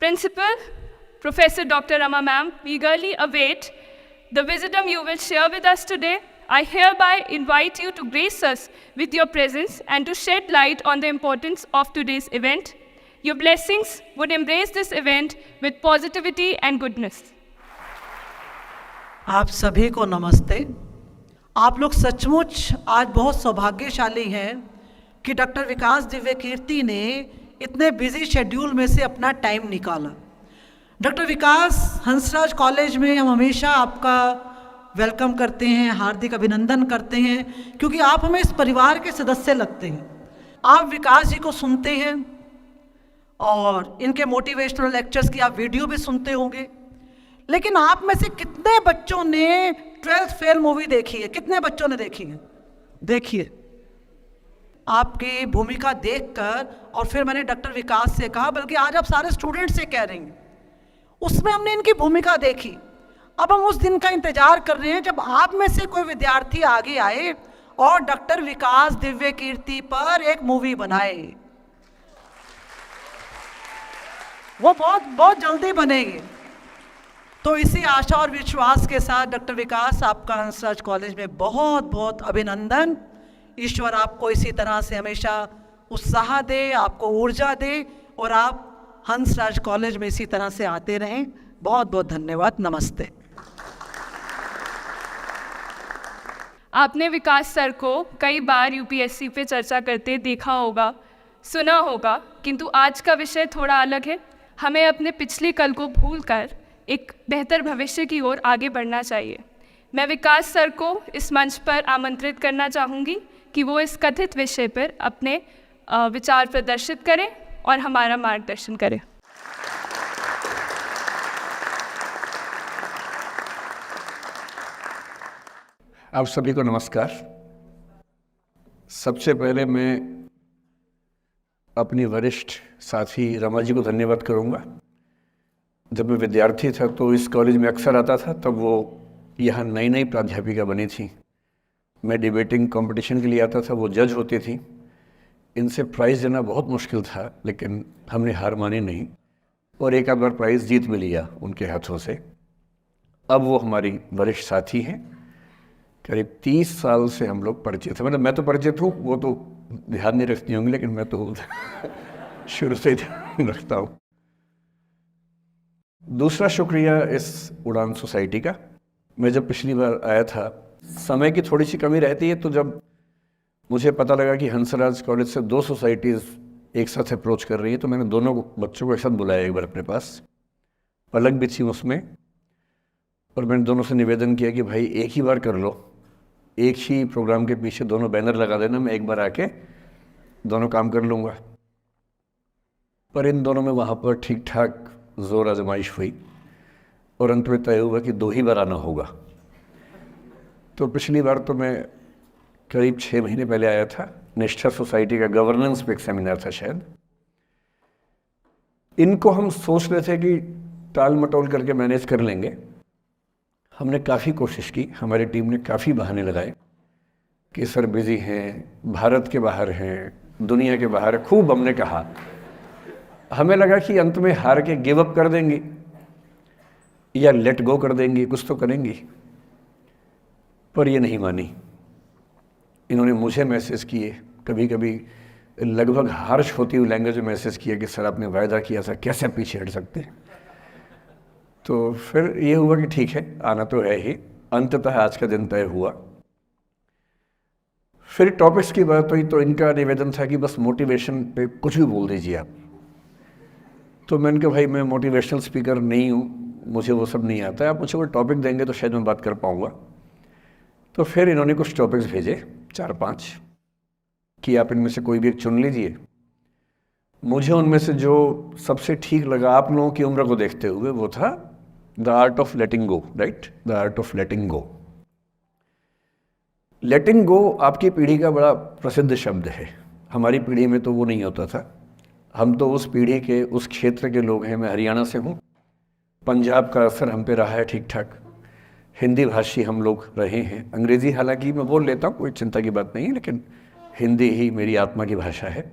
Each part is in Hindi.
Principal, Professor Dr. Rama ma'am, we eagerly await the wisdom you will share with us today. I hereby invite you to grace us with your presence and to shed light on the importance of today's event. Your blessings would embrace this event with positivity and goodness. आप सभी को नमस्ते। आप लोग सचमुच आज बहुत सौभाग्यशाली हैं कि डॉक्टर विकास दिव्य कीर्ति ने इतने बिजी शेड्यूल में से अपना टाइम निकाला। डॉक्टर विकास हंसराज कॉलेज में हम हमेशा आपका वेलकम करते हैं, हार्दिक अभिनंदन करते हैं, क्योंकि आप हमें इस परिवार के सदस्य लगते हैं। आप विकास जी को सुनते हैं और इनके मोटिवेशनल लेक्चर्स की आप वीडियो भी सुनते होंगे, लेकिन आप में से कितने बच्चों ने 12th फेल मूवी देखी है? कितने बच्चों ने देखी है? देखिए, आपकी भूमिका देखकर और फिर मैंने डॉक्टर विकास से कहा, बल्कि आज आप सारे स्टूडेंट से कह रहे हैं, उसमें हमने इनकी भूमिका देखी। अब हम उस दिन का इंतजार कर रहे हैं जब आप में से कोई विद्यार्थी आगे आए और डॉक्टर विकास दिव्य कीर्ति पर एक मूवी बनाए। वो बहुत जल्दी बनेगी। तो इसी आशा और विश्वास के साथ डॉक्टर विकास, आपका हंसराज कॉलेज में बहुत बहुत अभिनंदन। ईश्वर आपको इसी तरह से हमेशा उत्साह दे, आपको ऊर्जा दे और आप हंसराज कॉलेज में इसी तरह से आते रहें। बहुत बहुत धन्यवाद। नमस्ते। आपने विकास सर को कई बार यूपीएससी पे चर्चा करते देखा होगा, सुना होगा, किंतु आज का विषय थोड़ा अलग है। हमें अपने पिछले कल को भूलकर एक बेहतर भविष्य की ओर आगे बढ़ना चाहिए। मैं विकास सर को इस मंच पर आमंत्रित करना चाहूँगी कि वो इस कथित विषय पर अपने विचार प्रदर्शित करें और हमारा मार्गदर्शन करें। आप सभी को नमस्कार। सबसे पहले मैं अपनी वरिष्ठ साथी रमा जी को धन्यवाद करूंगा। जब मैं विद्यार्थी था तो इस कॉलेज में अक्सर आता था, तब वो यहाँ नई प्राध्यापिका बनी थी। मैं डिबेटिंग कंपटीशन के लिए आता था, वो जज होती थी। इनसे प्राइज़ देना बहुत मुश्किल था, लेकिन हमने हार मानी नहीं और एक आध बार प्राइज़ जीत भी लिया उनके हाथों से। अब वो हमारी वरिष्ठ साथी हैं। करीब 30 साल से हम लोग परिचित हैं। मतलब मैं तो परिचित हूँ, वो तो ध्यान नहीं रखती होंगी, लेकिन मैं तो शुरू से ही ध्यान रखता हूँ। दूसरा शुक्रिया इस उड़ान सोसाइटी का। मैं जब पिछली बार आया था, समय की थोड़ी सी कमी रहती है, तो जब मुझे पता लगा कि हंसराज कॉलेज से 2 सोसाइटीज़ एक साथ अप्रोच कर रही है, तो मैंने दोनों बच्चों को एक साथ बुलाया एक बार अपने पास। पलक भी थी उसमें, और मैंने दोनों से निवेदन किया कि भाई एक ही बार कर लो, एक ही प्रोग्राम के पीछे दोनों बैनर लगा देना, मैं एक बार आके दोनों काम कर लूँगा। पर इन दोनों में वहाँ पर ठीक ठाक जोर आजमाइश हुई और अंत में तय हुआ कि 2 ही बार आना होगा। तो पिछली बार तो मैं करीब 6 महीने पहले आया था। निष्ठा सोसाइटी का गवर्नेंस पे एक सेमिनार था शायद। इनको हम सोच रहे थे कि टाल मटोल करके मैनेज कर लेंगे। हमने काफ़ी कोशिश की, हमारी टीम ने काफ़ी बहाने लगाए कि सर बिज़ी हैं, भारत के बाहर हैं, दुनिया के बाहर है। खूब हमने कहा। हमें लगा कि अंत में हार के गिव अप कर देंगी या लेट गो कर देंगी, कुछ तो करेंगी। पर ये नहीं मानी। इन्होंने मुझे मैसेज किए, कभी कभी लगभग हार्श होती हुई लैंग्वेज में मैसेज किया कि सर आपने वायदा किया था, कैसे पीछे हट सकते हैं। तो फिर ये हुआ कि ठीक है, आना तो है ही। अंततः आज का दिन तय हुआ। फिर टॉपिक्स की बात हुई तो इनका निवेदन था कि बस मोटिवेशन पे कुछ भी बोल दीजिए आप। तो मैंने कहा भाई मैं मोटिवेशनल स्पीकर नहीं हूँ, मुझे वो सब नहीं आता है, आप मुझे वो टॉपिक देंगे तो शायद मैं बात कर पाऊँगा। तो फिर इन्होंने कुछ टॉपिक्स भेजे 4-5 कि आप इनमें से कोई भी एक चुन लीजिए। मुझे उनमें से जो सबसे ठीक लगा आप लोगों की उम्र को देखते हुए, वो था the art of letting go. Right, the art of letting go. Letting go आपकी पीढ़ी का बड़ा प्रसिद्ध शब्द है। हमारी पीढ़ी में तो वो नहीं होता था। हम तो उस पीढ़ी के, उस क्षेत्र के लोग हैं। मैं हरियाणा से हूँ। पंजाब का असर हम पे रहा है ठीक ठाक। हिंदी भाषी हम लोग रहे हैं। अंग्रेज़ी हालांकि मैं बोल लेता हूँ, कोई चिंता की बात नहीं, लेकिन हिंदी ही मेरी आत्मा की भाषा है।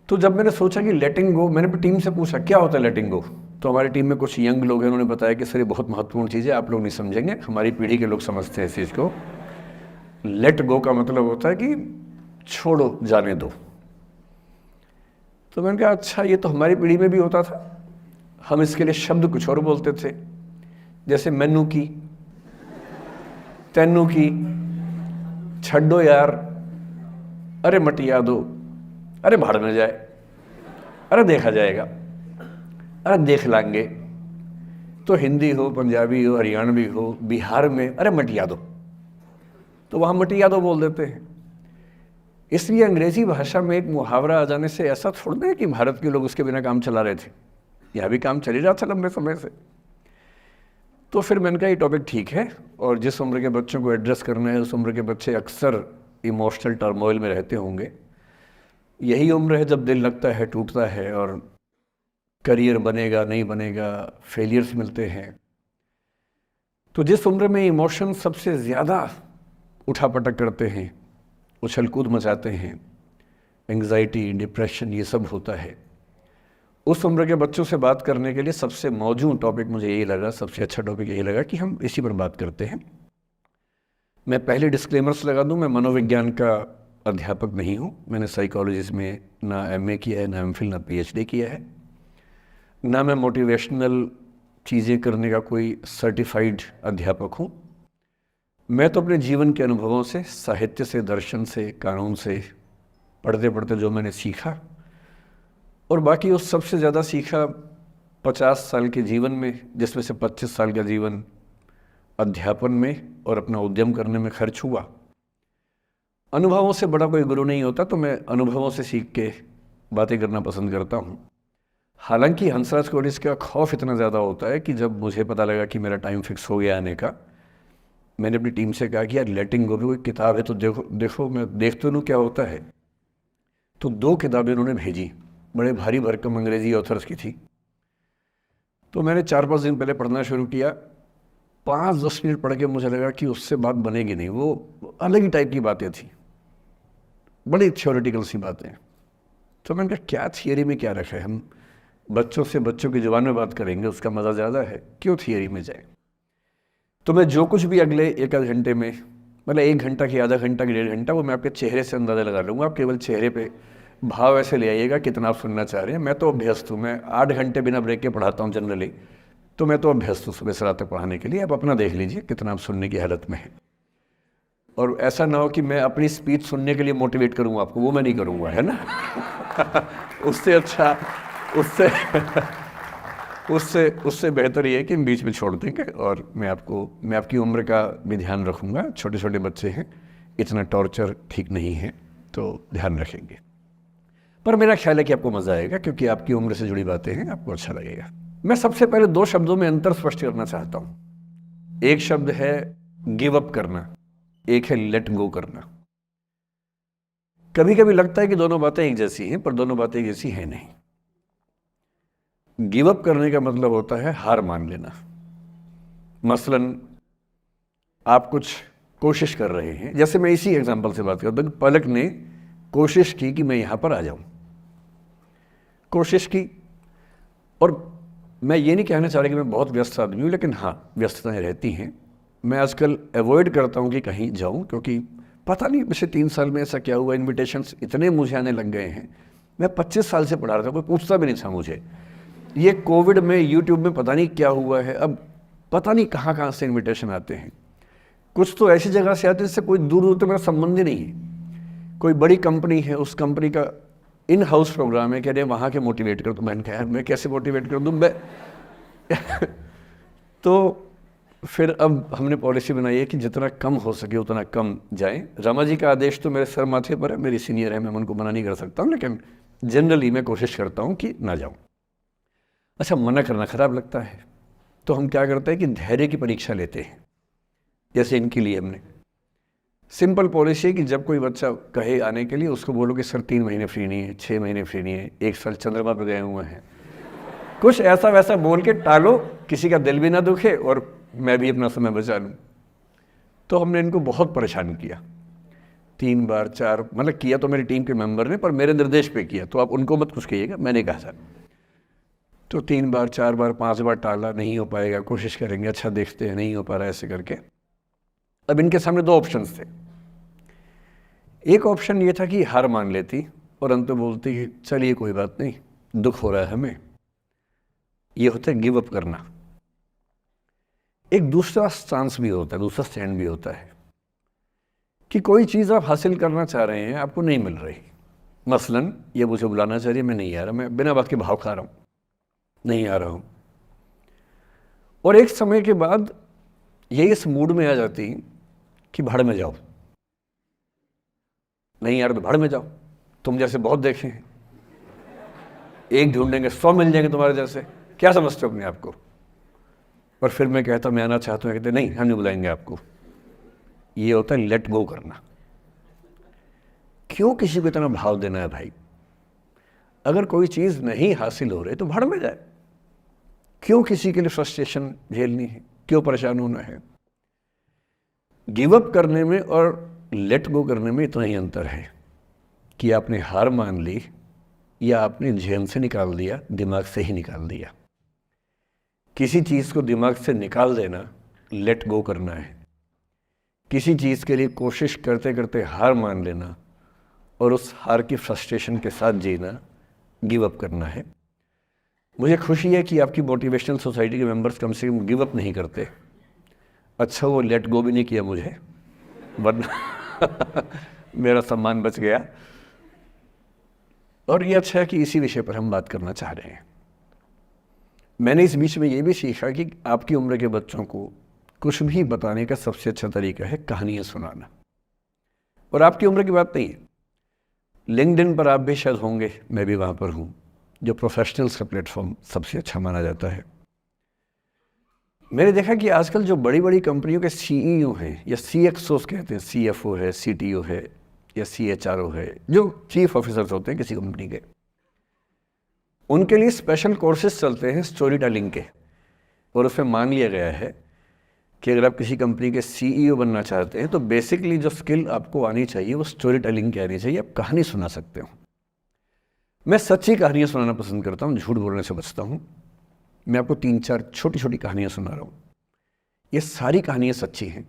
तो जब मैंने सोचा कि लेटिंग गो, मैंने अपनी टीम से पूछा क्या होता है लेटिंग गो। तो हमारी टीम में कुछ यंग लोग हैं, उन्होंने बताया कि सर ये बहुत महत्वपूर्ण चीज़ है, आप लोग नहीं समझेंगे, हमारी पीढ़ी के लोग समझते हैं इस चीज़ को। लेट गो का मतलब होता है कि छोड़ो, जाने दो। तो मैंने कहा अच्छा, ये तो हमारी पीढ़ी में भी होता था, हम इसके लिए शब्द कुछ और बोलते थे, जैसे मैनू की, तैनू की, छड्डो यार, अरे मटिया दो, अरे भाड़ में जाए, अरे देखा जाएगा, अरे देख लांगे। तो हिंदी हो, पंजाबी हो, हरियाणवी हो, बिहार में अरे मटिया दो, तो वहाँ मटिया दो बोल देते हैं। इसलिए अंग्रेजी भाषा में एक मुहावरा आ जाने से ऐसा थोड़ा है कि भारत के लोग उसके बिना काम चला रहे थे, यहाँ भी काम चल ही रहा था लंबे समय से। तो फिर मैंने कहा ये टॉपिक ठीक है, और जिस उम्र के बच्चों को एड्रेस करना है उस उम्र के बच्चे अक्सर इमोशनल टर्मोइल में रहते होंगे। यही उम्र है जब दिल लगता है, टूटता है, और करियर बनेगा नहीं बनेगा, फेलियर्स मिलते हैं। तो जिस उम्र में इमोशन सबसे ज़्यादा उठापटक करते हैं, उछल कूद मचाते हैं, एंग्जाइटी, डिप्रेशन, ये सब होता है, उस उम्र के बच्चों से बात करने के लिए सबसे मौजूद टॉपिक मुझे यही लगा, सबसे अच्छा टॉपिक यही लगा कि हम इसी पर बात करते हैं। मैं पहले डिस्क्लेमर्स लगा दूं, मैं मनोविज्ञान का अध्यापक नहीं हूं, मैंने साइकोलॉजी में ना एमए किया है, ना एमफिल, ना पीएचडी किया है, ना मैं मोटिवेशनल चीज़ें करने का कोई सर्टिफाइड अध्यापक हूं। मैं तो अपने जीवन के अनुभवों से, साहित्य से, दर्शन से, कानून से, पढ़ते पढ़ते जो मैंने सीखा, और बाकी उस सबसे ज़्यादा सीखा 50 साल के जीवन में, जिसमें से 25 साल का जीवन अध्यापन में और अपना उद्यम करने में खर्च हुआ। अनुभवों से बड़ा कोई गुरु नहीं होता, तो मैं अनुभवों से सीख के बातें करना पसंद करता हूँ। हालांकि हंसराज कोडिस का खौफ इतना ज़्यादा होता है कि जब मुझे पता लगा कि मेरा टाइम फिक्स हो गया आने का, मैंने अपनी टीम से कहा कि यार लेटिंग गो भी कोई किताब है तो देखो मैं देख तो लूँ क्या होता है। तो 2 किताबें उन्होंने भेजी, बड़े भारी भरकम अंग्रेजी ऑथर्स की थी। तो मैंने 4-5 दिन पहले पढ़ना शुरू किया। 5-10 मिनट पढ़ के मुझे लगा कि उससे बात बनेगी नहीं, वो अलग ही टाइप की बातें थी, बड़ी थ्योरेटिकल सी बातें। तो मैंने कहा क्या थियरी में क्या रखा है, हम बच्चों से बच्चों की ज़ुबान में बात करेंगे, उसका मज़ा ज़्यादा है, क्यों थियरी में जाए। तो मैं जो कुछ भी अगले 1 घंटे में, मतलब 1 घंटा की, आधा घंटा की, 1.5 घंटा, वो मैं आपके चेहरे से अंदाज़ा लगा लूँगा। आप केवल चेहरे पे भाव ऐसे ले आइएगा कितना आप सुनना चाह रहे हैं। मैं तो अभ्यस्त हूँ, मैं 8 घंटे बिना ब्रेक के पढ़ाता हूँ जनरली, तो मैं तो अभ्यस्त हूँ सुबह से रात तक पढ़ाने के लिए। आप अपना देख लीजिए कितना आप सुनने की हालत में है। और ऐसा ना हो कि मैं अपनी स्पीच सुनने के लिए मोटिवेट करूँगा आपको, वो मैं नहीं करूँगा, है ना। उससे अच्छा, उससे बेहतर ये है कि हम बीच में छोड़ देंगे, और मैं आपकी उम्र का भी ध्यान रखूँगा। छोटे छोटे बच्चे हैं, इतना टॉर्चर ठीक नहीं है, तो ध्यान रखेंगे। पर मेरा ख्याल है कि आपको मज़ा आएगा, क्योंकि आपकी उम्र से जुड़ी बातें हैं, आपको अच्छा लगेगा। मैं सबसे पहले 2 शब्दों में अंतर स्पष्ट करना चाहता हूँ। एक शब्द है गिव अप करना, एक है लेट गो करना। कभी कभी लगता है कि दोनों बातें एक जैसी हैं, पर दोनों बातें एक जैसी हैं नहीं। गिव अप करने का मतलब होता है हार मान लेना। मसलन आप कुछ कोशिश कर रहे हैं, जैसे मैं इसी एग्जांपल से बात करता हूँ। पलक ने कोशिश की कि मैं यहाँ पर आ जाऊँ, कोशिश की, और मैं ये नहीं कहना चाह रहा कि मैं बहुत व्यस्त आदमी हूँ, लेकिन हाँ व्यस्तताएं रहती हैं। मैं आजकल अवॉइड करता हूँ कि कहीं जाऊँ, क्योंकि पता नहीं पिछले 3 साल में ऐसा क्या हुआ, इन्विटेशंस इतने मुझे आने लग गए हैं। मैं 25 साल से पढ़ा रहा था, कोई पूछता भी नहीं था मुझे। ये कोविड में यूट्यूब में पता नहीं क्या हुआ है, अब पता नहीं कहाँ कहाँ से इन्विटेशन आते हैं। कुछ तो ऐसी जगह से आते हैं जिससे कोई दूर दूर तक मेरा संबंध ही नहीं है। कोई बड़ी कंपनी है, उस कंपनी का इन हाउस प्रोग्राम है, कह रहे हैं वहाँ के मोटिवेट कर। तो मैंने कहा यार मैं कैसे मोटिवेट कर दूँ मैं। तो फिर अब हमने पॉलिसी बनाई है कि जितना कम हो सके उतना कम जाएं। रमा जी का आदेश तो मेरे सर माथे पर है, मेरी सीनियर है, मैं उनको मना नहीं कर सकता हूँ, लेकिन जनरली मैं कोशिश करता हूँ कि ना जाऊँ। अच्छा, मना करना खराब लगता है, तो हम क्या करते हैं कि धैर्य की परीक्षा लेते हैं। जैसे इनके लिए हमने सिंपल पॉलिसी है कि जब कोई बच्चा कहे आने के लिए, उसको बोलो कि सर 3 महीने फ्री नहीं है, 6 महीने फ्री नहीं है, 1 साल चंद्रमा पर गए हुए हैं। कुछ ऐसा वैसा बोल के टालो, किसी का दिल भी ना दुखे और मैं भी अपना समय बचा लूँ। तो हमने इनको बहुत परेशान किया। 3 बार 4, मतलब किया तो मेरी टीम के मेंबर ने, पर मेरे निर्देश पे किया, तो आप उनको मत कुछ कहिएगा, मैंने कहा था। तो 3 बार 4 बार 5 बार टाला, नहीं हो पाएगा, कोशिश करेंगे, अच्छा देखते हैं, नहीं हो पा रहा है, ऐसे करके। अब इनके सामने 2 ऑप्शंस थे। एक ऑप्शन ये था कि हार मान लेती और अंत में बोलती कि चलिए कोई बात नहीं, दुख हो रहा है हमें, ये होता है गिव अप करना। एक दूसरा स्टांस भी होता है, दूसरा स्टैंड भी होता है कि कोई चीज़ आप हासिल करना चाह रहे हैं, आपको नहीं मिल रही। मसलन ये मुझे बुलाना चाहिए, मैं नहीं आ रहा, मैं बिना बात के भाव खा रहा हूँ, नहीं आ रहा हूँ। और एक समय के बाद ये इस मूड में आ जाती कि भाड़ में जाओ, नहीं यार तो भाड़ में जाओ, तुम जैसे बहुत देखे हैं, एक ढूंढेंगे 100 मिल जाएंगे तुम्हारे जैसे, क्या समझते हो अपने आप को। और फिर मैं कहता मैं आना चाहता हूँ, कहते नहीं हम नहीं बुलाएंगे आपको। ये होता है लेट गो करना। क्यों किसी को इतना भाव देना है भाई? अगर कोई चीज़ नहीं हासिल हो रही तो भाड़ में जाए, क्यों किसी के लिए फ्रस्ट्रेशन झेलनी है, क्यों परेशान होना है? गिव अप करने में और लेट गो करने में इतना ही अंतर है कि आपने हार मान ली या आपने जेहन से निकाल दिया, दिमाग से ही निकाल दिया। किसी चीज़ को दिमाग से निकाल देना लेट गो करना है, किसी चीज़ के लिए कोशिश करते करते हार मान लेना और उस हार की फ्रस्ट्रेशन के साथ जीना गिव अप करना है। मुझे खुशी है कि आपकी मोटिवेशनल सोसाइटी के मेंबर्स कम से कम गिव अप नहीं करते। अच्छा वो लेट गो भी नहीं किया मुझे, वरना मेरा सम्मान बच गया। और ये अच्छा है कि इसी विषय पर हम बात करना चाह रहे हैं। मैंने इस बीच में ये भी सीखा कि आपकी उम्र के बच्चों को कुछ भी बताने का सबसे अच्छा तरीका है कहानियाँ सुनाना। और आपकी उम्र की बात नहीं है, लिंक्डइन पर आप भी शायद होंगे, मैं भी वहाँ पर हूँ, जो प्रोफेशनल्स का प्लेटफॉर्म सबसे अच्छा माना जाता है। मैंने देखा कि आजकल जो बड़ी बड़ी कंपनियों के CEO हैं या CXOs कहते हैं, CFO है, CTO है या CHRO है, जो चीफ ऑफिसर्स होते हैं किसी कंपनी के, उनके लिए स्पेशल कोर्सेज चलते हैं स्टोरी टेलिंग के। और उसमें मान लिया गया है कि अगर आप किसी कंपनी के CEO बनना चाहते हैं तो बेसिकली जो स्किल आपको आनी चाहिए वो स्टोरी टेलिंग की आनी चाहिए, आप कहानी सुना सकते हो। मैं सच्ची कहानियाँ सुनाना पसंद करता हूँ, झूठ बोलने से बचता हूँ। मैं आपको 3-4 छोटी छोटी कहानियाँ सुना रहा हूँ। ये सारी कहानियाँ सच्ची हैं,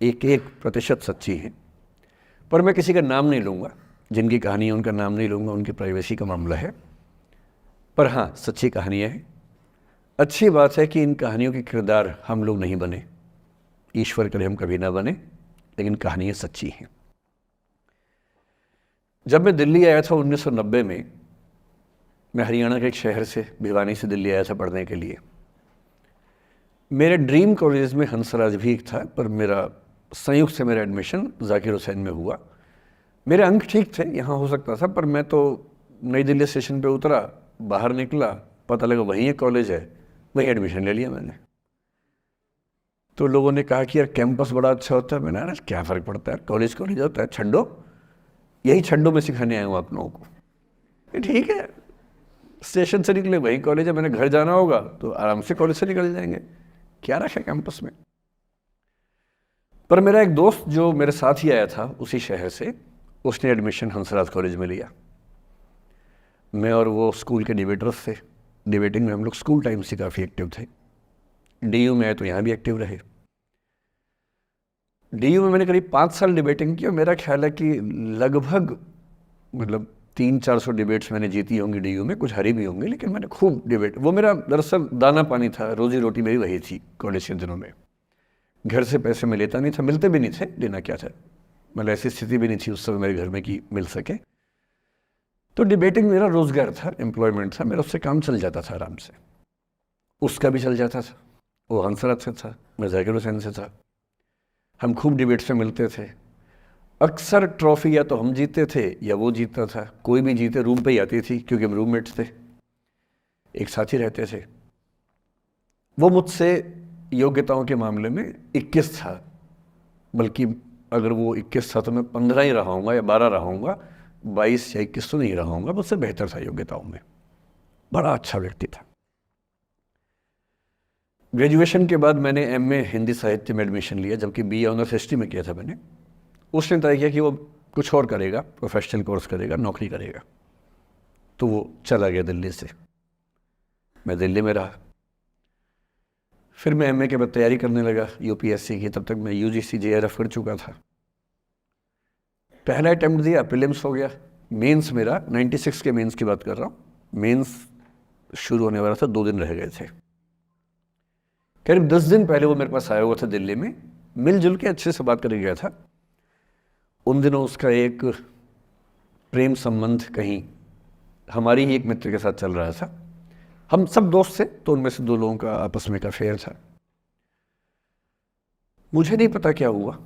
1-1% सच्ची हैं, पर मैं किसी का नाम नहीं लूँगा। जिनकी कहानी है उनका नाम नहीं लूँगा, उनकी प्राइवेसी का मामला है। पर हाँ, सच्ची कहानियाँ हैं। अच्छी बात है कि इन कहानियों के किरदार हम लोग नहीं बने, ईश्वर करे हम कभी ना बने, लेकिन कहानियाँ सच्ची हैं। जब मैं दिल्ली आया था 1990 में, मैं हरियाणा के एक शहर से, भिवानी से दिल्ली आया था पढ़ने के लिए। मेरे ड्रीम कॉलेज में हंसराज भी एक था, पर मेरा संयुक्त से मेरा एडमिशन जाकिर हुसैन में हुआ। मेरे अंक ठीक थे, यहाँ हो सकता था, पर मैं तो नई दिल्ली स्टेशन पे उतरा, बाहर निकला, पता लगा वहीं एक कॉलेज है, वहीं एडमिशन ले लिया मैंने। तो लोगों ने कहा कि यार कैंपस बड़ा अच्छा होता है। मैंने, अरे क्या फ़र्क पड़ता है, कॉलेज कॉलेज होता है, छड्डो, यही छड्डो में सिखाने आया हूँ आप लोगों को। ठीक है, स्टेशन से निकले वहीं कॉलेज है, मैंने घर जाना होगा तो आराम से कॉलेज से निकल जाएंगे, क्या रखा है कैंपस में। पर मेरा एक दोस्त जो मेरे साथ ही आया था उसी शहर से, उसने एडमिशन हंसराज कॉलेज में लिया। मैं और वो स्कूल के डिबेटर्स थे, डिबेटिंग में हम लोग स्कूल टाइम से काफ़ी एक्टिव थे। DU में आए तो यहाँ भी एक्टिव रहे। DU में मैंने करीब 5 साल डिबेटिंग की और मेरा ख्याल है कि लगभग मतलब 300-400 डिबेट्स मैंने जीती होंगी DU में, कुछ हारी भी होंगी, लेकिन मैंने खूब डिबेट, वो मेरा दरअसल दाना पानी था, रोजी रोटी मेरी वही थी कॉलेज के दिनों में। घर से पैसे मैं लेता नहीं था, मिलते भी नहीं थे, लेना क्या था, मतलब ऐसी स्थिति भी नहीं थी उस समय मेरे घर में कि मिल सके। तो डिबेटिंग मेरा रोज़गार था, एम्प्लॉयमेंट था, मेरा उससे काम चल जाता था आराम से। उसका भी चल जाता था, वो हंसराज से था, मैं जाकिर हुसैन से था। हम खूब डिबेट्स में मिलते थे। अक्सर ट्रॉफी या तो हम जीतते थे या वो जीतता था, कोई भी जीते रूम पे ही आती थी क्योंकि हम रूममेट्स थे, एक साथ ही रहते थे। वो मुझसे योग्यताओं के मामले में 21 था, बल्कि अगर वो 21 था तो मैं 15 ही रहा हूँगा या 12 रहा हूँगा, 22 या 21 तो नहीं रहा हूँगा, मुझसे बेहतर था योग्यताओं में, बड़ा अच्छा व्यक्ति था। ग्रेजुएशन के बाद मैंने MA हिंदी साहित्य में एडमिशन लिया, जबकि BA ऑनर्स हिस्ट्री में किया था मैंने। उसने तय किया कि वो कुछ और करेगा, प्रोफेशनल कोर्स करेगा, नौकरी करेगा। तो वो चला गया दिल्ली से, मैं दिल्ली में रहा। फिर मैं एमए के बाद तैयारी करने लगा यूपीएससी की। तब तक मैं यूजीसी जेआरएफ कर चुका था। पहला अटैम्प्ट दिया, प्रीलिम्स हो गया। मेंस मेरा 96 के मेंस की बात कर रहा हूँ, मेंस शुरू होने वाला था, 2 दिन रह गए थे। करीब 10 दिन पहले वो मेरे पास आया हुआ था दिल्ली में, मिलजुल के अच्छे से बात करके गया था। उन दिनों उसका एक प्रेम संबंध कहीं हमारी ही एक मित्र के साथ चल रहा था। हम सब दोस्त थे, तो उनमें से 2 लोगों का आपस में एक अफेयर था। मुझे नहीं पता क्या हुआ,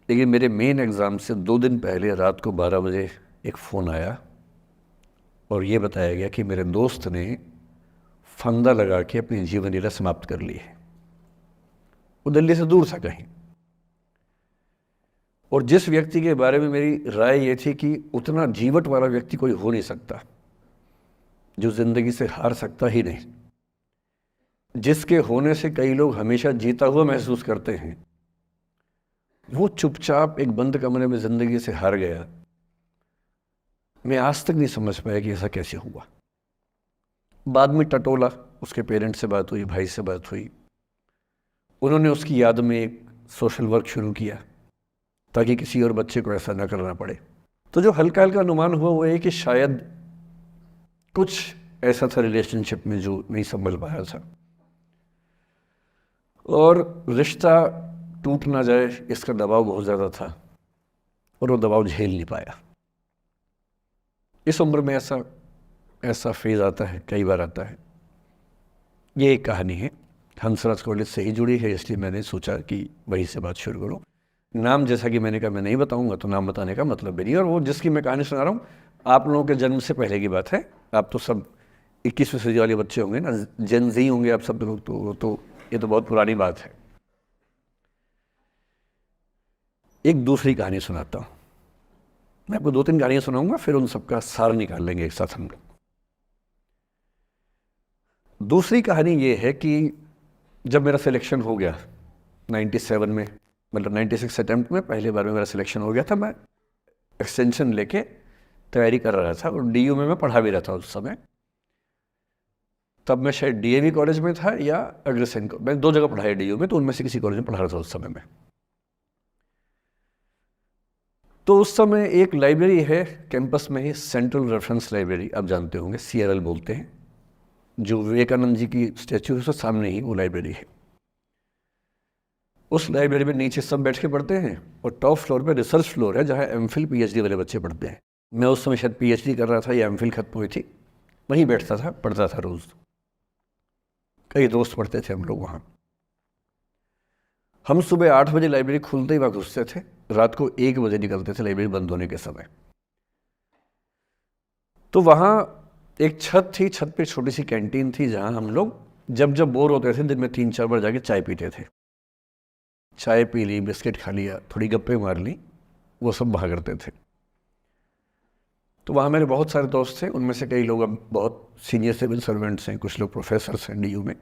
लेकिन मेरे मेन एग्ज़ाम से 2 दिन पहले रात को 12 बजे एक फ़ोन आया और ये बताया गया कि मेरे दोस्त ने फंदा लगा के अपनी जीवन लीला समाप्त कर ली है। वो दिल्ली से दूर था कहीं, और जिस व्यक्ति के बारे में मेरी राय ये थी कि उतना जीवट वाला व्यक्ति कोई हो नहीं सकता, जो ज़िंदगी से हार सकता ही नहीं, जिसके होने से कई लोग हमेशा जीता हुआ महसूस करते हैं, वो चुपचाप एक बंद कमरे में ज़िंदगी से हार गया। मैं आज तक नहीं समझ पाया कि ऐसा कैसे हुआ। बाद में टटोला, उसके पेरेंट्स से बात हुई, भाई से बात हुई। उन्होंने उसकी याद में एक सोशल वर्क शुरू किया ताकि किसी और बच्चे को ऐसा ना करना पड़े। तो जो हल्का हल्का अनुमान हुआ वो है कि शायद कुछ ऐसा था रिलेशनशिप में जो नहीं संभल पाया था, और रिश्ता टूट ना जाए इसका दबाव बहुत ज़्यादा था, और वो दबाव झेल नहीं पाया। इस उम्र में ऐसा फेज़ आता है, कई बार आता है। ये एक कहानी है, हंसराज कॉलेज से ही जुड़ी है, इसलिए मैंने सोचा कि वहीं से बात शुरू करूँ। नाम जैसा कि मैंने कहा मैं नहीं बताऊंगा, तो नाम बताने का मतलब भी नहीं। और वो जिसकी मैं कहानी सुना रहा हूँ, आप लोगों के जन्म से पहले की बात है। आप तो सब 21वीं सदी वाले बच्चे होंगे ना, जेन ज़ी होंगे आप सब लोग, तो ये तो बहुत पुरानी बात है। एक दूसरी कहानी सुनाता हूँ। मैं आपको 2-3 कहानियाँ सुनाऊंगा, फिर उन सबका सार निकाल लेंगे एक साथ हम लोग। दूसरी कहानी ये है कि जब मेरा सिलेक्शन हो गया 97 में, मतलब 96 अटैम्प्ट में पहली बार में मेरा सिलेक्शन हो गया था, मैं एक्सटेंशन लेके तैयारी कर रहा था, और डीयू में मैं पढ़ा भी रहा था उस समय। तब मैं शायद डीएवी कॉलेज में था या अग्रसेन को, मैं 2 जगह पढ़ाया डीयू में, तो उनमें से किसी कॉलेज में पढ़ा रहा था उस समय में। तो उस समय एक लाइब्रेरी है कैंपस में ही, सेंट्रल रेफरेंस लाइब्रेरी, आप जानते होंगे, CRL बोलते हैं, जो विवेकानंद जी की स्टैचू है उसके सामने ही वो लाइब्रेरी है। उस लाइब्रेरी में नीचे सब बैठ के पढ़ते हैं, और टॉप फ्लोर पे रिसर्च फ्लोर है जहाँ MPhil PhD वाले बच्चे पढ़ते हैं। मैं उस समय शायद PhD कर रहा था या MPhil खत्म हुई थी, वहीं बैठता था, पढ़ता था रोज़। कई दोस्त पढ़ते थे हम लोग वहाँ। हम सुबह 8 बजे लाइब्रेरी खुलते ही वहाँ घुसते थे, रात को 1 बजे निकलते थे लाइब्रेरी बंद होने के समय। तो वहाँ एक छत थी, छत पे छोटी सी कैंटीन थी जहाँ हम लोग जब जब बोर होते थे दिन में 3-4 बार जाके चाय पीते थे। चाय पी ली, बिस्किट खा लिया, थोड़ी गप्पे मार ली, वो सब वहाँ करते थे। तो वहाँ मेरे बहुत सारे दोस्त थे, उनमें से कई लोग अब बहुत सीनियर सिविल सर्वेंट्स हैं, कुछ लोग प्रोफेसर्स हैं डीयू में।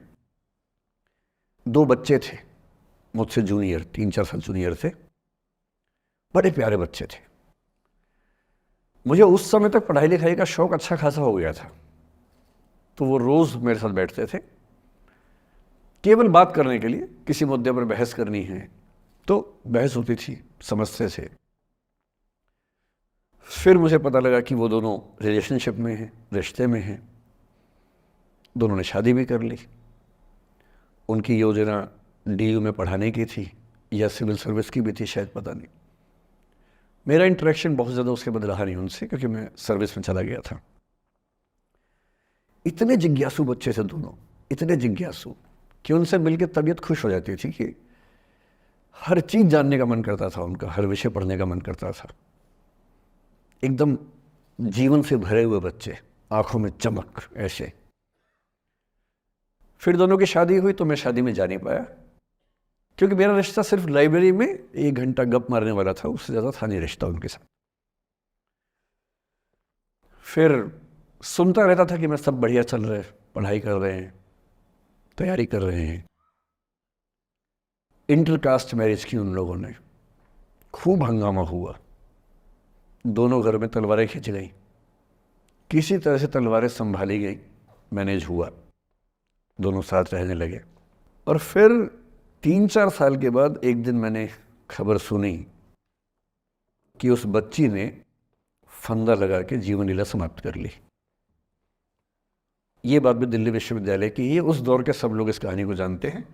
2 बच्चे थे मुझसे जूनियर, 3-4 साल जूनियर थे, बड़े प्यारे बच्चे थे। मुझे उस समय तक पढ़ाई लिखाई का शौक अच्छा खासा हो गया था, तो वो रोज़ मेरे साथ बैठते थे केवल बात करने के लिए। किसी मुद्दे पर बहस करनी है तो बहस होती थी, समझते थे। फिर मुझे पता लगा कि वो दोनों रिलेशनशिप में हैं, रिश्ते में हैं। दोनों ने शादी भी कर ली। उनकी योजना डीयू में पढ़ाने की थी या सिविल सर्विस की भी थी, शायद, पता नहीं। मेरा इंटरेक्शन बहुत ज़्यादा उसके बाद रहा नहीं उनसे, क्योंकि मैं सर्विस में चला गया था। इतने जिज्ञासु बच्चे थे दोनों, इतने जिज्ञासु कि उनसे मिलकर तबीयत खुश हो जाती थी, कि हर चीज़ जानने का मन करता था उनका, हर विषय पढ़ने का मन करता था। एकदम जीवन से भरे हुए बच्चे, आंखों में चमक ऐसे। फिर दोनों की शादी हुई तो मैं शादी में जा नहीं पाया, क्योंकि मेरा रिश्ता सिर्फ लाइब्रेरी में 1 घंटा गप मारने वाला था, उससे ज़्यादा था नहीं रिश्ता उनके साथ। फिर सुनता रहता था कि मैं सब बढ़िया चल रहे, पढ़ाई कर रहे हैं, तैयारी कर रहे हैं। इंटरकास्ट मैरिज की उन लोगों ने, खूब हंगामा हुआ, दोनों घर में तलवारें खिंच गई, किसी तरह से तलवारें संभाली गई, मैनेज हुआ, दोनों साथ रहने लगे। और फिर 3-4 साल के बाद एक दिन मैंने खबर सुनी कि उस बच्ची ने फंदा लगा के जीवन लीला समाप्त कर ली। ये बात भी दिल्ली विश्वविद्यालय की, ये उस दौर के सब लोग इस कहानी को जानते हैं।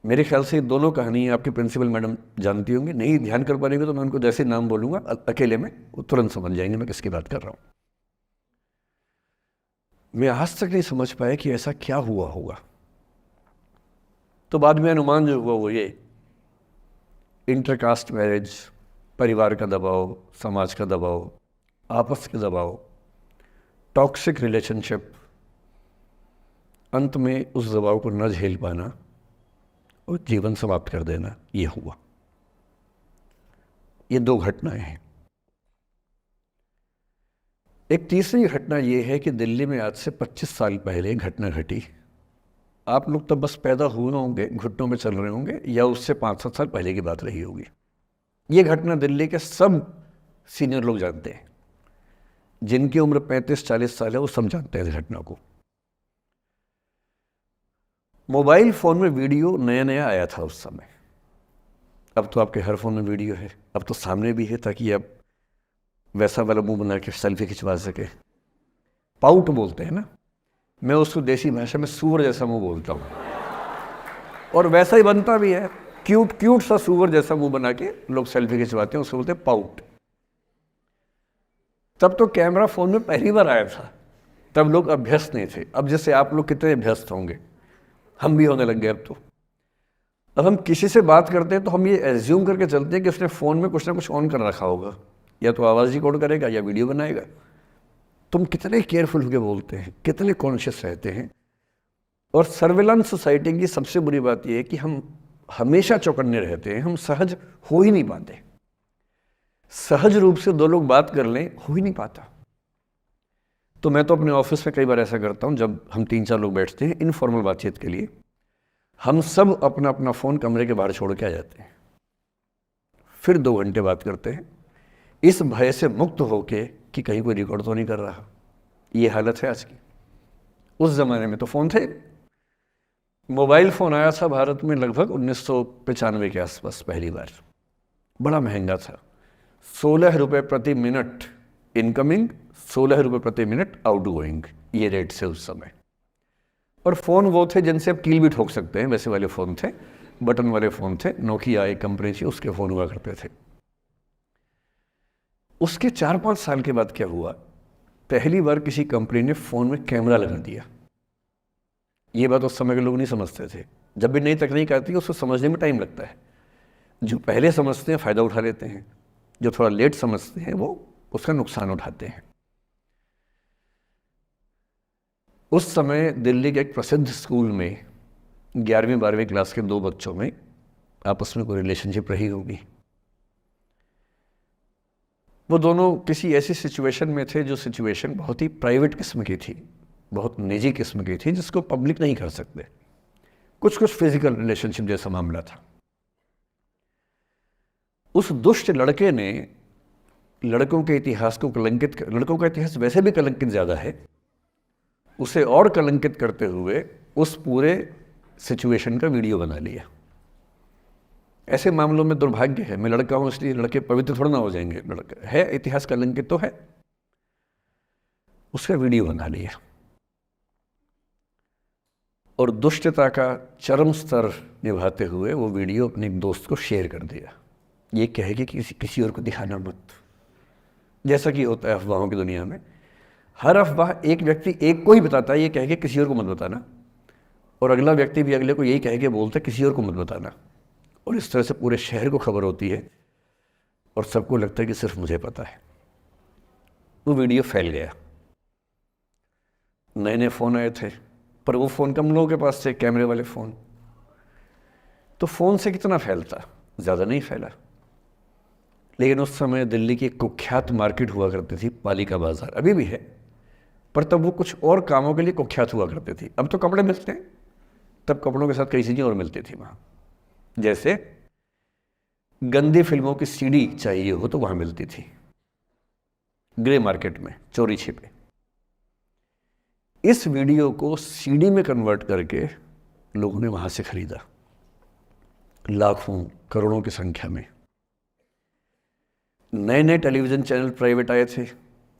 मेरे ख्याल से ये दोनों कहानी आपकी प्रिंसिपल मैडम जानती होंगी, नहीं ध्यान कर पाएंगे तो मैं उनको जैसे नाम बोलूँगा अकेले में वो तुरंत समझ जाएंगे मैं किसकी बात कर रहा हूँ। मैं आज तक नहीं समझ पाया कि ऐसा क्या हुआ होगा। तो बाद में अनुमान जो हुआ वो ये, इंटरकास्ट मैरिज, परिवार का दबाव, समाज का दबाव, आपस के दबाव, टॉक्सिक रिलेशनशिप, अंत में उस दबाव को न झेल पाना और जीवन समाप्त कर देना, ये हुआ। ये 2 घटनाएं हैं। एक तीसरी घटना ये है कि दिल्ली में आज से 25 साल पहले घटना घटी। आप लोग तब बस पैदा हुए होंगे, घुटनों में चल रहे होंगे, या उससे 5-7 साल पहले की बात रही होगी। ये घटना दिल्ली के सब सीनियर लोग जानते हैं, जिनकी उम्र 35-40 साल है वो सब जानते हैं इस घटना को। मोबाइल फ़ोन में वीडियो नया नया आया था उस समय। अब तो आपके हर फ़ोन में वीडियो है, अब तो सामने भी है, ताकि आप वैसा वाला मुंह बना के सेल्फी खिंचवा सके। पाउट बोलते हैं ना, मैं उसको देसी भाषा में सूअर जैसा मुंह बोलता हूँ, और वैसा ही बनता भी है, क्यूट क्यूट सा सूअर जैसा मुंह बना के लोग सेल्फी खिंचवाते हैं, उसको बोलते हैं पाउट। तब तो कैमरा फ़ोन में पहली बार आया था, तब लोग अभ्यस्त नहीं थे। अब जैसे आप लोग कितने अभ्यस्त होंगे, हम भी होने लग गए अब हम किसी से बात करते हैं तो हम ये एज्यूम करके चलते हैं कि उसने फ़ोन में कुछ ना कुछ ऑन कर रखा होगा, या तो आवाज़ रिकॉर्ड करेगा या वीडियो बनाएगा। तुम कितने केयरफुल होकर बोलते हैं, कितने कॉन्शियस रहते हैं। और सर्विलांस सोसाइटी की सबसे बुरी बात यह है कि हम हमेशा चौकन्ने रहते हैं, हम सहज हो ही नहीं पाते। सहज रूप से 2 लोग बात कर लें, हो ही नहीं पाता। तो मैं तो अपने ऑफिस में कई बार ऐसा करता हूँ, जब हम 3-4 लोग बैठते हैं इनफॉर्मल बातचीत के लिए, हम सब अपना अपना फ़ोन कमरे के बाहर छोड़ के आ जाते हैं, फिर 2 घंटे बात करते हैं, इस भय से मुक्त होके कि कहीं कोई रिकॉर्ड तो नहीं कर रहा। ये हालत है आज की। उस ज़माने में तो फ़ोन थे। मोबाइल फ़ोन आया था भारत में लगभग 1995 के आसपास पहली बार। बड़ा महंगा था, 16 रुपये प्रति मिनट इनकमिंग, 16 रुपये प्रति मिनट आउटगोइंग, ये रेट से उस समय। और फ़ोन वो थे जिनसे आप कील भी ठोक सकते हैं, वैसे वाले फ़ोन थे, बटन वाले फ़ोन थे। नोकिया एक कंपनी थी, उसके फ़ोन हुआ करते थे। उसके 4-5 साल के बाद क्या हुआ, पहली बार किसी कंपनी ने फ़ोन में कैमरा लगा दिया। ये बात उस समय के लोग नहीं समझते थे। जब भी नई तकनीक आती है उसको समझने में टाइम लगता है। जो पहले समझते हैं फ़ायदा उठा लेते हैं, जो थोड़ा लेट समझते हैं वो उसका नुकसान उठाते हैं। उस समय दिल्ली के एक प्रसिद्ध स्कूल में 11वीं-12वीं क्लास के 2 बच्चों में आपस में कोई रिलेशनशिप रही होगी। वो दोनों किसी ऐसी सिचुएशन में थे जो सिचुएशन बहुत ही प्राइवेट किस्म की थी, बहुत निजी किस्म की थी, जिसको पब्लिक नहीं कर सकते। कुछ फिजिकल रिलेशनशिप जैसा मामला था। उस दुष्ट लड़के ने लड़कों के इतिहास को कलंकित कर, लड़कों का इतिहास वैसे भी कलंकित ज़्यादा है, उसे और कलंकित करते हुए उस पूरे सिचुएशन का वीडियो बना लिया। ऐसे मामलों में दुर्भाग्य है, मैं लड़का हूं इसलिए लड़के पवित्र थोड़ा ना हो जाएंगे। लड़का है, इतिहास कलंकित तो है, उसका वीडियो बना लिया और दुष्टता का चरम स्तर निभाते हुए वो वीडियो अपने एक दोस्त को शेयर कर दिया। ये कहे कि किसी और को दिखाना मत, जैसा कि होता है अफवाहों की दुनिया में। हर अफवाह एक व्यक्ति एक को ही बताता है, ये कह के किसी और को मत बताना, और अगला व्यक्ति भी अगले को यही कह के बोलता है किसी और को मत बताना। और इस तरह से पूरे शहर को खबर होती है और सबको लगता है कि सिर्फ मुझे पता है। वो वीडियो फैल गया। नए नए फ़ोन आए थे, पर वो फ़ोन कम लोगों के पास थे, कैमरे वाले फ़ोन। तो फ़ोन से कितना फैलता, ज़्यादा नहीं फैला। लेकिन उस समय दिल्ली की एक कुख्यात मार्केट हुआ करती थी, पालिका बाज़ार, अभी भी है, पर तब वो कुछ और कामों के लिए कुख्यात हुआ करती थी। अब तो कपड़े मिलते हैं, तब कपड़ों के साथ कई चीज़ें और मिलती थी वहाँ। जैसे गंदी फिल्मों की सीडी चाहिए हो तो वहाँ मिलती थी, ग्रे मार्केट में चोरी छिपे। इस वीडियो को सीडी में कन्वर्ट करके लोगों ने वहां से खरीदा, लाखों करोड़ों की संख्या में। नए नए टेलीविज़न चैनल प्राइवेट आए थे,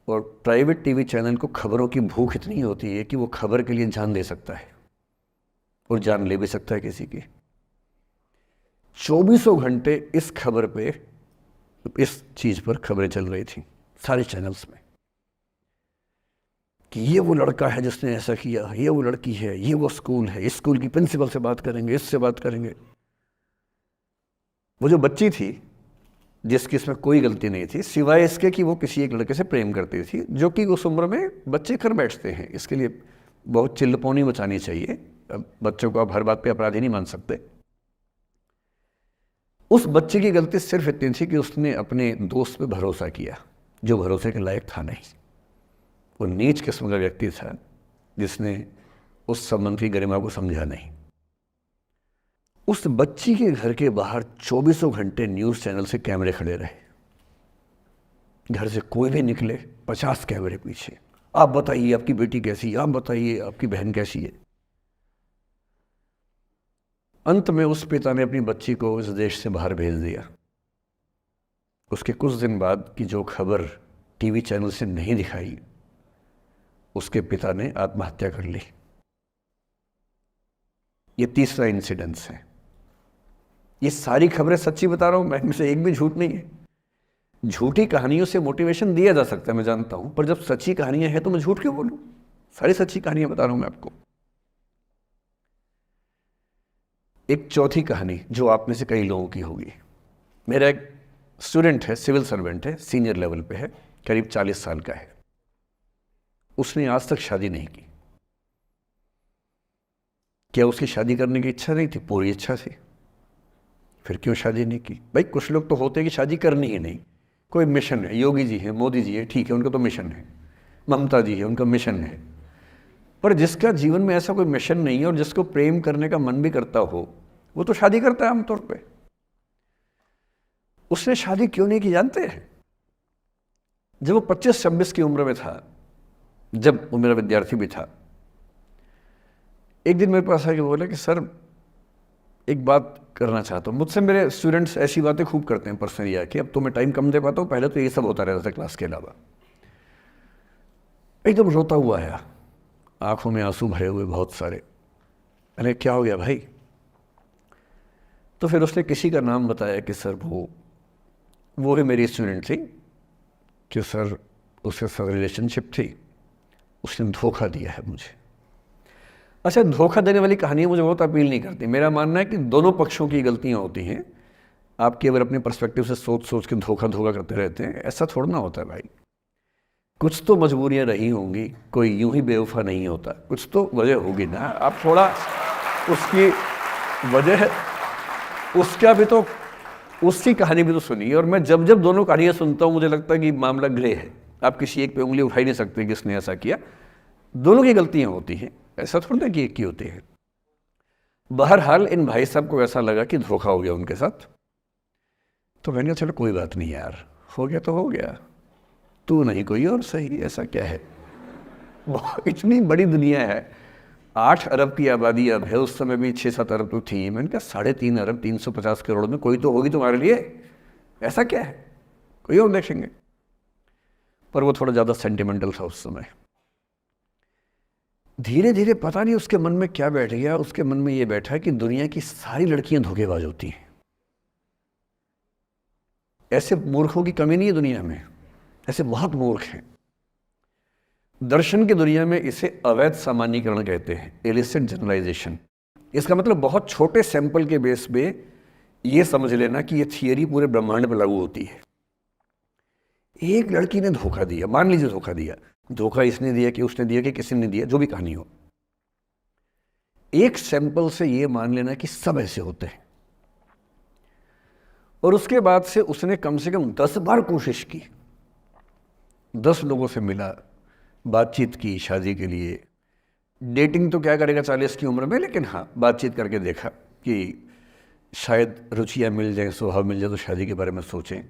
और प्राइवेट टीवी चैनल को खबरों की भूख इतनी होती है कि वो खबर के लिए जान दे सकता है और जान ले भी सकता है किसी की। 24 घंटे इस खबर पे, इस चीज़ पर खबरें चल रही थी सारे चैनल्स में कि ये वो लड़का है जिसने ऐसा किया, ये वो लड़की है, ये वो स्कूल है, इस स्कूल की प्रिंसिपल से बात करेंगे, इससे बात करेंगे। वो जो बच्ची थी जिसकी इसमें कोई गलती नहीं थी सिवाय इसके कि वो किसी एक लड़के से प्रेम करती थी, जो कि उस उम्र में बच्चे कर बैठते हैं। इसके लिए बहुत चिल्लपौनी मचानी चाहिए। अब बच्चों को आप हर बात पे अपराधी नहीं मान सकते। उस बच्चे की गलती सिर्फ इतनी थी कि उसने अपने दोस्त पे भरोसा किया जो भरोसे के लायक था नहीं। वो नीच किस्म का व्यक्ति था जिसने उस संबंध की गरिमा को समझा नहीं। उस बच्ची के घर के बाहर 24 घंटे न्यूज़ चैनल से कैमरे खड़े रहे। घर से कोई भी निकले 50 कैमरे पीछे, आप बताइए आपकी बेटी कैसी है, आप बताइए आपकी बहन कैसी है। अंत में उस पिता ने अपनी बच्ची को इस देश से बाहर भेज दिया। उसके कुछ दिन बाद की जो खबर टीवी चैनल से नहीं दिखाई, उसके पिता ने आत्महत्या कर ली। ये तीसरा इंसिडेंस है। ये सारी खबरें सच्ची बता रहा हूं मैं, इनमें से एक भी झूठ नहीं है। झूठी कहानियों से मोटिवेशन दिया जा सकता है, मैं जानता हूं, पर जब सच्ची कहानियां हैं तो मैं झूठ क्यों बोलूं? सारी सच्ची कहानियां बता रहा हूं मैं आपको। एक चौथी कहानी जो आप में से कई लोगों की होगी। मेरा एक स्टूडेंट है, सिविल सर्वेंट है, सीनियर लेवल पे है, करीब 40 साल का है। उसने आज तक शादी नहीं की। क्या उसकी शादी करने की इच्छा नहीं थी? पूरी इच्छा थी। फिर क्यों शादी नहीं की? भाई कुछ लोग तो होते हैं कि शादी करनी ही नहीं, कोई मिशन है। योगी जी है, मोदी जी है, ठीक है, उनका तो मिशन है। ममता जी है, उनका मिशन है। पर जिसका जीवन में ऐसा कोई मिशन नहीं है और जिसको प्रेम करने का मन भी करता हो, वो तो शादी करता है आमतौर पे। उसने शादी क्यों नहीं की जानते हैं? जब वो 25-26 की उम्र में था, जब वो मेरा विद्यार्थी भी था, एक दिन मेरे पास आके बोला कि सर एक बात करना चाहता हूँ। मुझसे मेरे स्टूडेंट्स ऐसी बातें खूब करते हैं पर्सनली आके, अब तो मैं टाइम कम दे पाता हूँ, पहले तो ये सब होता रहता था क्लास के अलावा। एकदम रोता हुआ आया, आंखों में आंसू भरे हुए बहुत सारे। मैंने क्या हो गया भाई? तो फिर उसने किसी का नाम बताया कि सर वो ही मेरी स्टूडेंट थी, कि सर उसके साथ रिलेशनशिप थी, उसने धोखा दिया है मुझे। अच्छा, धोखा देने वाली कहानियाँ मुझे बहुत अपील नहीं करती। मेरा मानना है कि दोनों पक्षों की गलतियाँ होती हैं। आप केवल अपने पर्सपेक्टिव से सोच के धोखा करते रहते हैं, ऐसा थोड़ा ना होता है भाई। कुछ तो मजबूरियाँ रही होंगी, कोई यूं ही बेवफा नहीं होता, कुछ तो वजह होगी ना। आप थोड़ा उसकी वजह, उसका भी तो, उसकी कहानी भी तो सुनिए। और मैं जब दोनों कहानियाँ सुनता हूँ मुझे लगता है कि मामला ग्रे है। आप किसी एक पे उंगली उठा ही नहीं सकते कि इसने ऐसा किया। दोनों की गलतियाँ होती हैं, ऐसा थोड़ा कि एक की होती है। बहरहाल इन भाई साहब को ऐसा लगा कि धोखा हो गया उनके साथ। तो मैंने कहा चलो कोई बात नहीं यार, हो गया तो हो गया, तू नहीं कोई और सही, ऐसा क्या है। इतनी बड़ी दुनिया है, 8 अरब की आबादी अब है, उस समय भी 6-7 अरब तो थी। मैंने कहा 3.5 अरब 350 करोड़ में कोई तो होगी तुम्हारे लिए, ऐसा क्या है, कोई और देखेंगे। पर वो थोड़ा ज़्यादा सेंटिमेंटल था उस समय। धीरे धीरे पता नहीं उसके मन में क्या बैठ गया, उसके मन में ये बैठा कि दुनिया की सारी लड़कियां धोखेबाज होती हैं। ऐसे मूर्खों की कमी नहीं है दुनिया में, ऐसे बहुत मूर्ख हैं। दर्शन की दुनिया में इसे अवैध सामान्यीकरण कहते हैं, इलिसिट जनरलाइजेशन। इसका मतलब बहुत छोटे सैंपल के बेस पे ये समझ लेना कि ये थियरी पूरे ब्रह्मांड पर लागू होती है। एक लड़की ने धोखा दिया, मान लीजिए धोखा दिया, धोखा इसने दिया कि उसने दिया कि किसी ने दिया, जो भी कहानी हो, एक सैंपल से ये मान लेना कि सब ऐसे होते हैं। और उसके बाद से उसने कम से कम 10 बार कोशिश की, 10 लोगों से मिला, बातचीत की शादी के लिए। डेटिंग तो क्या करेगा 40 की उम्र में, लेकिन हाँ बातचीत करके देखा कि शायद रुचियाँ मिल जाएं, स्वभाव मिल जाए तो शादी के बारे में सोचें।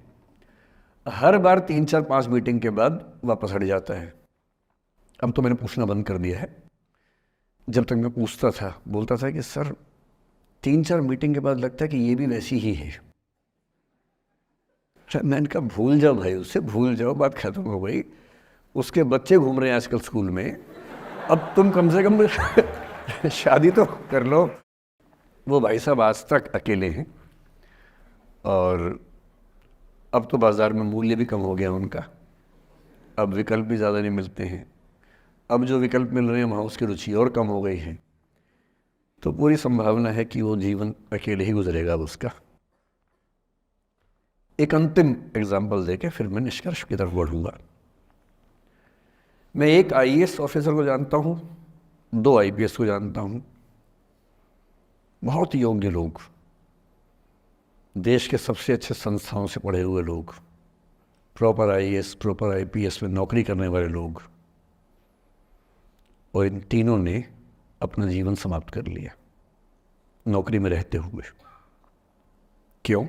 हर बार 3-4-5 मीटिंग के बाद वापस हट जाता है। अब तो मैंने पूछना बंद कर दिया है। जब तक मैं पूछता था, बोलता था कि सर 3-4 मीटिंग के बाद लगता है कि ये भी वैसी ही है। मैंने कहा भूल जाओ भाई, उससे भूल जाओ, बात खत्म हो गई। उसके बच्चे घूम रहे हैं आजकल स्कूल में, अब तुम कम से कम शादी तो कर लो। वो भाई साहब आज तक अकेले हैं और अब तो बाज़ार में मूल्य भी कम हो गया उनका, अब विकल्प भी ज़्यादा नहीं मिलते हैं। अब जो विकल्प मिल रहे हैं वहाँ उसकी रुचि और कम हो गई है, तो पूरी संभावना है कि वो जीवन अकेले ही गुजरेगा अब उसका। एक अंतिम एग्जाम्पल देके फिर मैं निष्कर्ष की तरफ बढ़ूँगा। मैं एक आईएएस ऑफिसर को जानता हूँ, 2 आईपीएस को जानता हूँ, बहुत योग्य लोग, देश के सबसे अच्छे संस्थाओं से पढ़े हुए लोग, प्रॉपर आईएएस प्रॉपर आईपीएस में नौकरी करने वाले लोग, और इन तीनों ने अपना जीवन समाप्त कर लिया नौकरी में रहते हुए। क्यों?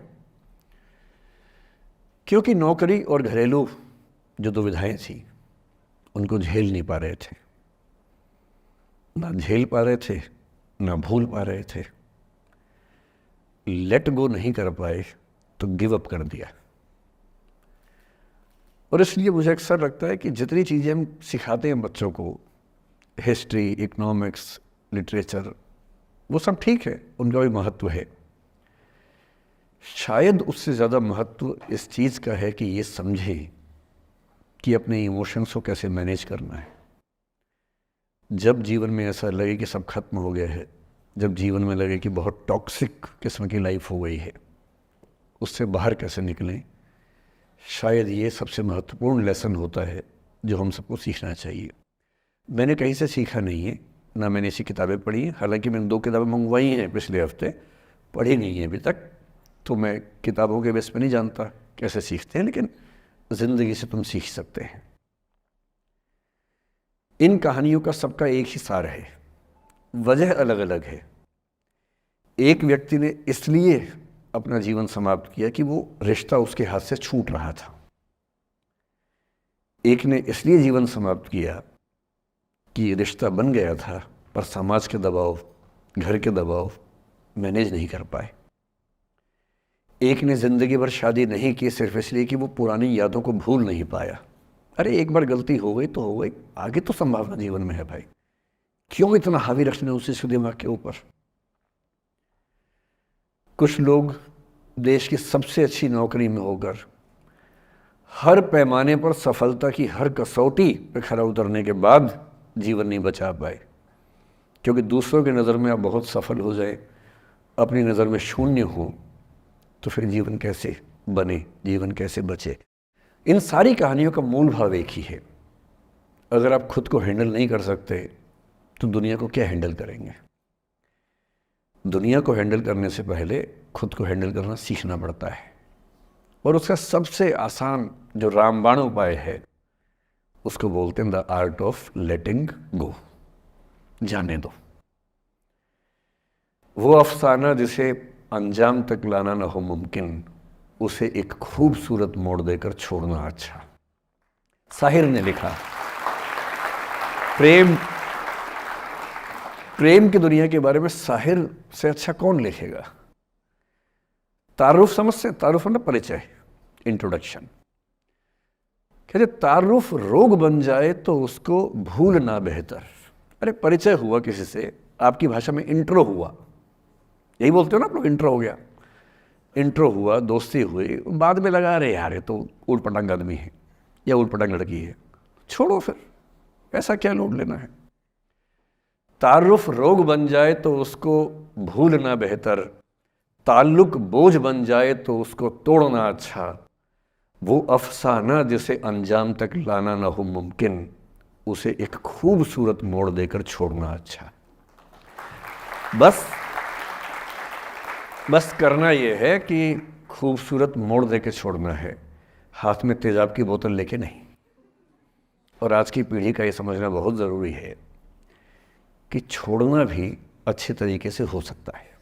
क्योंकि नौकरी और घरेलू जो दुविधाएं थी उनको झेल नहीं पा रहे थे, ना झेल पा रहे थे ना भूल पा रहे थे, लेट गो नहीं कर पाए तो गिव अप कर दिया। और इसलिए मुझे अक्सर लगता है कि जितनी चीज़ें हम सिखाते हैं बच्चों को, हिस्ट्री, इकोनॉमिक्स, लिटरेचर, वो सब ठीक है, उनका भी महत्व है। शायद उससे ज़्यादा महत्व इस चीज़ का है कि ये समझें कि अपने इमोशंस को कैसे मैनेज करना है। जब जीवन में ऐसा लगे कि सब खत्म हो गया है, जब जीवन में लगे कि बहुत टॉक्सिक किस्म की लाइफ हो गई है, उससे बाहर कैसे निकलें, शायद ये सबसे महत्वपूर्ण लेसन होता है जो हम सबको सीखना चाहिए। मैंने कहीं से सीखा नहीं है, ना मैंने ऐसी किताबें पढ़ी हैं, हालांकि मैंने 2 किताबें मंगवाई हैं पिछले हफ्ते, पढ़ी नहीं है अभी तक, तो मैं किताबों के बेस पे नहीं जानता कैसे सीखते हैं, लेकिन ज़िंदगी से तुम सीख सकते हैं। इन कहानियों का सबका एक ही सार है, वजह अलग अलग है। एक व्यक्ति ने इसलिए अपना जीवन समाप्त किया कि वो रिश्ता उसके हाथ से छूट रहा था, एक ने इसलिए जीवन समाप्त किया कि रिश्ता बन गया था पर समाज के दबाव, घर के दबाव मैनेज नहीं कर पाए। एक ने ज़िंदगी भर शादी नहीं की सिर्फ इसलिए कि वो पुरानी यादों को भूल नहीं पाया। अरे एक बार गलती हो गई तो हो गई, आगे तो संभावना जीवन में है भाई, क्यों इतना हावी रखना उस चीज़ को दिमाग के ऊपर। कुछ लोग देश की सबसे अच्छी नौकरी में होकर हर पैमाने पर सफलता की हर कसौटी पर खरा उतरने के बाद जीवन नहीं बचा पाए, क्योंकि दूसरों की नज़र में आप बहुत सफल हो जाए, अपनी नज़र में शून्य हो, तो फिर जीवन कैसे बने, जीवन कैसे बचे। इन सारी कहानियों का मूल भाव एक ही है, अगर आप खुद को हैंडल नहीं कर सकते तो दुनिया को क्या हैंडल करेंगे। दुनिया को हैंडल करने से पहले खुद को हैंडल करना सीखना पड़ता है, और उसका सबसे आसान जो रामबाण उपाय है उसको बोलते हैं द आर्ट ऑफ लेटिंग गो, जाने दो। वो अफसाना जिसे अंजाम तक लाना न हो मुमकिन, उसे एक खूबसूरत मोड़ देकर छोड़ना अच्छा। साहिर ने लिखा, प्रेम की दुनिया के बारे में साहिर से अच्छा कौन लिखेगा। तारुफ समझते, तारुफ ना परिचय, इंट्रोडक्शन। कहते तारुफ रोग बन जाए तो उसको भूलना बेहतर। अरे परिचय हुआ किसी से, आपकी भाषा में इंट्रो हुआ, यही बोलते हो ना आप लोग, इंट्रो हो गया, इंट्रो हुआ, दोस्ती हुई, बाद में लगा रहे यार ये तो ऊट पटांग आदमी है या ऊट पटांग लड़की है, छोड़ो फिर, ऐसा क्या लोड लेना है। तारुफ रोग बन जाए तो उसको भूलना बेहतर, ताल्लुक बोझ बन जाए तो उसको तोड़ना अच्छा, वो अफसाना जिसे अंजाम तक लाना ना हो मुमकिन, उसे एक खूबसूरत मोड़ देकर छोड़ना अच्छा। बस करना यह है कि खूबसूरत मोड़ देकर छोड़ना है, हाथ में तेजाब की बोतल लेके नहीं। और आज की पीढ़ी का ये समझना बहुत ज़रूरी है कि छोड़ना भी अच्छे तरीके से हो सकता है।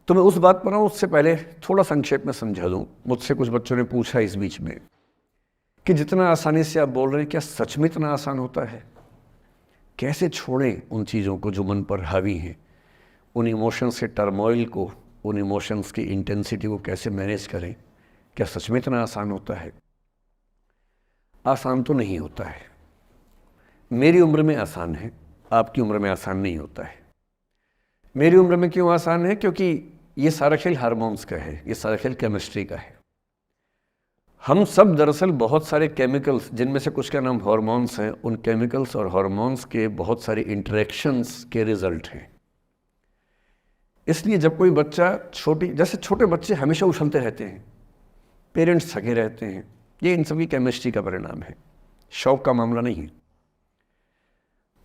तो मैं उस बात पर आऊँ उससे पहले थोड़ा संक्षेप में समझा दूँ। मुझसे कुछ बच्चों ने पूछा इस बीच में कि जितना आसानी से आप बोल रहे हैं क्या सच में इतना आसान होता है? कैसे छोड़ें उन चीज़ों को जो मन पर हावी हैं, उन इमोशंस के टर्मोइल को, उन इमोशंस की इंटेंसिटी को कैसे मैनेज करें? क्या सच में इतना आसान होता है? आसान तो नहीं होता है। मेरी उम्र में आसान है, आपकी उम्र में आसान नहीं होता है। मेरी उम्र में क्यों आसान है? क्योंकि ये सारा खेल हार्मोन्स का है, ये सारा खेल केमिस्ट्री का है। हम सब दरअसल बहुत सारे केमिकल्स, जिनमें से कुछ का नाम हार्मोन्स हैं, उन केमिकल्स और हार्मोन्स के बहुत सारे इंटरेक्शंस के रिजल्ट हैं। इसलिए जब कोई बच्चा जैसे छोटे बच्चे हमेशा उछलते रहते हैं, पेरेंट्स थके रहते हैं, ये इन सभी केमिस्ट्री का परिणाम है, शौक का मामला नहीं है।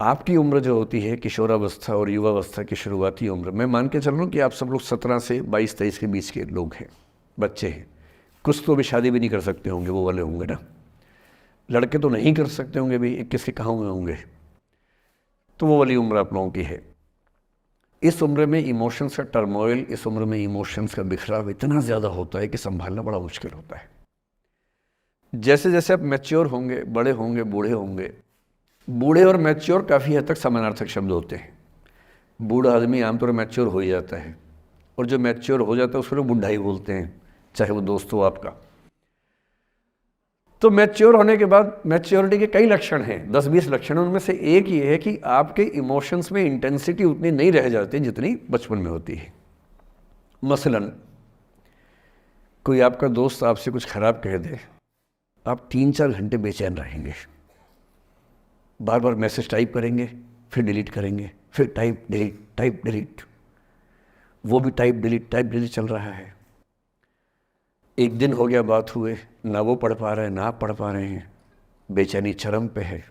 आपकी उम्र जो होती है किशोरावस्था और युवावस्था की शुरुआती उम्र, मैं मान के चल रहा हूँ कि आप सब लोग 17 से 22-23 के बीच के लोग हैं, बच्चे हैं। कुछ तो अभी शादी भी नहीं कर सकते होंगे, वो वाले होंगे ना। लड़के तो नहीं कर सकते होंगे भी, 21 के कहाँ हुए होंगे। तो वो वाली उम्र आप लोगों की है। इस उम्र में इमोशंस का टर्मोइल, इस उम्र में इमोशंस का बिखराव इतना ज़्यादा होता है कि संभालना बड़ा मुश्किल होता है। जैसे जैसे आप मैच्योर होंगे, बड़े होंगे, बूढ़े होंगे, बूढ़े और मैच्योर काफ़ी हद तक समानार्थक शब्द होते हैं। बूढ़ा आदमी आमतौर पर मैच्योर हो ही जाता है, और जो मैच्योर हो जाता है उसको लोग बुढ़ा ही बोलते हैं, चाहे वो दोस्त हो आपका। तो मैच्योर होने के बाद मैच्योरिटी के कई लक्षण हैं, 10-20 लक्षण। उनमें से एक ये है कि आपके इमोशंस में इंटेंसिटी उतनी नहीं रह जाती जितनी बचपन में होती है। मसलन कोई आपका दोस्त आपसे कुछ खराब कह दे, आप 3-4 घंटे बेचैन रहेंगे, बार बार मैसेज टाइप करेंगे, फिर डिलीट करेंगे, फिर टाइप डिलीट, वो भी टाइप डिलीट चल रहा है। एक दिन हो गया बात हुए, ना वो पढ़ पा रहे हैं, ना आप पढ़ पा रहे हैं, बेचैनी चरम पे है।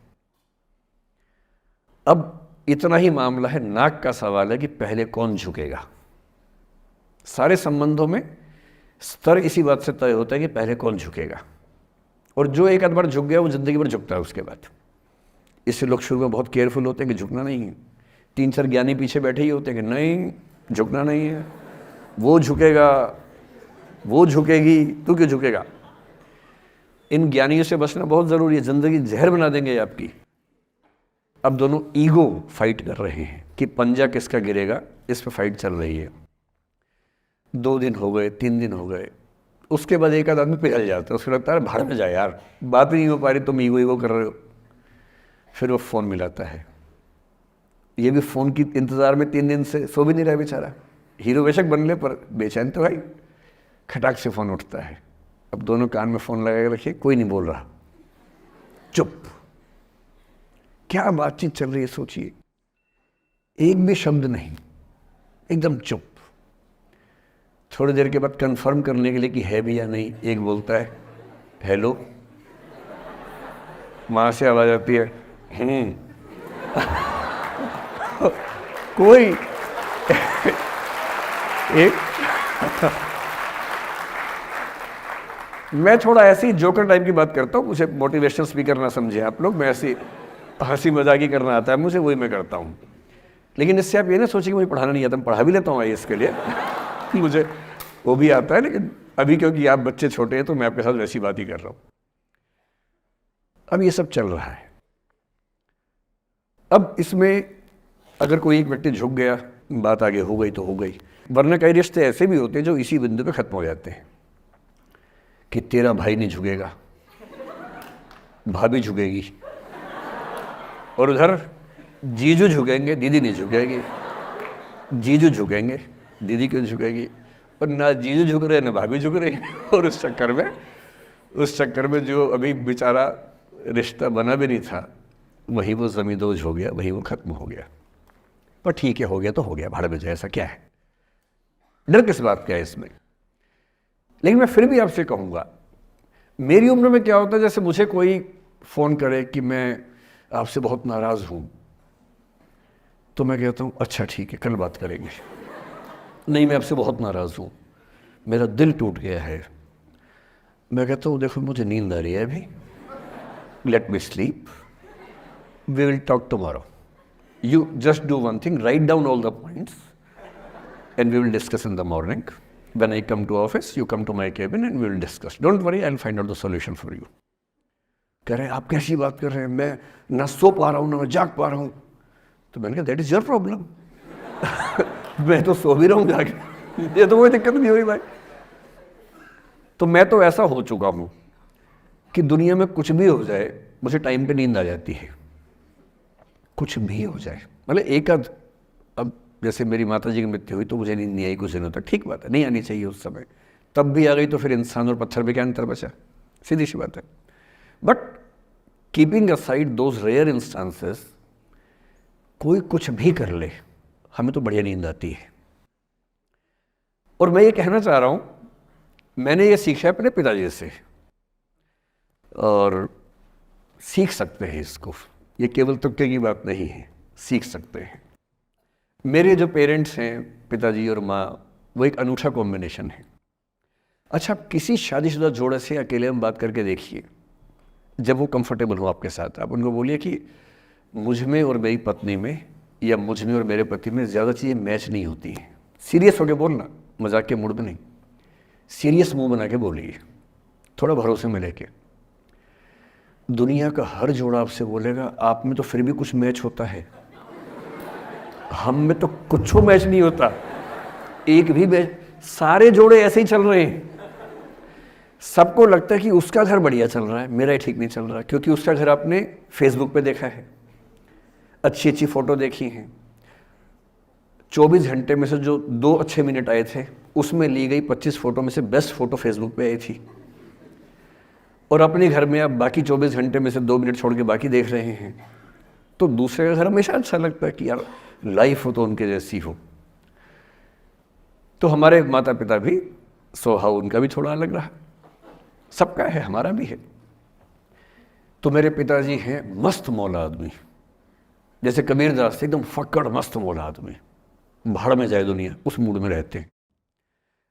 अब इतना ही मामला है, नाक का सवाल है कि पहले कौन झुकेगा। सारे संबंधों में स्तर इसी बात से तय होता है कि पहले कौन झुकेगा, और जो एक आध बार झुक गया वो जिंदगी भर झुकता है उसके बाद। इससे लोग शुरू में बहुत केयरफुल होते हैं कि झुकना नहीं है। 3-4 ज्ञानी पीछे बैठे ही होते हैं कि नहीं झुकना नहीं है, वो झुकेगा, वो झुकेगी, तू क्यों झुकेगा। इन ज्ञानियों से बचना बहुत ज़रूरी है, ज़िंदगी जहर बना देंगे आपकी। अब दोनों ईगो फाइट कर रहे हैं कि पंजा किसका गिरेगा, इस पर फाइट चल रही है। 2 दिन हो गए, 3 दिन हो गए, उसके बाद एक आध आदमी पिघल जाता है, उसको लगता है भाड़ में जाए यार, बात ही नहीं हो पा रही, तुम ईगो कर रहे हो। फिर वो फ़ोन मिलाता है, ये भी फ़ोन की इंतज़ार में 3 दिन से सो भी नहीं रहा बेचारा। हीरो बेशक बन ले पर बेचैन तो भाई। खटाक से फ़ोन उठता है, अब दोनों कान में फ़ोन लगा के रखिए, कोई नहीं बोल रहा, चुप। क्या बातचीत चल रही है सोचिए, एक भी शब्द नहीं, एकदम चुप। थोड़ी देर के बाद कंफर्म करने के लिए कि है भी या नहीं, एक बोलता है हेलो, वहाँ से आवाज़ आती है कोई एक मैं थोड़ा ऐसी जोकर टाइप की बात करता हूँ, मुझे मोटिवेशनल स्पीकर ना समझे आप लोग, मैं ऐसी हंसी मजाक ही करना आता है मुझे, वही मैं करता हूँ। लेकिन इससे आप ये ना सोचिए कि मुझे पढ़ाना नहीं आता, मैं पढ़ा भी लेता हूँ इसके लिए मुझे वो भी आता है, लेकिन अभी क्योंकि आप बच्चे छोटे हैं तो मैं आपके साथ वैसी बात ही कर रहा हूँ। अब ये सब चल रहा है। अब इसमें अगर कोई एक व्यक्ति झुक गया, बात आगे हो गई तो हो गई, वरना कई रिश्ते ऐसे भी होते हैं जो इसी बिंदु पे खत्म हो जाते हैं कि तेरा भाई नहीं झुकेगा, भाभी झुकेगी, और उधर जीजू झुकेंगे, दीदी नहीं झुकेगी, जीजू झुकेंगे, दीदी क्यों झुकेगी, और ना जीजू झुक रहे ना भाभी झुक रही और उस चक्कर में जो अभी बेचारा रिश्ता बना भी नहीं था, वही वो ज़मींदोज़ हो गया, वही वो ख़त्म हो गया। पर ठीक है, हो गया तो हो गया, भाड़ में जाए, ऐसा क्या है, डर किस बात का है इसमें। लेकिन मैं फिर भी आपसे कहूँगा, मेरी उम्र में क्या होता है, जैसे मुझे कोई फ़ोन करे कि मैं आपसे बहुत नाराज़ हूँ, तो मैं कहता हूँ अच्छा ठीक है, कल बात करेंगे। नहीं, मैं आपसे बहुत नाराज़ हूँ, मेरा दिल टूट गया है। मैं कहता हूँ देखो मुझे नींद आ रही है अभी, let me sleep, we will talk tomorrow. You just do one thing, write down all the points and we will discuss in the morning. When I come to office, you come to my cabin and we will discuss. Don't worry, I'll find out the solution for you. कह रहे हैं आप कैसी बात कर रहे हैं, मैं ना सो पा रहा हूँ ना मैं जाग पा रहा हूँ. तो मैंने कहा दैट इज योर प्रॉब्लम. मैं तो सो भी रहा हूँ जाके, ये तो कोई दिक्कत नहीं हुई भाई. तो मैं तो ऐसा हो चुका हूँ कि दुनिया में कुछ भी हो जाए मुझे टाइम पे नींद आ जाती है. कुछ भी हो जाए, मतलब एक आध, अब जैसे मेरी माता जी की मृत्यु हुई तो मुझे नींद नहीं आई कुछ दिनों तक, ठीक बात है, नहीं आनी चाहिए उस समय, तब भी आ गई तो फिर इंसान और पत्थर में क्या अंतर बचा, सीधी सी बात है. But keeping aside those rare instances, कोई कुछ भी कर ले हमें तो बढ़िया नींद आती है. और मैं ये कहना चाह रहा हूँ, मैंने ये सीखा है अपने पिताजी से, और सीख सकते हैं इसको, ये केवल तुक्के की बात नहीं है, सीख सकते हैं. मेरे जो पेरेंट्स हैं, पिताजी और माँ, वो एक अनूठा कॉम्बिनेशन है. अच्छा, किसी शादीशुदा जोड़े से अकेले हम बात करके देखिए, जब वो कंफर्टेबल हो आपके साथ, आप उनको बोलिए कि मुझ में और मेरी पत्नी में या मुझ में और मेरे पति में ज़्यादा चीज़ें मैच नहीं होती हैं. सीरियस होकर बोलना, मजाक के मूड में नहीं, सीरियस मुंह बना के बोलिए, थोड़ा भरोसे में लेके. दुनिया का हर जोड़ा आपसे बोलेगा आप में तो फिर भी कुछ मैच होता है, हम में तो कुछ मैच नहीं होता, एक भी मैच. सारे जोड़े ऐसे ही चल रहे हैं. सबको लगता है कि उसका घर बढ़िया चल रहा है, मेरा ही ठीक नहीं चल रहा, क्योंकि उसका घर आपने फेसबुक पे देखा है, अच्छी अच्छी फोटो देखी हैं. 24 घंटे में से जो 2 अच्छे मिनट आए थे, उसमें ली गई 25 फोटो में से बेस्ट फोटो फेसबुक पे आई थी. और अपने घर में आप बाकी 24 घंटे में से 2 मिनट छोड़ के बाकी देख रहे हैं. तो दूसरे का घर हमेशा अच्छा लगता है कि यार लाइफ हो तो उनके जैसी हो. तो हमारे माता पिता भी स्वभाव उनका भी थोड़ा अलग रहा, सबका है, हमारा भी है. तो मेरे पिताजी हैं मस्त मौला आदमी, जैसे कबीरदास एकदम फक्कड़ मस्त मौला आदमी, भाड़ में जाए दुनिया उस मूड में रहते हैं,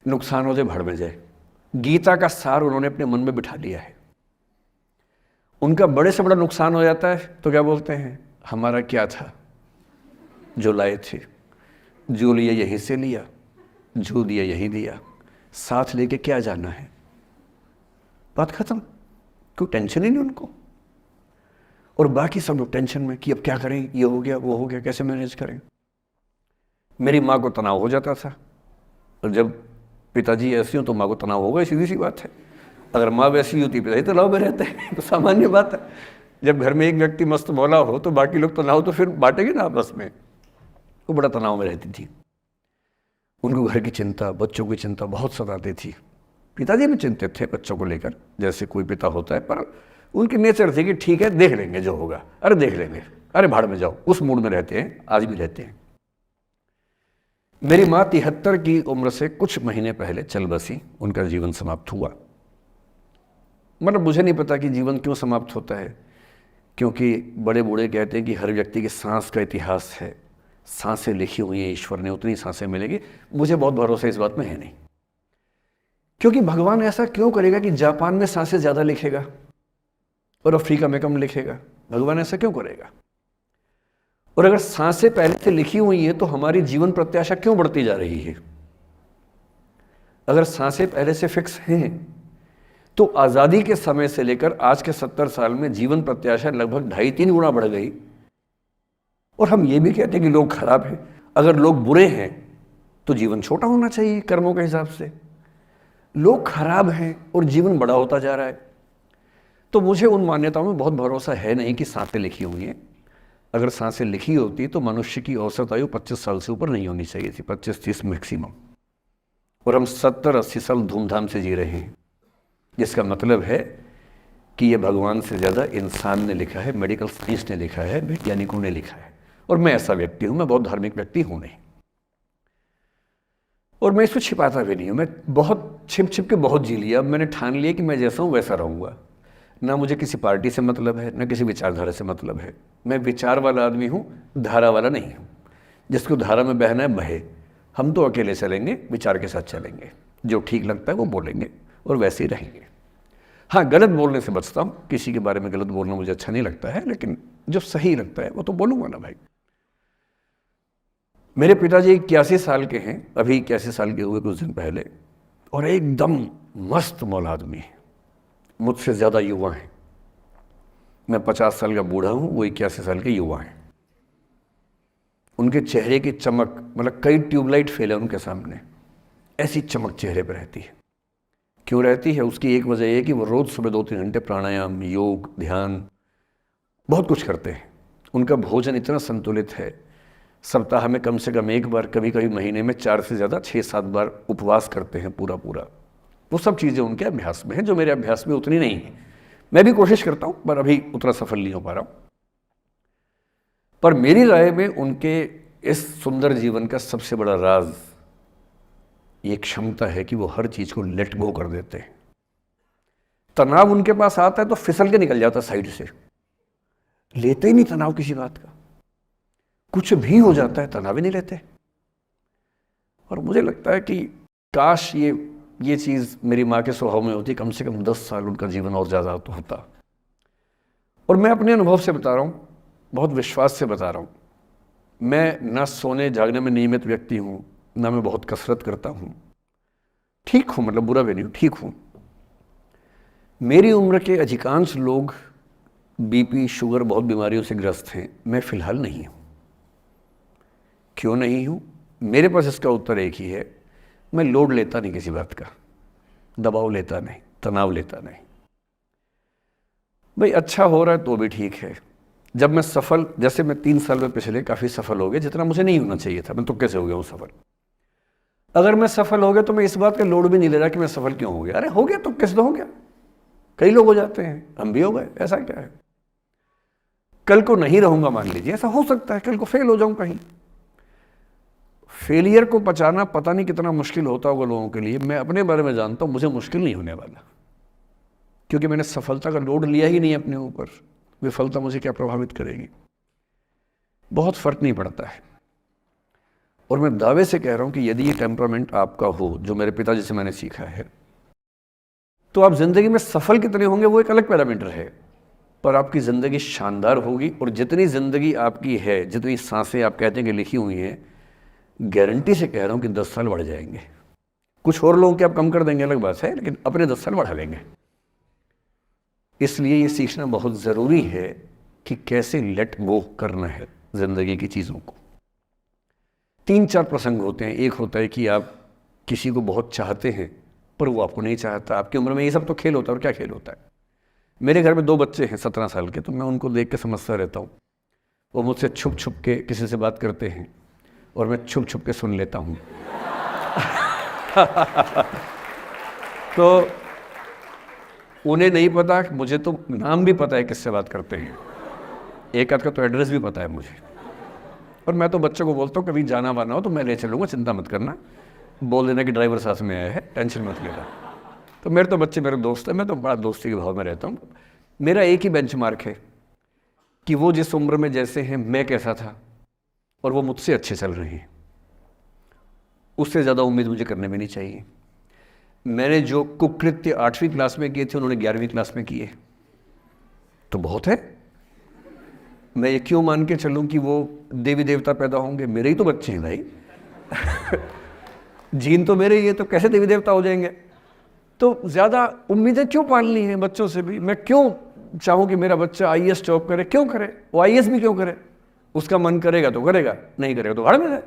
नुकसान हो जाए भाड़ में जाए. गीता का सार उन्होंने अपने मन में बिठा लिया है. उनका बड़े से बड़ा नुकसान हो जाता है तो क्या बोलते हैं, हमारा क्या था जो लाए थे, जो लिया यहीं से लिया, जो दिया यहीं दिया, साथ लेके क्या जाना है, बात खत्म. कोई टेंशन ही नहीं उनको. और बाकी सब लोग टेंशन में कि अब क्या करें, ये हो गया वो हो गया, कैसे मैनेज करें. मेरी माँ को तनाव हो जाता था, और जब पिताजी ऐसे हो तो माँ को तनाव होगा, सीधी सी बात है. अगर माँ वैसी होती पिताजी तनाव में रहते हैं, तो सामान्य बात है. जब घर में एक व्यक्ति मस्त मौला हो तो बाकी लोग तनाव तो फिर बांटेंगे ना आपस में. वो बड़ा तनाव में रहती थी. उनको घर की चिंता, बच्चों की चिंता बहुत सताती थी. पिताजी भी चिंतित थे बच्चों को लेकर, जैसे कोई पिता होता है, पर उनकी नेचर थी कि ठीक है देख लेंगे जो होगा, अरे देख लेंगे, अरे भाड़ में जाओ, उस मूड में रहते हैं, आज भी रहते हैं. मेरी माँ 73 की उम्र से कुछ महीने पहले चल बसी, उनका जीवन समाप्त हुआ. मतलब मुझे नहीं पता कि जीवन क्यों समाप्त होता है, क्योंकि बड़े बूढ़े कहते हैं कि हर व्यक्ति के सांस का इतिहास है, सांसें लिखी हुई हैं ईश्वर ने, उतनी सांसें मिलेगी. मुझे बहुत भरोसा इस बात में है नहीं, क्योंकि भगवान ऐसा क्यों करेगा कि जापान में सांसें ज़्यादा लिखेगा और अफ्रीका में कम लिखेगा, भगवान ऐसा क्यों करेगा. और अगर सांसें पहले से लिखी हुई हैं तो हमारी जीवन प्रत्याशा क्यों बढ़ती जा रही है. अगर सांसें पहले से फिक्स हैं तो आज़ादी के समय से लेकर आज के 70 साल में जीवन प्रत्याशा लगभग 2.5-3 गुना बढ़ गई. और हम ये भी कहते हैं कि लोग खराब हैं. अगर लोग बुरे हैं तो जीवन छोटा होना चाहिए कर्मों के हिसाब से. लोग खराब हैं और जीवन बड़ा होता जा रहा है. तो मुझे उन मान्यताओं में बहुत भरोसा है नहीं कि सांसें लिखी हुई हैं. अगर सांसें लिखी होती तो मनुष्य की औसत आयु 25 साल से ऊपर नहीं होनी चाहिए थी, 25-30 मैक्सिमम. और हम 70-80 साल धूमधाम से जी रहे हैं, जिसका मतलब है कि ये भगवान से ज़्यादा इंसान ने लिखा है, मेडिकल साइंस ने लिखा है, वैज्ञानिकों ने लिखा है. और मैं ऐसा व्यक्ति हूँ, मैं बहुत धार्मिक व्यक्ति हूँ नहीं, और मैं इसको छिपाता भी नहीं हूँ. मैं बहुत छिप छिप के बहुत जी लिया. अब मैंने ठान लिया कि मैं जैसा हूँ वैसा रहूँगा. ना मुझे किसी पार्टी से मतलब है, ना किसी विचारधारा से मतलब है. मैं विचार वाला आदमी हूँ, धारा वाला नहीं हूँ. जिसको धारा में बहना है बहे. हम तो अकेले चलेंगे, विचार के साथ चलेंगे. जो ठीक लगता है वो बोलेंगे और वैसे ही रहेंगे. हाँ, गलत बोलने से बचता हूँ, किसी के बारे में गलत बोलना मुझे अच्छा नहीं लगता है, लेकिन जो सही लगता है वो तो बोलूँगा ना भाई. मेरे पिताजी 81 साल के हैं, अभी 81 साल के हुए कुछ दिन पहले, और एकदम मस्त मौला आदमी है, मुझसे ज़्यादा युवा हैं। मैं 50 साल का बूढ़ा हूँ, वो 81 साल के युवा हैं। उनके चेहरे की चमक, मतलब कई ट्यूबलाइट फेल है उनके सामने, ऐसी चमक चेहरे पर रहती है। क्यों रहती है? उसकी एक वजह यह है कि वो रोज़ सुबह 2-3 घंटे प्राणायाम, योग, ध्यान, बहुत कुछ करते हैं। उनका भोजन इतना संतुलित है, सप्ताह में कम से कम एक बार, कभी कभी महीने में 4 से ज़्यादा 6-7 बार उपवास करते हैं पूरा। वो सब चीज़ें उनके अभ्यास में हैं जो मेरे अभ्यास में उतनी नहीं है। मैं भी कोशिश करता हूँ पर अभी उतना सफल नहीं हो पा रहा हूँ। पर मेरी राय में उनके इस सुंदर जीवन का सबसे बड़ा राज ये क्षमता है कि वो हर चीज़ को लेट गो कर देते हैं। तनाव उनके पास आता है तो फिसल के निकल जाता साइड से, लेते ही नहीं तनाव किसी बात का। कुछ भी हो जाता है तनाव ही नहीं लेते। और मुझे लगता है कि काश ये चीज़ मेरी माँ के स्वभाव में होती, कम से कम 10 साल उनका जीवन और ज़्यादा तो होता। और मैं अपने अनुभव से बता रहा हूँ, बहुत विश्वास से बता रहा हूँ। मैं ना सोने जागने में नियमित व्यक्ति हूँ, ना मैं बहुत कसरत करता हूँ। ठीक हूँ, मतलब बुरा भी नहीं हूँ, ठीक हूँ। मेरी उम्र के अधिकांश लोग बीपी, शुगर, बहुत बीमारियों से ग्रस्त हैं। मैं फिलहाल नहीं हूँ। क्यों नहीं हूँ? मेरे पास इसका उत्तर एक ही है, मैं लोड लेता नहीं किसी बात का, दबाव लेता नहीं, तनाव लेता नहीं। भाई अच्छा हो रहा है तो भी ठीक है। जब मैं सफल, जैसे मैं 3 साल में पिछले काफ़ी सफल हो गया, जितना मुझे नहीं होना चाहिए था, मैं तो कैसे हो गया हूँ सफल। अगर मैं सफल हो गया तो मैं इस बात का लोड भी नहीं ले रहा कि मैं सफल क्यों हो गया। अरे हो गया तो कैसे हो गया, कई लोग हो जाते हैं, हम भी हो गए, ऐसा क्या है। कल को नहीं रहूंगा, मान लीजिए, ऐसा हो सकता है, कल को फेल हो जाऊं कहीं। फेलियर को पचाना पता नहीं कितना मुश्किल होता होगा लोगों के लिए। मैं अपने बारे में जानता हूं, मुझे मुश्किल नहीं होने वाला, क्योंकि मैंने सफलता का लोड लिया ही नहीं अपने ऊपर। विफलता मुझे क्या प्रभावित करेगी, बहुत फर्क नहीं पड़ता है। और मैं दावे से कह रहा हूं कि यदि ये टेम्परामेंट आपका हो, जो मेरे पिताजी से मैंने सीखा है, तो आप जिंदगी में सफल कितने होंगे वो एक अलग पैरामीटर है, पर आपकी ज़िंदगी शानदार होगी। और जितनी ज़िंदगी आपकी है, जितनी सांसें आप कहते हैं कि लिखी हुई हैं, गारंटी से कह रहा हूँ कि 10 साल बढ़ जाएंगे। कुछ और लोगों के आप कम कर देंगे अलग बात है, लेकिन अपने 10 साल बढ़ा लेंगे। इसलिए ये सीखना बहुत ज़रूरी है कि कैसे लेट गो करना है ज़िंदगी की चीज़ों को। 3-4 प्रसंग होते हैं। एक होता है कि आप किसी को बहुत चाहते हैं पर वो आपको नहीं चाहता। आपकी उम्र में ये सब तो खेल होता है, और क्या खेल होता है। मेरे घर में 2 बच्चे हैं 17 साल के, तो मैं उनको देख के समझता रहता हूँ। वो मुझसे छुप छुप के किसी से बात करते हैं और मैं छुप छुप के सुन लेता हूँ। तो उन्हें नहीं पता, मुझे तो नाम भी पता है किससे बात करते हैं, एक आध का तो एड्रेस भी पता है मुझे। और मैं तो बच्चों को बोलता हूँ कभी जाना वाना हो तो मैं ले चलूँगा, चिंता मत करना, बोल देना कि ड्राइवर साथ में आया है, टेंशन मत लेना। तो मेरे तो बच्चे मेरे दोस्त हैं, मैं तो बड़ा दोस्ती के भाव में रहता हूँ। मेरा एक ही बेंचमार्क है कि वो जिस उम्र में जैसे हैं मैं कैसा था, और वो मुझसे अच्छे चल रहे हैं। उससे ज़्यादा उम्मीद मुझे करने में नहीं चाहिए। मैंने जो कुकृत्य 8वीं क्लास में किए थे उन्होंने 11वीं क्लास में किए, तो बहुत है। मैं ये क्यों मान के चलूँ कि वो देवी देवता पैदा होंगे? मेरे ही तो बच्चे हैं भाई। जीन तो मेरे ही है, तो कैसे देवी देवता हो जाएंगे? तो ज़्यादा उम्मीदें क्यों पालनी है बच्चों से भी? मैं क्यों चाहूँ कि मेरा बच्चा IAS जॉब करे? क्यों करे? वो IAS भी क्यों करे? उसका मन करेगा तो करेगा, नहीं करेगा तो भाड़ में जाए।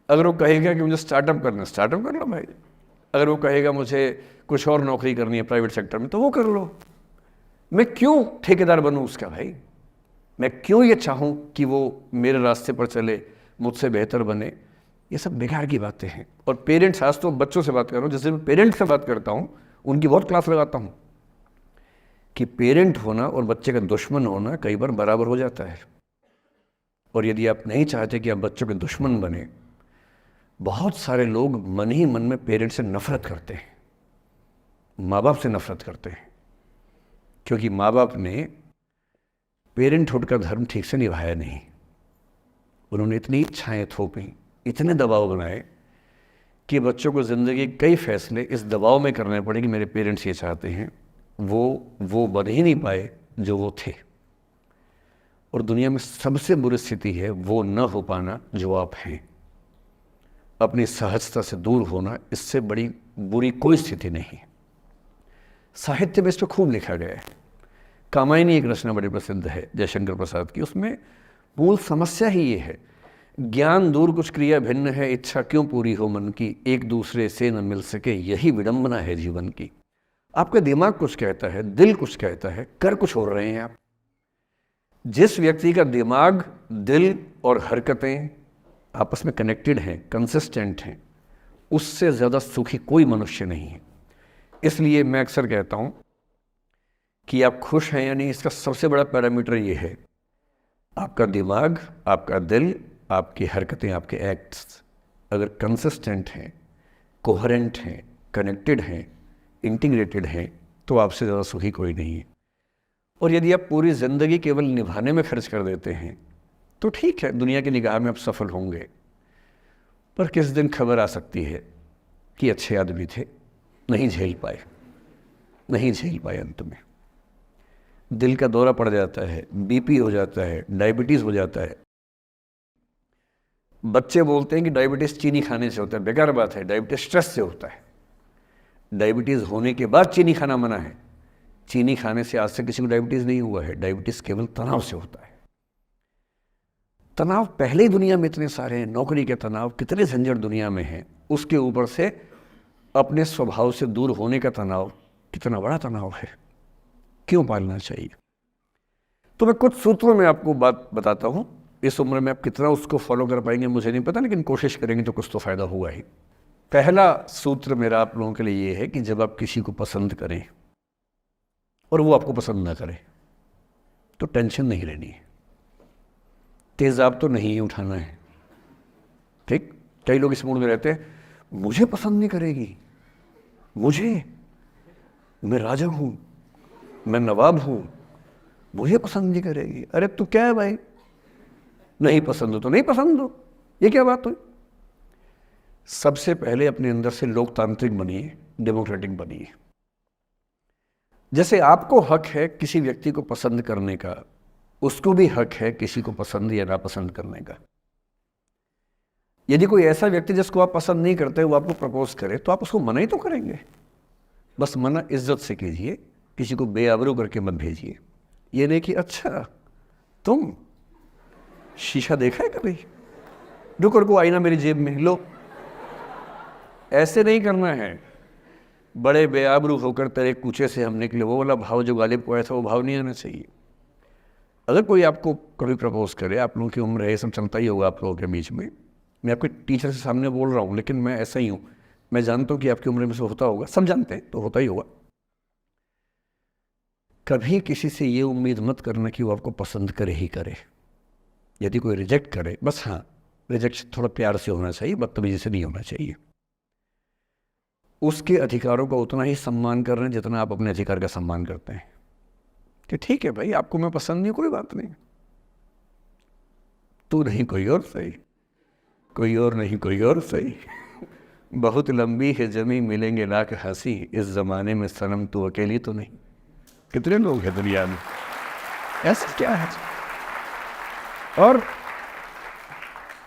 अगर वो कहेगा कि मुझे स्टार्टअप करना है, स्टार्टअप कर लो भाई। अगर वो कहेगा मुझे कुछ और नौकरी करनी है प्राइवेट सेक्टर में, तो वो कर लो। मैं क्यों ठेकेदार बनूं उसका भाई? मैं क्यों ये चाहूँ कि वो मेरे रास्ते पर चले, मुझसे बेहतर बने? ये सब बेकार की बातें हैं। और पेरेंट्स, आज तो बच्चों से बात कर रहा हूँ, जैसे मैं पेरेंट्स से बात करता हूँ उनकी बहुत क्लास लगाता हूँ कि पेरेंट होना और बच्चे का दुश्मन होना कई बार बराबर हो जाता है। और यदि आप नहीं चाहते कि आप बच्चों के दुश्मन बने, बहुत सारे लोग मन ही मन में पेरेंट से नफरत करते हैं, माँ बाप से नफरत करते हैं, क्योंकि माँ बाप ने पेरेंटहुड का धर्म ठीक से निभाया नहीं। उन्होंने इतनी इच्छाएं थोपी, इतने दबाव बनाए कि बच्चों को ज़िंदगी कई फैसले इस दबाव में करने पड़े कि मेरे पेरेंट्स ये चाहते हैं, वो बन ही नहीं पाए जो वो थे। और दुनिया में सबसे बुरी स्थिति है वो न हो पाना जो आप हैं। अपनी सहजता से दूर होना, इससे बड़ी बुरी कोई स्थिति नहीं। साहित्य में इस पर खूब लिखा गया है। कामायनी एक रचना बड़ी प्रसिद्ध है जयशंकर प्रसाद की, उसमें मूल समस्या ही ये है, ज्ञान दूर कुछ क्रिया भिन्न है, इच्छा क्यों पूरी हो मन की, एक दूसरे से न मिल सके यही विडंबना है जीवन की। आपका दिमाग कुछ कहता है, दिल कुछ कहता है, कर कुछ हो रहे हैं आप। जिस व्यक्ति का दिमाग, दिल और हरकतें आपस में कनेक्टेड हैं, कंसिस्टेंट हैं, उससे ज़्यादा सुखी कोई मनुष्य नहीं है। इसलिए मैं अक्सर कहता हूँ कि आप खुश हैं या नहीं, इसका सबसे बड़ा पैरामीटर ये है, आपका दिमाग, आपका दिल, आपकी हरकतें, आपके एक्ट्स अगर कंसिस्टेंट हैं, कोहेरेंट हैं, कनेक्टेड हैं, इंटीग्रेटेड हैं, तो आपसे ज़्यादा सुखी कोई नहीं है। और यदि आप पूरी ज़िंदगी केवल निभाने में खर्च कर देते हैं तो ठीक है, दुनिया की निगाह में आप सफल होंगे, पर किस दिन खबर आ सकती है कि अच्छे आदमी थे, नहीं झेल पाए, नहीं झेल पाए, अंत में दिल का दौरा पड़ जाता है, बीपी हो जाता है, डायबिटीज़ हो जाता है। बच्चे बोलते हैं कि डायबिटीज़ चीनी खाने से होता है, बेकार बात है, डायबिटीज़ स्ट्रेस से होता है। डायबिटीज़ होने के बाद चीनी खाना मना है। चीनी खाने से आज तक किसी को डायबिटीज़ नहीं हुआ है। डायबिटीज़ केवल तनाव से होता है। तनाव पहले ही दुनिया में इतने सारे हैं, नौकरी के तनाव, कितने झंझट दुनिया में हैं, उसके ऊपर से अपने स्वभाव से दूर होने का तनाव, कितना बड़ा तनाव है, क्यों पालना चाहिए। तो मैं कुछ सूत्रों में आपको बात बताता हूँ। इस उम्र में आप कितना उसको फॉलो कर पाएंगे मुझे नहीं पता, लेकिन कोशिश करेंगे तो कुछ तो फ़ायदा हुआ ही। पहला सूत्र मेरा आप लोगों के लिए ये है कि जब आप किसी को पसंद करें और वो आपको पसंद ना करे तो टेंशन नहीं लेनी है, तेज़ाब तो नहीं उठाना है। ठीक, कई लोग इस मूड में रहते हैं, मुझे पसंद नहीं करेगी, मुझे, मैं राजा हूँ, मैं नवाब हूँ, मुझे पसंद नहीं करेगी। अरे तू क्या है भाई, नहीं पसंद हो तो नहीं पसंद हो, ये क्या बात हुई। सबसे पहले अपने अंदर से लोकतांत्रिक बनिए, डेमोक्रेटिक बनिए। जैसे आपको हक है किसी व्यक्ति को पसंद करने का, उसको भी हक है किसी को पसंद या नापसंद करने का। यदि कोई ऐसा व्यक्ति जिसको आप पसंद नहीं करते वो आपको प्रपोज करे तो आप उसको मना ही तो करेंगे। बस मना इज्जत से कीजिए, किसी को बेआबरू करके मत भेजिए। ये नहीं कि अच्छा तुम शीशा देखा है कभी, रुको आईना मेरी जेब में लो, ऐसे नहीं करना है। बड़े बेआबरू होकर तेरे कूचे से हम निकले, वो वाला भाव जो गालिब को आया था वो भाव नहीं आना चाहिए। अगर कोई आपको कभी प्रपोज करे, आप लोगों की उम्र है, ये सब चलता ही होगा आप लोगों के बीच में, मैं आपके टीचर से सामने बोल रहा हूँ, लेकिन मैं ऐसा ही हूँ, मैं जानता हूँ कि आपकी उम्र में से होता होगा, सब जानते हैं तो होता ही होगा। कभी किसी से ये उम्मीद मत करना कि वो आपको पसंद करे ही करे। यदि कोई रिजेक्ट करे, बस हाँ, रिजेक्शन थोड़ा प्यार से होना चाहिए, बदतमीजी से नहीं होना चाहिए। उसके अधिकारों का उतना ही सम्मान कर रहे हैं जितना आप अपने अधिकार का सम्मान करते हैं। कि ठीक है भाई, आपको मैं पसंद नहीं, कोई बात नहीं, तू नहीं कोई और सही, कोई और नहीं कोई और सही, बहुत लंबी है जमी मिलेंगे लाख हंसी, इस ज़माने में सनम तू अकेली तो नहीं। कितने लोग हैं दुनिया में, ऐसा क्या है।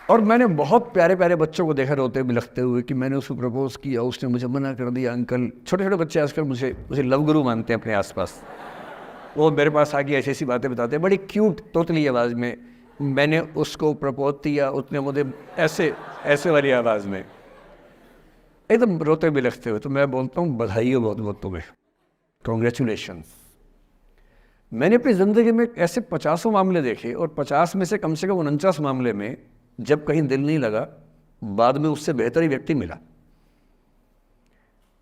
और मैंने बहुत प्यारे प्यारे बच्चों को देखा रोते बिलखते हुए कि मैंने उसको प्रपोज किया, उसने मुझे मना कर दिया। अंकल, छोटे छोटे बच्चे आजकल मुझे लव गुरु मानते हैं अपने आसपास। वो मेरे पास आके ऐसी ऐसी बातें बताते हैं, बड़ी क्यूट तोतली आवाज़ में, मैंने उसको प्रपोज किया, उसने मुझे ऐसे वाली आवाज़ में एकदम रोते बिलखते हुए। तो मैं बोलता हूँ बधाई हो बहुत बहुत तुम्हें, कॉन्ग्रेचुलेशंस। मैंने अपनी ज़िंदगी में ऐसे 50 मामले देखे और 50 में से कम 49 मामले में जब कहीं दिल नहीं लगा, बाद में उससे बेहतर ही व्यक्ति मिला।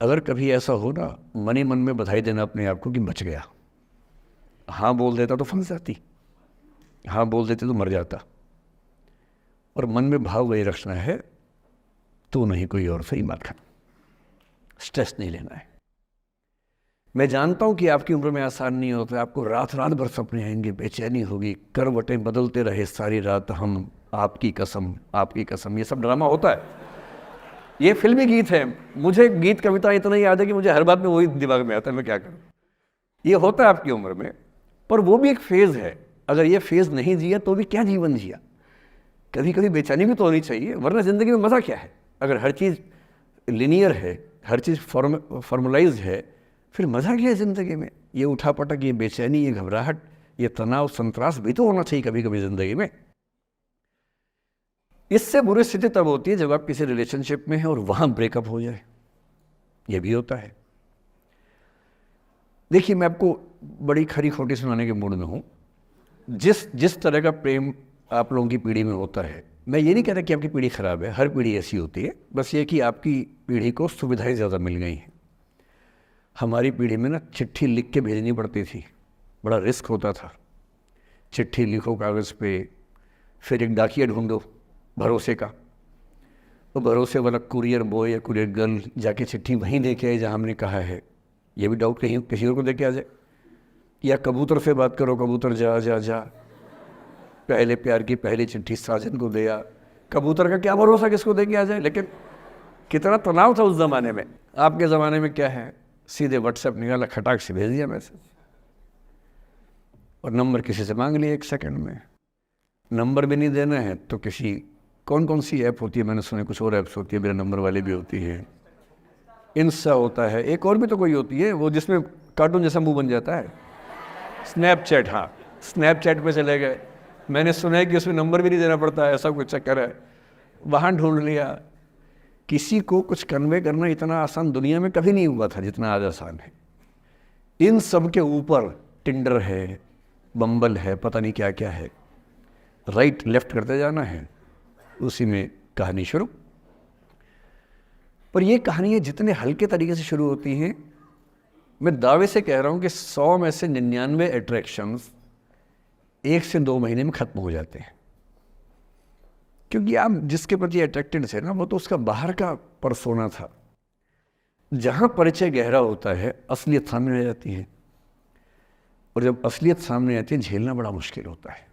अगर कभी ऐसा हो ना, मन ही मन में बधाई देना अपने आप को कि बच गया। हाँ बोल देता तो फंस जाती, हाँ बोल देते तो मर जाता। और मन में भाव वही रखना है, तू नहीं कोई और सही बात खाना, स्ट्रेस नहीं लेना है। मैं जानता हूँ कि आपकी उम्र में आसान नहीं होता, आपको रात रात भर सपने आएंगे, बेचैनी होगी, करवटें बदलते रहे सारी रात हम, आपकी कसम आपकी कसम, ये सब ड्रामा होता है। ये फिल्मी गीत है, मुझे गीत कविता इतना याद है कि मुझे हर बात में वही दिमाग में आता है, मैं क्या करूँ। ये होता है आपकी उम्र में, पर वो भी एक फेज़ है। अगर ये फेज़ नहीं जिया तो भी क्या जीवन जिया। कभी कभी बेचैनी भी तो होनी चाहिए, वरना ज़िंदगी में मज़ा क्या है। अगर हर चीज़ लिनियर है, हर चीज़ फॉर्मलाइज्ड है, फिर मज़ा क्या है ज़िंदगी में। ये उठापटक, ये बेचैनी, ये घबराहट, ये तनाव, संतरास भी तो होना चाहिए कभी कभी ज़िंदगी में। इससे बुरी स्थिति तब होती है जब आप किसी रिलेशनशिप में हैं और वहाँ ब्रेकअप हो जाए, ये भी होता है। देखिए, मैं आपको बड़ी खरी खोटी सुनाने के मूड में हूँ। जिस तरह का प्रेम आप लोगों की पीढ़ी में होता है, मैं ये नहीं कह रहा कि आपकी पीढ़ी ख़राब है, हर पीढ़ी ऐसी होती है, बस ये कि आपकी पीढ़ी को सुविधाएं ज़्यादा मिल गई हैं। हमारी पीढ़ी में ना चिट्ठी लिख के भेजनी पड़ती थी, बड़ा रिस्क होता था। चिट्ठी लिखो कागज़ पे, फिर एक डाकिया ढूंढो भरोसे का, तो भरोसे वाला कुरियर बॉय या कुरियर गर्ल जाके चिट्ठी वहीं दे के आए जहाँ हमने कहा है। ये भी डाउट कहीं किसी और को दे के आ जाए। या कबूतर से बात करो, कबूतर जा जा जा, पहले प्यार की पहली चिट्ठी साजन को दिया। कबूतर का क्या भरोसा किसको दे के आ जाए। लेकिन कितना तनाव था उस ज़माने में। आपके ज़माने में क्या है, सीधे व्हाट्सएप निकाला, खटाक से भेज दिया मैसेज, और नंबर किसी से मांग लिया 1 सेकंड में। नंबर भी नहीं देना है तो किसी कौन सी ऐप होती है, मैंने सुना कुछ और ऐप्स होती है, मेरे नंबर वाली भी होती है, इंस्टा होता है, एक और भी तो कोई होती है वो जिसमें कार्टून जैसा मुंह बन जाता है, स्नैपचैट। हाँ, स्नैपचैट पे चले गए। मैंने सुना है कि उसमें नंबर भी नहीं देना पड़ता है, ऐसा कुछ चक्कर है। वहाँ ढूंढ लिया। किसी को कुछ कन्वे करना इतना आसान दुनिया में कभी नहीं हुआ था जितना आज आसान है। इन सब के ऊपर टिंडर है, बम्बल है, पता नहीं क्या क्या है, राइट लेफ्ट करते जाना है, उसी में कहानी शुरू। पर ये कहानियाँ जितने हल्के तरीके से शुरू होती हैं, मैं दावे से कह रहा हूँ कि 100 में से 99 अट्रैक्शंस 1 से 2 महीने में ख़त्म हो जाते हैं। क्योंकि आप जिसके प्रति अट्रैक्टेड थे ना, वो तो उसका बाहर का परसोना था। जहाँ परिचय गहरा होता है, असलियत सामने आ जाती है, और जब असलियत सामने आती है झेलना बड़ा मुश्किल होता है।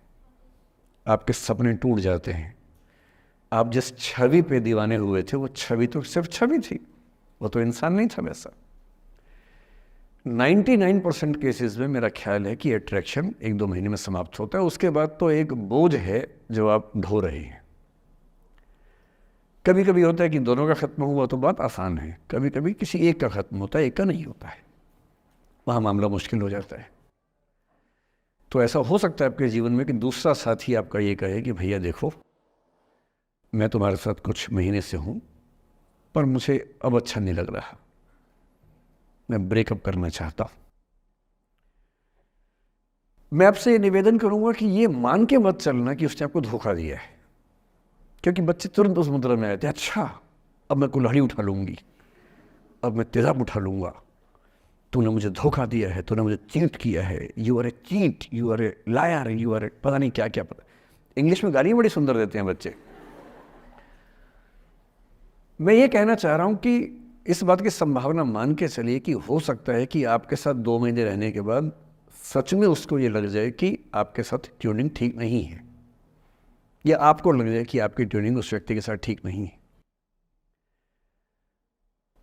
आपके सपने टूट जाते हैं। आप जिस छवि पे दीवाने हुए थे, वो छवि तो सिर्फ छवि थी, वो तो इंसान नहीं था वैसा। 99% केसेस में मेरा ख्याल है कि अट्रैक्शन 1-2 महीने में समाप्त होता है। उसके बाद तो एक बोझ है जो आप ढो रहे हैं। कभी कभी होता है कि दोनों का ख़त्म हुआ तो बात आसान है, कभी कभी किसी एक का ख़त्म होता है, एक का नहीं होता है, वहाँ मामला मुश्किल हो जाता है। तो ऐसा हो सकता है आपके जीवन में कि दूसरा साथी आपका ये कहे कि भैया देखो, मैं तुम्हारे साथ कुछ महीने से हूँ, पर मुझे अब अच्छा नहीं लग रहा, मैं ब्रेकअप करना चाहता हूँ। मैं आपसे ये निवेदन करूँगा कि ये मान के मत चलना कि उसने आपको धोखा दिया है, क्योंकि बच्चे तुरंत उस मुद्रा में आए थे, अच्छा अब मैं कुल्हाड़ी उठा लूँगी, अब मैं तेज़ाब उठा लूँगा, तूने मुझे धोखा दिया है, तूने मुझे चीट किया है, you are a cheat, you are a liar, you are a पता नहीं क्या क्या। पता इंग्लिश में गालियाँ बड़ी सुंदर देते हैं बच्चे। मैं ये कहना चाह रहा हूँ कि इस बात की संभावना मान के चलिए कि हो सकता है कि आपके साथ 2 महीने रहने के बाद सच में उसको ये लग जाए कि आपके साथ ट्यूनिंग ठीक नहीं है, या आपको लग जाए कि आपकी ट्यूनिंग उस व्यक्ति के साथ ठीक नहीं है।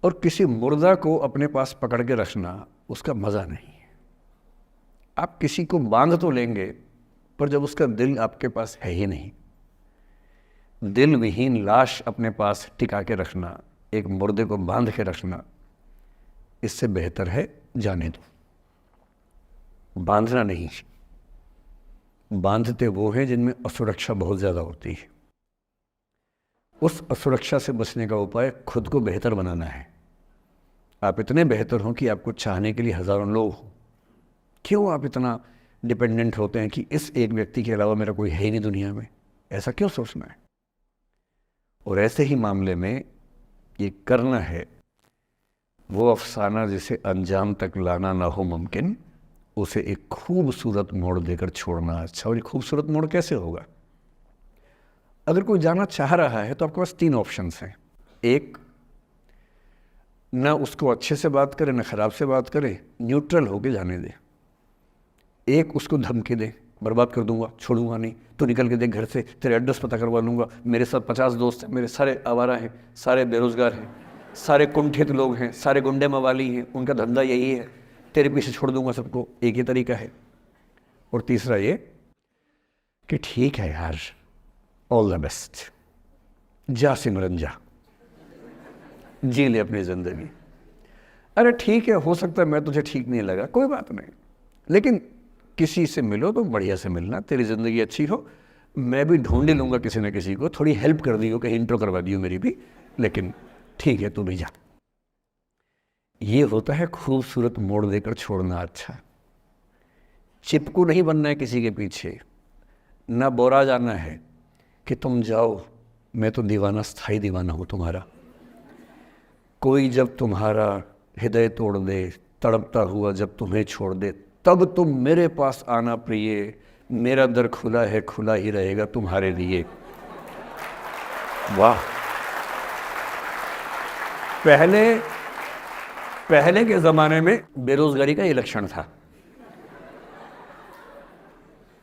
और किसी मुर्दा को अपने पास पकड़ के रखना उसका मज़ा नहीं है। आप किसी को बांध तो लेंगे, पर जब उसका दिल आपके पास है ही नहीं, दिल विहीन लाश अपने पास टिका के रखना, एक मुर्दे को बांध के रखना, इससे बेहतर है जाने दो। बांधना नहीं, बांधते वो हैं जिनमें असुरक्षा बहुत ज़्यादा होती है। उस असुरक्षा से बचने का उपाय खुद को बेहतर बनाना है। आप इतने बेहतर हों कि आपको चाहने के लिए हज़ारों लोग हों। क्यों आप इतना डिपेंडेंट होते हैं कि इस एक व्यक्ति के अलावा मेरा कोई है ही नहीं दुनिया में, ऐसा क्यों सोचना है। और ऐसे ही मामले में ये करना है वो अफसाना जिसे अंजाम तक लाना ना हो मुमकिन, उसे एक खूबसूरत मोड़ देकर छोड़ना अच्छा। और ये खूबसूरत मोड़ कैसे होगा? अगर कोई जाना चाह रहा है तो आपके पास 3 ऑप्शंस हैं। एक, ना उसको अच्छे से बात करे, ना ख़राब से बात करे, न्यूट्रल होके जाने दे। एक, उसको धमकी दे, बर्बाद कर दूंगा, छोड़ूंगा नहीं, तो निकल के देख घर से, तेरे एड्रेस पता करवा लूँगा, मेरे साथ 50 दोस्त हैं, मेरे सारे आवारा हैं, सारे बेरोज़गार हैं, सारे कुंठित लोग हैं, सारे गुंडे मवाली हैं, उनका धंधा यही है, तेरे पीछे छोड़ दूंगा सबको। एक ये तरीका है। और तीसरा ये कि ठीक है यार, ऑल द बेस्ट, जा सिमरन जा, जी ले अपनी ज़िंदगी। अरे ठीक है, हो सकता है मैं तुझे ठीक नहीं लगा, कोई बात नहीं, लेकिन किसी से मिलो तो बढ़िया से मिलना, तेरी ज़िंदगी अच्छी हो, मैं भी ढूंढ ही लूँगा किसी न किसी को, थोड़ी हेल्प कर दियो, कहीं इंट्रो करवा दियो मेरी भी, लेकिन ठीक है तू भी जा। ये होता है खूबसूरत मोड़ देकर छोड़ना। अच्छा, चिपकू नहीं बनना है किसी के पीछे, ना बोरा जाना है कि तुम जाओ, मैं तो दीवाना, स्थाई दीवाना हूँ तुम्हारा। कोई जब तुम्हारा हृदय तोड़ दे, तड़पता हुआ जब तुम्हें छोड़ दे, तब तुम मेरे पास आना प्रिय, मेरा दर खुला है, खुला ही रहेगा तुम्हारे लिए। वाह। पहले के ज़माने में बेरोज़गारी का ये लक्षण था।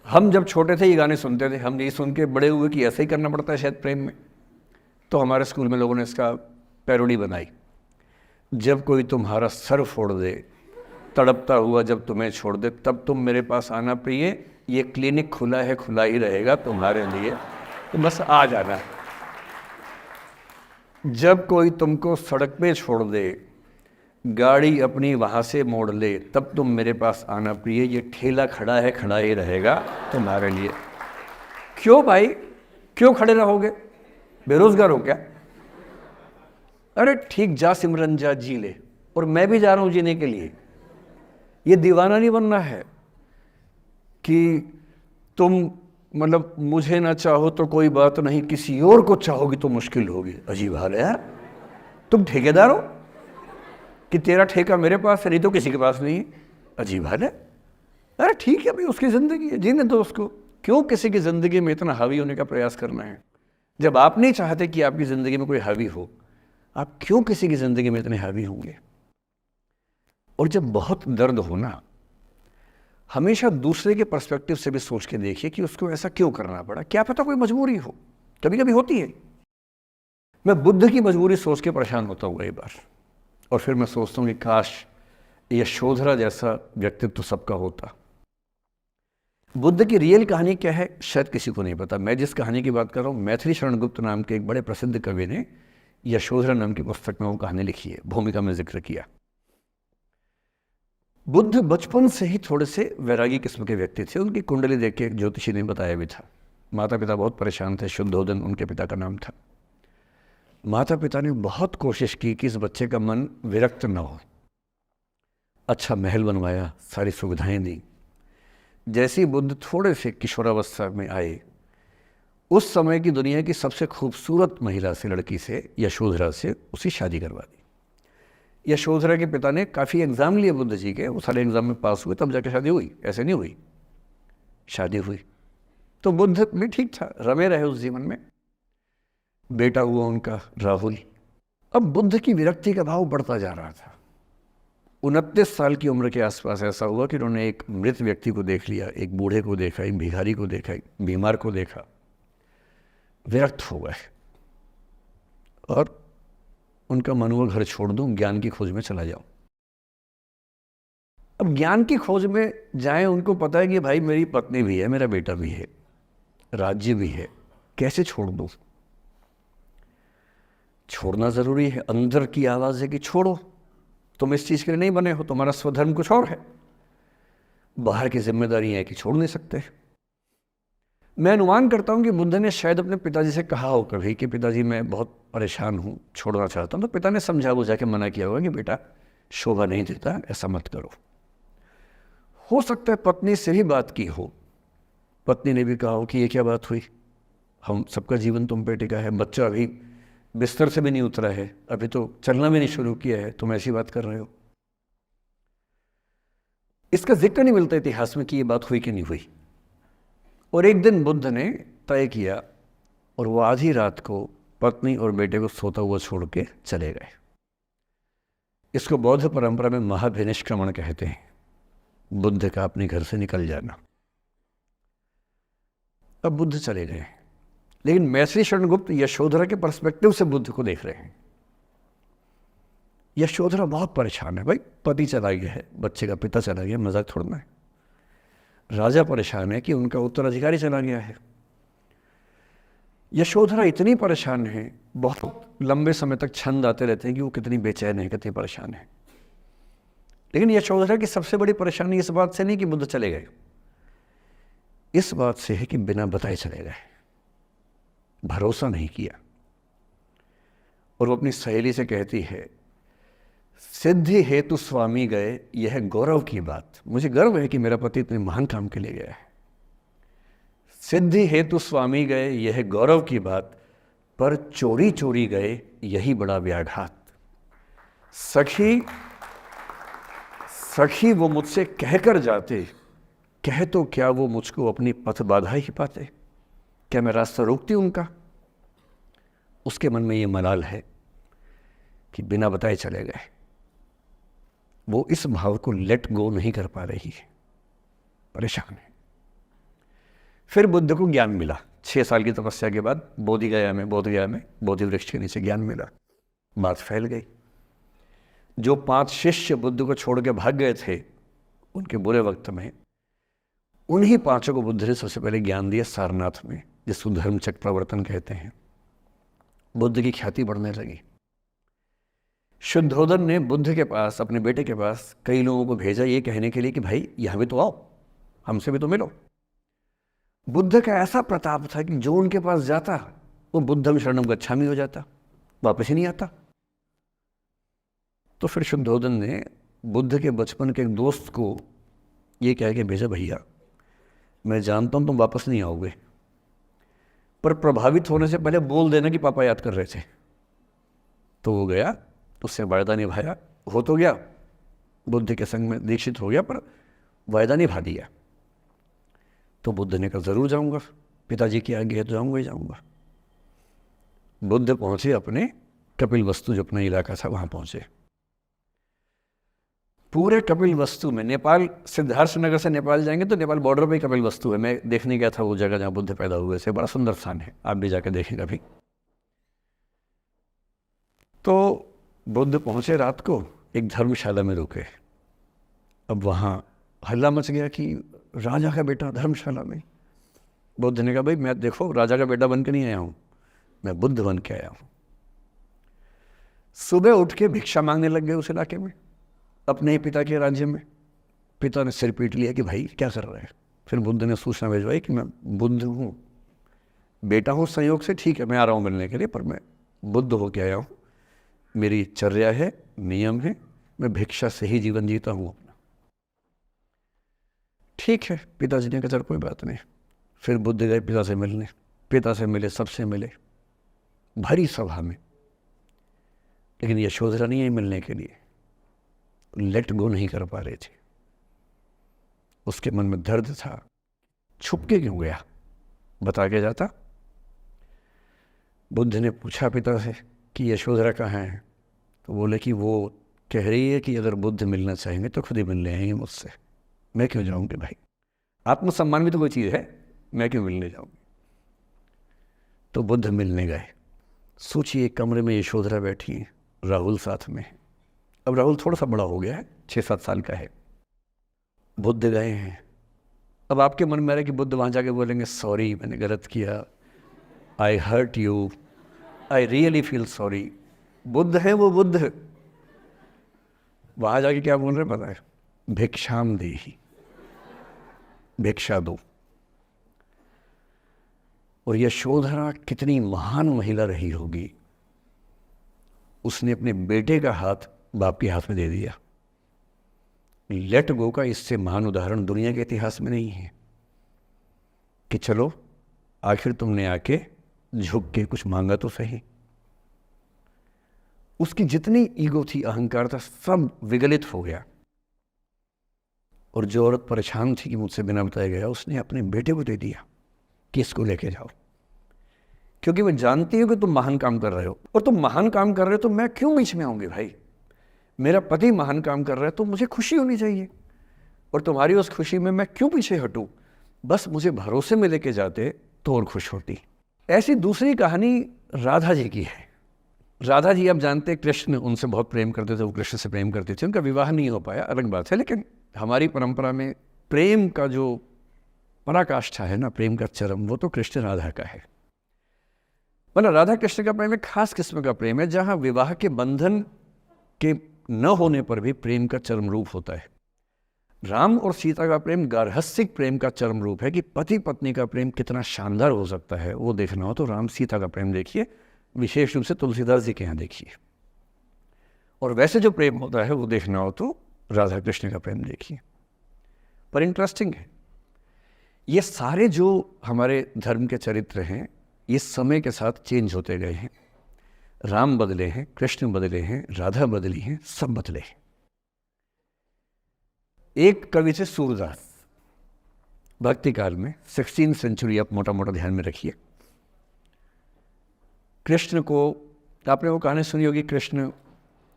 हम जब छोटे थे ये गाने सुनते थे, हम ये सुन के बड़े हुए कि ऐसा ही करना पड़ता है शायद प्रेम में, तो हमारे स्कूल में लोगों ने इसका पैरोडी बनाई। जब कोई तुम्हारा सर फोड़ दे, तड़पता हुआ जब तुम्हें छोड़ दे, तब तुम मेरे पास आना प्रिय, ये क्लिनिक खुला है, खुला ही रहेगा तुम्हारे लिए, तो बस आ जाना। जब कोई तुमको सड़क पे छोड़ दे, गाड़ी अपनी वहाँ से मोड़ ले, तब तुम मेरे पास आना प्रिय, ये ठेला खड़ा है, खड़ा ही रहेगा तुम्हारे लिए। क्यों भाई, क्यों खड़े रहोगे, बेरोजगार हो क्या? अरे ठीक, जा सिमरन जा, जी ले, और मैं भी जा रहा हूँ जीने के लिए। ये दीवाना नहीं बनना है कि तुम मतलब मुझे ना चाहो तो कोई बात नहीं, किसी और को चाहोगी तो मुश्किल होगी। अजीब हाल है यार, तुम ठेकेदार हो कि तेरा ठेका मेरे पास है, नहीं तो किसी के पास नहीं है। अजीब हाल है। अरे ठीक है भाई, उसकी ज़िंदगी है, जीने दो उसको। क्यों किसी की ज़िंदगी में इतना हावी होने का प्रयास करना है? जब आप नहीं चाहते कि आपकी ज़िंदगी में कोई हावी हो, आप क्यों किसी की ज़िंदगी में इतने हावी होंगे? और जब बहुत दर्द हो ना, हमेशा दूसरे के पर्सपेक्टिव से भी सोच के देखिए कि उसको ऐसा क्यों करना पड़ा। क्या पता कोई मजबूरी हो, कभी कभी होती है। मैं बुद्ध की मजबूरी सोच के परेशान होता हूँ कई बार, और फिर मैं सोचता हूँ कि काश यशोधरा जैसा व्यक्तित्व सबका होता। बुद्ध की रियल कहानी क्या है शायद किसी को नहीं पता। मैं जिस कहानी की बात कर रहा हूँ, मैथिली शरण गुप्त नाम के एक बड़े प्रसिद्ध कवि ने यशोधरा नाम की पुस्तक में वो कहानी लिखी है, भूमिका में जिक्र किया। बुद्ध बचपन से ही थोड़े से वैरागी किस्म के व्यक्ति थे। उनकी कुंडली देख के एक ज्योतिषी ने बताया भी था। माता पिता बहुत परेशान थे, शुद्धोदन उनके पिता का नाम था। माता पिता ने बहुत कोशिश की कि इस बच्चे का मन विरक्त न हो। अच्छा महल बनवाया, सारी सुविधाएं दी। जैसे ही बुद्ध थोड़े से किशोरावस्था में आए, उस समय की दुनिया की सबसे खूबसूरत महिला से, लड़की से, यशोधरा से उसकी शादी करवा दी। यशोधरा के पिता ने काफ़ी एग्ज़ाम लिए बुद्ध जी के, वो सारे एग्ज़ाम में पास हुए, तब जाके शादी हुई, ऐसे नहीं हुई। शादी हुई तो बुद्ध भी ठीक था, रमे रहे उस जीवन में। बेटा हुआ उनका राहुल। अब बुद्ध की विरक्ति का भाव बढ़ता जा रहा था। 29 साल की उम्र के आसपास ऐसा हुआ कि उन्होंने एक मृत व्यक्ति को देख लिया, एक बूढ़े को देखा, एक भिखारी को देखा, एक बीमार को देखा। विरक्त हो गए और उनका मन हुआ घर छोड़ दूं, ज्ञान की खोज में चला जाऊं। अब ज्ञान की खोज में जाएं, उनको पता है कि भाई मेरी पत्नी भी है, मेरा बेटा भी है, राज्य भी है, कैसे छोड़ दूं? छोड़ना जरूरी है। अंदर की आवाज़ है कि छोड़ो, तुम इस चीज़ के लिए नहीं बने हो, तुम्हारा स्वधर्म कुछ और है। बाहर की जिम्मेदारी है कि छोड़ नहीं सकते। मैं अनुमान करता हूँ कि बुद्ध ने शायद अपने पिताजी से कहा हो कभी कि पिताजी मैं बहुत परेशान हूँ, छोड़ना चाहता हूँ। तो पिता ने समझा बुझा के मना किया होगा कि बेटा शोभा नहीं देता, ऐसा मत करो। हो सकता है पत्नी से भी बात की हो, पत्नी ने भी कहा हो कि ये क्या बात हुई, हम सबका जीवन तुम पे टिका है, बच्चा अभी बिस्तर से भी नहीं उतरा है, अभी तो चलना भी नहीं शुरू किया है, तुम ऐसी बात कर रहे हो। इसका जिक्र नहीं मिलता इतिहास में कि ये बात हुई कि नहीं हुई। और एक दिन बुद्ध ने तय किया और वो आधी रात को पत्नी और बेटे को सोता हुआ छोड़ के चले गए। इसको बौद्ध परंपरा में महाभिनिष्क्रमण कहते हैं। बुद्ध का अपने घर से निकल जाना। अब बुद्ध चले गए, लेकिन मैथिली शरण गुप्त यशोधरा के पर्सपेक्टिव से बुद्ध को देख रहे हैं। यशोधरा बहुत परेशान है, भाई पति चला गया है, बच्चे का पिता चला गया, मजाक थोड़ना है। राजा परेशान है कि उनका उत्तराधिकारी चला गया है। यशोधरा इतनी परेशान है, बहुत लंबे समय तक छंद आते रहते हैं कि वो कितनी बेचैन है, कितनी परेशान है। लेकिन यशोधरा की सबसे बड़ी परेशानी इस बात से नहीं कि बुद्ध चले गए, इस बात से है कि बिना बताए चले गए, भरोसा नहीं किया। और वो अपनी सहेली से कहती है, सिद्धि हेतु स्वामी गए, यह गौरव की बात। मुझे गर्व है कि मेरा पति इतने महान काम के लिए गया है। सिद्धि हेतु स्वामी गए, यह गौरव की बात, पर चोरी चोरी गए, यही बड़ा व्याघात। सखी वो मुझसे कहकर जाते, कह तो क्या वो मुझको अपनी पथ बाधा ही पाते। क्या मैं रास्ता रोकती उनका? उसके मन में ये मलाल है कि बिना बताए चले गए। वो इस भाव को लेट गो नहीं कर पा रही है, परेशान है। फिर बुद्ध को ज्ञान मिला 6 साल की तपस्या के बाद, बोधगया में बोधि वृक्ष के नीचे ज्ञान मिला। बात फैल गई। जो 5 शिष्य बुद्ध को छोड़ के भाग गए थे उनके बुरे वक्त में, उन्हीं 5 को बुद्ध ने सबसे पहले ज्ञान दिया सारनाथ में, जिसको धर्मचक्र प्रवर्तन कहते हैं। बुद्ध की ख्याति बढ़ने लगी। शुद्धोदन ने बुद्ध के पास, अपने बेटे के पास कई लोगों को भेजा ये कहने के लिए कि भाई यहाँ भी तो आओ, हमसे भी तो मिलो। बुद्ध का ऐसा प्रताप था कि जो उनके पास जाता वो बुद्धम शरणम गच्छामि हो जाता, वापस ही नहीं आता। तो फिर शुद्धोदन ने बुद्ध के बचपन के एक दोस्त को ये कह के भेजा, भैया मैं जानता हूँ तुम वापस नहीं आओगे, पर प्रभावित होने से पहले बोल देना कि पापा याद कर रहे थे। तो वो गया, उससे वायदा निभाया, हो तो गया, बुद्ध के संग में दीक्षित हो गया, पर वायदा निभा दिया। तो बुद्ध ने कहा ज़रूर जाऊंगा, पिताजी की आज्ञा है तो जाऊंगा ही जाऊंगा। बुद्ध पहुंचे अपने कपिल वस्तु, जो अपना इलाका था वहां पहुंचे। पूरे कपिल वस्तु में, नेपाल सिद्धार्थ नगर से नेपाल जाएंगे तो नेपाल बॉर्डर पे ही कपिल वस्तु है। मैं देखने गया था वो जगह जहाँ बुद्ध पैदा हुए थे, बड़ा सुंदर स्थान है, आप भी जाकर देखें कभी। तो बुद्ध पहुंचे रात को, एक धर्मशाला में रुके। अब वहाँ हल्ला मच गया कि राजा का बेटा धर्मशाला में। बुद्ध ने कहा भाई मैं देखो राजा का बेटा बन के नहीं आया हूँ, मैं बुद्ध बन के आया हूँ। सुबह उठ के भिक्षा मांगने लग गए उस इलाके में, अपने ही पिता के राज्य में। पिता ने सिर पीट लिया कि भाई क्या कर रहे हैं। फिर बुद्ध ने सूचना भिजवाई कि मैं बुद्ध हूँ, बेटा हूँ संयोग से, ठीक है मैं आ रहा हूँ मिलने के लिए, पर मैं बुद्ध होके आया हूँ, मेरी चर्या है, नियम है, मैं भिक्षा से ही जीवन जीता हूँ अपना। ठीक है, पिताजी ने कहा चल कोई बात नहीं। फिर बुद्ध गए पिता से मिलने, पिता से मिले, सबसे मिले, भरी सभा में। लेकिन यशोधरा नहीं आई मिलने के लिए, लेट गो नहीं कर पा रहे थे। उसके मन में दर्द था, छुप के क्यों गया, बता के जाता। बुद्ध ने पूछा पिता से कि यशोधरा कहाँ है, तो बोले कि वो कह रही है कि अगर बुद्ध मिलना चाहेंगे तो खुद ही मिलने आएंगे मुझसे, मैं क्यों जाऊंगी भाई, आत्मसम्मान भी तो कोई चीज़ है, मैं क्यों मिलने जाऊंगी। तो बुद्ध मिलने गए। सोचिए कमरे में यशोधरा बैठी है, राहुल साथ में। अब राहुल थोड़ा सा बड़ा हो गया है, 6-7 साल का है। बुद्ध गए हैं। अब आपके मन में आ रहा है कि बुद्ध वहाँ जाके बोलेंगे सॉरी मैंने गलत किया, I hurt you, I really feel sorry. Buddha है वो बुद्ध, वहाँ जाके क्या बोल रहे पता है, भिक्षाम देहि, भिक्षा दो। और यशोधरा कितनी महान महिला रही होगी, उसने अपने बेटे का हाथ बाप के हाथ में दे दिया। लेट गो का इससे महान उदाहरण दुनिया के इतिहास में नहीं है कि चलो आखिर तुमने आके झुक के कुछ मांगा तो सही। उसकी जितनी ईगो थी, अहंकार था, सब विगलित हो गया। और जो औरत परेशान थी कि मुझसे बिना बताया गया, उसने अपने बेटे को दे दिया कि इसको लेके जाओ, क्योंकि मैं जानती हूँ कि तुम महान काम कर रहे हो, और तुम महान काम कर रहे हो तो मैं क्यों बीच में आऊँगी भाई। मेरा पति महान काम कर रहा है तो मुझे खुशी होनी चाहिए, और तुम्हारी उस खुशी में मैं क्यों पीछे हटूँ। बस मुझे भरोसे में लेके जाते तो और खुश होती। ऐसी दूसरी कहानी राधा जी की है। राधा जी आप जानते हैं कृष्ण उनसे बहुत प्रेम करते थे, वो कृष्ण से प्रेम करते थे, उनका विवाह नहीं हो पाया, अलग बात है। लेकिन हमारी परंपरा में प्रेम का जो पराकाष्ठा है ना प्रेम का चरम, वो तो कृष्ण राधा का है। मतलब राधा कृष्ण का प्रेम एक खास किस्म का प्रेम है, जहाँ विवाह के बंधन के न होने पर भी प्रेम का चरम रूप होता है। राम और सीता का प्रेम गार्हस्थ्यिक प्रेम का चरम रूप है कि पति पत्नी का प्रेम कितना शानदार हो सकता है। वो देखना हो तो राम सीता का प्रेम देखिए, विशेष रूप से तुलसीदास जी के यहाँ देखिए। और वैसे जो प्रेम होता है वो देखना हो तो राधा कृष्ण का प्रेम देखिए। पर इंटरेस्टिंग है, ये सारे जो हमारे धर्म के चरित्र हैं ये समय के साथ चेंज होते गए हैं। राम बदले हैं, कृष्ण बदले हैं, राधा बदली हैं, सब बदले हैं। एक कवि थे सूरदास, भक्ति काल में 16वीं सेंचुरी, आप मोटा मोटा ध्यान में रखिए। कृष्ण को, आपने वो कहानी सुनी होगी, कृष्ण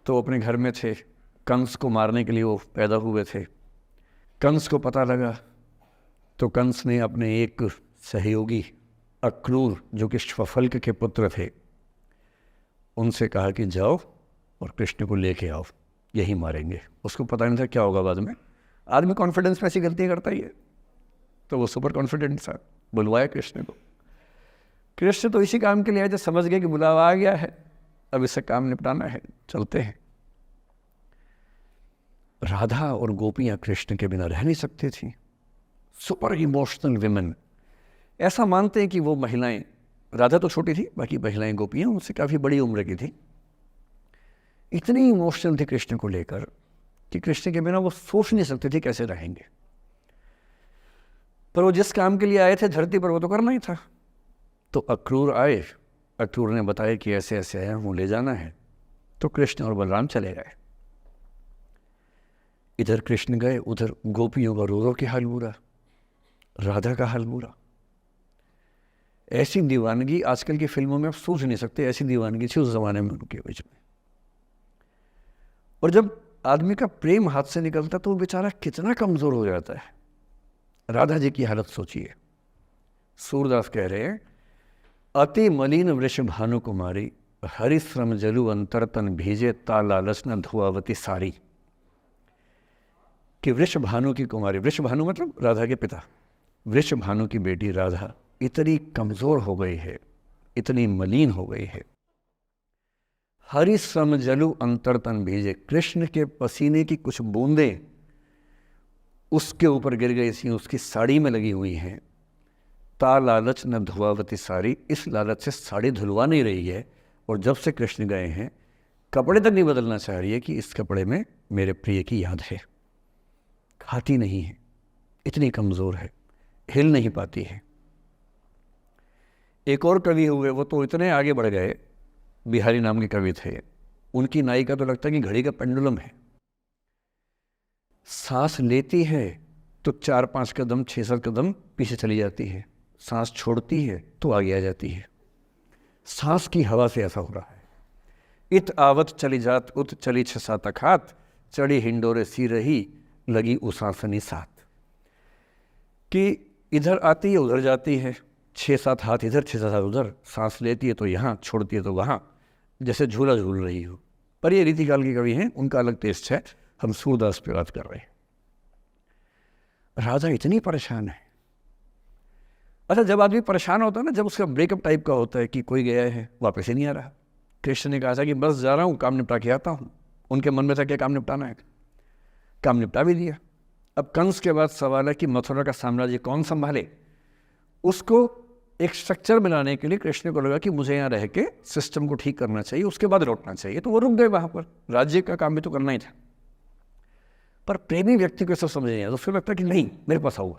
तो अपने घर में थे, कंस को मारने के लिए वो पैदा हुए थे। कंस को पता लगा तो कंस ने अपने एक सहयोगी अक्रूर, जो कि श्वफल्क के पुत्र थे, उनसे कहा कि जाओ और कृष्ण को लेके आओ, यही मारेंगे। उसको पता नहीं था क्या होगा बाद में। आदमी कॉन्फिडेंस में ऐसी गलतियाँ करता ही है, तो वो सुपर कॉन्फिडेंट था, बुलवाया कृष्ण को। कृष्ण तो इसी काम के लिए आए थे, समझ गए कि बुलावा आ गया है, अब इससे काम निपटाना है, चलते हैं। राधा और गोपियाँ कृष्ण के बिना रह नहीं सकती थी। सुपर इमोशनल विमेन, ऐसा मानते हैं कि वो महिलाएं, राधा तो छोटी थी, बाकी महिलाएं गोपियाँ उनसे काफ़ी बड़ी उम्र की थी, इतनी इमोशनल थी कृष्ण को लेकर कि कृष्ण के बिना वो सोच नहीं सकते थे कैसे रहेंगे। पर वो जिस काम के लिए आए थे धरती पर, वो तो करना ही था। तो अक्रूर आए, अक्रूर ने बताया कि ऐसे ऐसे आया हूँ, ले जाना है। तो कृष्ण और बलराम चले गए। इधर कृष्ण गए, उधर गोपियों का रो रो के हाल बुरा, राधा का हाल बुरा। ऐसी दीवानगी आजकल की फिल्मों में आप सोच नहीं सकते, ऐसी दीवानगी थी उस जमाने में उनके बीच में। और जब आदमी का प्रेम हाथ से निकलता तो वो बेचारा कितना कमजोर हो जाता है। राधा जी की हालत सोचिए। सूरदास कह रहे हैं, अति मलिन वृष भानु कुमारी, हरिश्रम जलु अंतरतन भीजे, ता लालच न धुआवती सारी। कि वृष भानु की कुमारी, वृष भानु मतलब राधा के पिता, वृष भानु की बेटी राधा इतनी कमजोर हो गई है, इतनी मलिन हो गई है। हरिश्रम जलु अंतरतन भीजे, कृष्ण के पसीने की कुछ बूंदें उसके ऊपर गिर गई थी, उसकी साड़ी में लगी हुई हैं। ता लालच न धुआवती साड़ी, इस लालच से साड़ी धुलवा नहीं रही है। और जब से कृष्ण गए हैं कपड़े तक नहीं बदलना चाह रही है कि इस कपड़े में मेरे प्रिय की याद है। खाती नहीं है, इतनी कमज़ोर है, हिल नहीं पाती है। एक और कवि हुए, वो तो इतने आगे बढ़ गए, बिहारी नाम के कवि थे। उनकी नायिका तो लगता है कि घड़ी का पेंडुलम है। सांस लेती है तो 4-5 कदम 6-7 कदम पीछे चली जाती है, सांस छोड़ती है तो आगे आ जाती है। सांस की हवा से ऐसा हो रहा है। इत आवत चली जात उत चली 6-7 अखात, चढ़ी हिंडोरे सी रही लगी उसासनी साथ। कि इधर आती है उधर जाती है, 6-7 हाथ इधर 6-7 हाथ उधर, सांस लेती है तो यहाँ, छोड़ती है तो वहाँ, जैसे झूला झूल रही हो। पर ये रीतिकाल के कवि हैं, उनका अलग टेस्ट है, हम सूरदास पे बात कर रहे हैं। राधा इतनी परेशान है। अच्छा, जब आदमी परेशान होता है ना, जब उसका ब्रेकअप टाइप का होता है कि कोई गया है वापस ही नहीं आ रहा, कृष्ण ने कहा था कि बस जा रहा हूँ, काम निपटा के आता हूँ। उनके मन में था क्या काम निपटाना है, काम निपटा भी दिया। अब कंस के बाद सवाल है कि मथुरा का साम्राज्य कौन संभाले। उसको एक स्ट्रक्चर बनाने के लिए कृष्ण को लगा कि मुझे यहाँ रह के सिस्टम को ठीक करना चाहिए, उसके बाद लौटना चाहिए। तो वो रुक गए वहाँ पर, राज्य का काम भी तो करना ही था। पर प्रेमी व्यक्ति को सब समझ नहीं आया, तो फिर लगता कि नहीं मेरे पास आओ,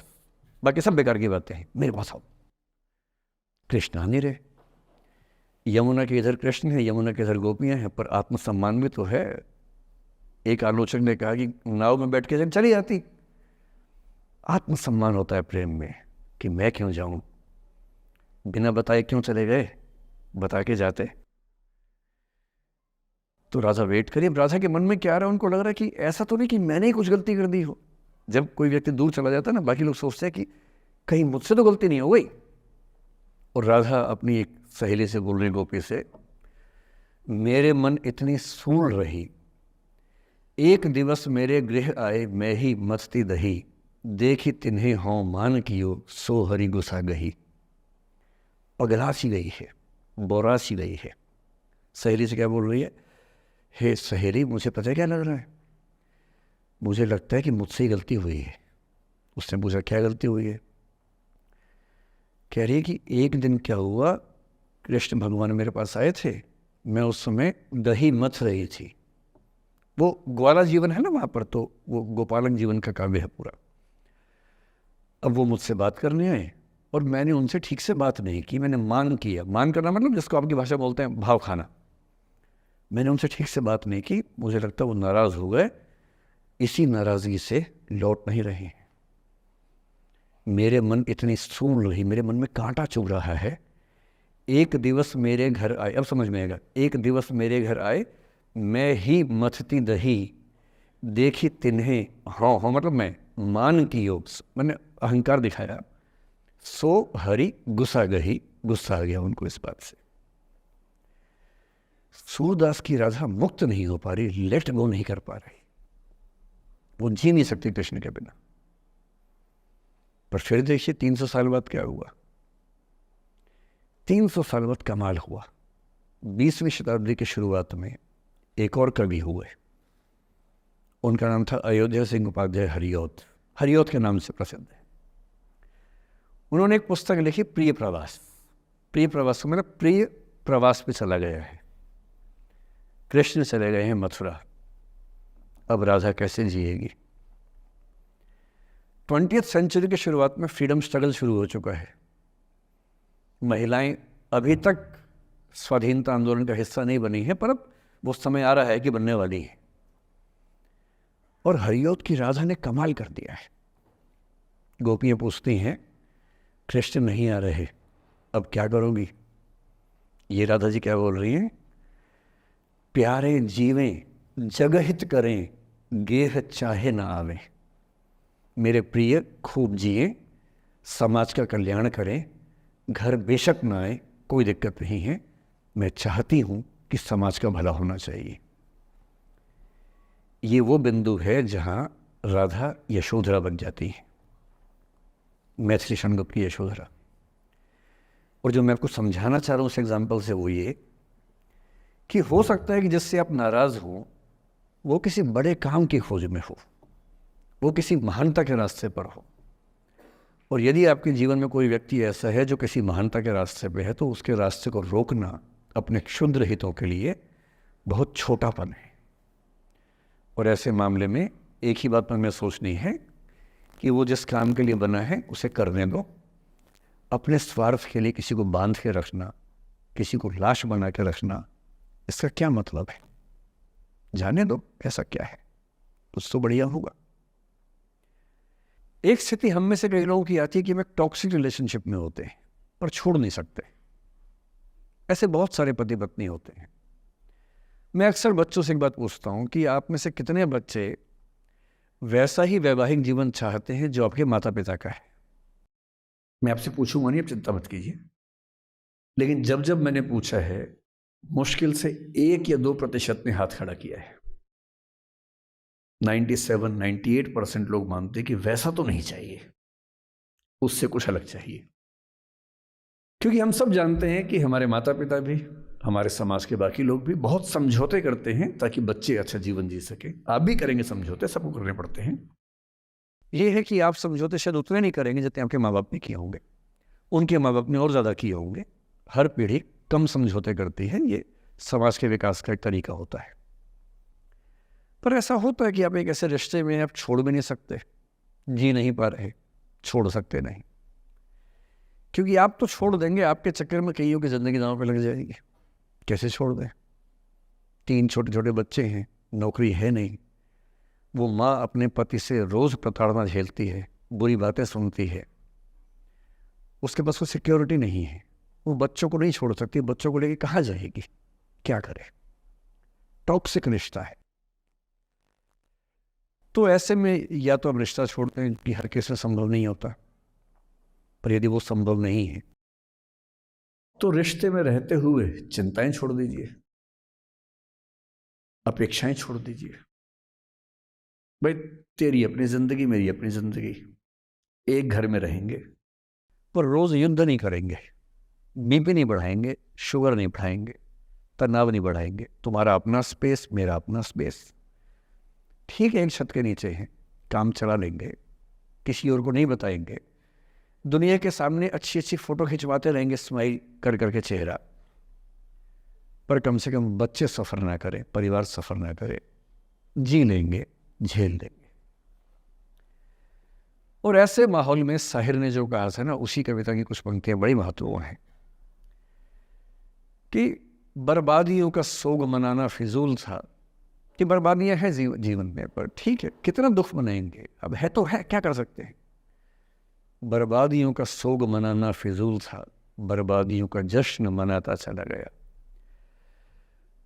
बाकी सब बेकार की बातें हैं, मेरे पास आओ। कृष्ण आ नहीं रहे। यमुना के इधर कृष्ण है, यमुना के इधर गोपियाँ हैं, पर आत्मसम्मान भी तो है। एक आलोचक ने कहा कि नाव में बैठ के चली जाती। आत्मसम्मान होता है प्रेम में कि मैं क्यों जाऊं, बिना बताए क्यों चले गए, बता के जाते। तो राधा वेट करिए। राधा के मन में क्या आ रहा है, उनको लग रहा है कि ऐसा तो नहीं कि मैंने ही कुछ गलती कर दी हो। जब कोई व्यक्ति दूर चला जाता है ना, बाकी लोग सोचते हैं कि कहीं मुझसे तो गलती नहीं हो गई। और राधा अपनी एक सहेली से बोल रही, गोपी से, मेरे मन इतनी सूढ़ रही, एक दिवस मेरे गृह आए मैं ही मस्ती दही, देखी तिन्हें हों मान कियो सो हरि गुसा गही। पगला सी गई है, बोरा सी गई है। सहेली से क्या बोल रही है? हे सहेली, मुझे पता है क्या लग रहा है, मुझे लगता है कि मुझसे ही गलती हुई है। उसने पूछा क्या गलती हुई है? कह रही है कि एक दिन क्या हुआ, कृष्ण भगवान मेरे पास आए थे, मैं उस समय दही मथ रही थी। वो ग्वाला जीवन है ना वहाँ पर, तो वो गोपालन जीवन का काव्य है पूरा। अब वो मुझसे बात करने आए और मैंने उनसे ठीक से बात नहीं की, मैंने मान किया। मान करना मतलब जिसको आपकी भाषा बोलते हैं भाव खाना। मैंने उनसे ठीक से बात नहीं की, मुझे लगता है वो नाराज़ हो गए, इसी नाराज़गी से लौट नहीं रहे हैं। मेरे मन इतनी सून रही, मेरे मन में कांटा चुभ रहा है। एक दिवस मेरे घर आए, अब समझ में आएगा, एक दिवस मेरे घर आए, मैं ही मथती दही, देखी तिन्हें हाँ हाँ मतलब मैं मान की योग, मैंने अहंकार दिखाया, सो हरि गुस्सा गही, गुस्सा आ गया उनको इस बात से। सूरदास की राधा मुक्त नहीं हो पा रही, लेट गो नहीं कर पा रही, वो जी नहीं सकती कृष्ण के बिना। पर फिर देखिए 300 साल बाद क्या हुआ। 300 साल बाद कमाल हुआ। 20वीं शताब्दी की शुरुआत में एक और कवि हुए, उनका नाम था अयोध्या सिंह उपाध्याय हरिऔध। हरिऔध के नाम से प्रसिद्ध है। उन्होंने एक पुस्तक लिखी प्रिय प्रवास। प्रिय प्रवास मतलब प्रिय प्रवास पे चला गया है, कृष्ण चले गए हैं मथुरा, अब राधा कैसे जिएगी। 20वीं सेंचुरी की शुरुआत में फ्रीडम स्ट्रगल शुरू हो चुका है। महिलाएं अभी तक स्वाधीनता आंदोलन का हिस्सा नहीं बनी है, पर अब वो समय आ रहा है कि बनने वाली है। और हरिऔध की राधा ने कमाल कर दिया है। गोपियां पूछती हैं कृष्ण नहीं आ रहे, अब क्या करोगी? ये राधा जी क्या बोल रही हैं? प्यारे जीवें जगहित करें, गेह चाहे ना आवे। मेरे प्रिय खूब जिए, समाज का कल्याण करें, घर बेशक ना आए, कोई दिक्कत नहीं है, मैं चाहती हूँ कि समाज का भला होना चाहिए। ये वो बिंदु है जहाँ राधा यशोधरा बन जाती है, मैथिली शरणगुप्त की यशोधरा। और जो मैं आपको समझाना चाह रहा हूँ उस एग्जाम्पल से वो ये कि हो सकता है कि जिससे आप नाराज़ हो वो किसी बड़े काम की खोज में हो, वो किसी महानता के रास्ते पर हो। और यदि आपके जीवन में कोई व्यक्ति ऐसा है जो किसी महानता के रास्ते पे है, तो उसके रास्ते को रोकना अपने क्षुद्र हितों के लिए बहुत छोटापन है। और ऐसे मामले में एक ही बात हमें सोचनी है कि वो जिस काम के लिए बना है उसे करने दो। अपने स्वार्थ के लिए किसी को बांध के रखना, किसी को लाश बना के रखना, इसका क्या मतलब है? जाने दो, ऐसा क्या है, कुछ तो बढ़िया होगा। एक स्थिति हम में से कई लोगों की आती है कि हम एक टॉक्सिक रिलेशनशिप में होते हैं पर छोड़ नहीं सकते। ऐसे बहुत सारे पति पत्नी होते हैं। मैं अक्सर बच्चों से एक बात पूछता हूं कि आप में से कितने बच्चे वैसा ही वैवाहिक जीवन चाहते हैं जो आपके माता पिता का है? मैं आपसे पूछूंगा नहीं, आप चिंता मत कीजिए, लेकिन जब जब मैंने पूछा है मुश्किल से 1 या 2% ने हाथ खड़ा किया है। 97-98% लोग मानते हैं कि वैसा तो नहीं चाहिए, उससे कुछ अलग चाहिए। क्योंकि हम सब जानते हैं कि हमारे माता पिता भी, हमारे समाज के बाकी लोग भी बहुत समझौते करते हैं ताकि बच्चे अच्छा जीवन जी सके। आप भी करेंगे समझौते, सबको करने पड़ते हैं। ये है कि आप समझौते शायद उतने नहीं करेंगे जितने आपके माँ बाप ने किए होंगे, उनके माँ बाप ने और ज़्यादा किए होंगे। हर पीढ़ी कम समझौते करती है, ये समाज के विकास का एक तरीका होता है। पर ऐसा होता है कि आप एक ऐसे रिश्ते में आप छोड़ भी नहीं सकते, जी नहीं पा रहे, छोड़ सकते नहीं, क्योंकि आप तो छोड़ देंगे, आपके चक्कर में कईयों की ज़िंदगी दांव पे लग जाएगी। कैसे छोड़ दें? 3 छोटे छोटे बच्चे हैं, नौकरी है नहीं, वो माँ अपने पति से रोज़ प्रताड़ना झेलती है, बुरी बातें सुनती है, उसके पास कोई सिक्योरिटी नहीं है, वो बच्चों को नहीं छोड़ सकती, बच्चों को लेके कहाँ जाएगी, क्या करे? टॉक्सिक रिश्ता है। तो ऐसे में या तो आप रिश्ता छोड़ते हैं कि हर केस में संभव नहीं होता, पर यदि वो संभव नहीं है तो रिश्ते में रहते हुए चिंताएं छोड़ दीजिए, अपेक्षाएं छोड़ दीजिए। भाई तेरी अपनी ज़िंदगी, मेरी अपनी ज़िंदगी, एक घर में रहेंगे पर रोज़ युद्ध नहीं करेंगे, बीपी नहीं बढ़ाएंगे, शुगर नहीं बढ़ाएंगे, तनाव नहीं बढ़ाएंगे। तुम्हारा अपना स्पेस, मेरा अपना स्पेस, ठीक है, एक छत के नीचे हैं, काम चला लेंगे, किसी और को नहीं बताएंगे, दुनिया के सामने अच्छी अच्छी फ़ोटो खिंचवाते रहेंगे स्माइल कर करके चेहरा, पर कम से कम बच्चे सफ़र ना करें, परिवार सफ़र ना करे, जी लेंगे, झेल लेंगे। और ऐसे माहौल में साहिर ने जो कहा था ना, उसी कविता की कुछ पंक्तियां बड़ी महत्वपूर्ण हैं कि बर्बादियों का सोग मनाना फिजूल था, कि बर्बादियां हैं जीवन में, पर ठीक है, कितना दुख मनाएंगे, अब है तो है, क्या कर सकते हैं। बर्बादियों का सोग मनाना फिजूल था, बर्बादियों का जश्न मनाता चला गया।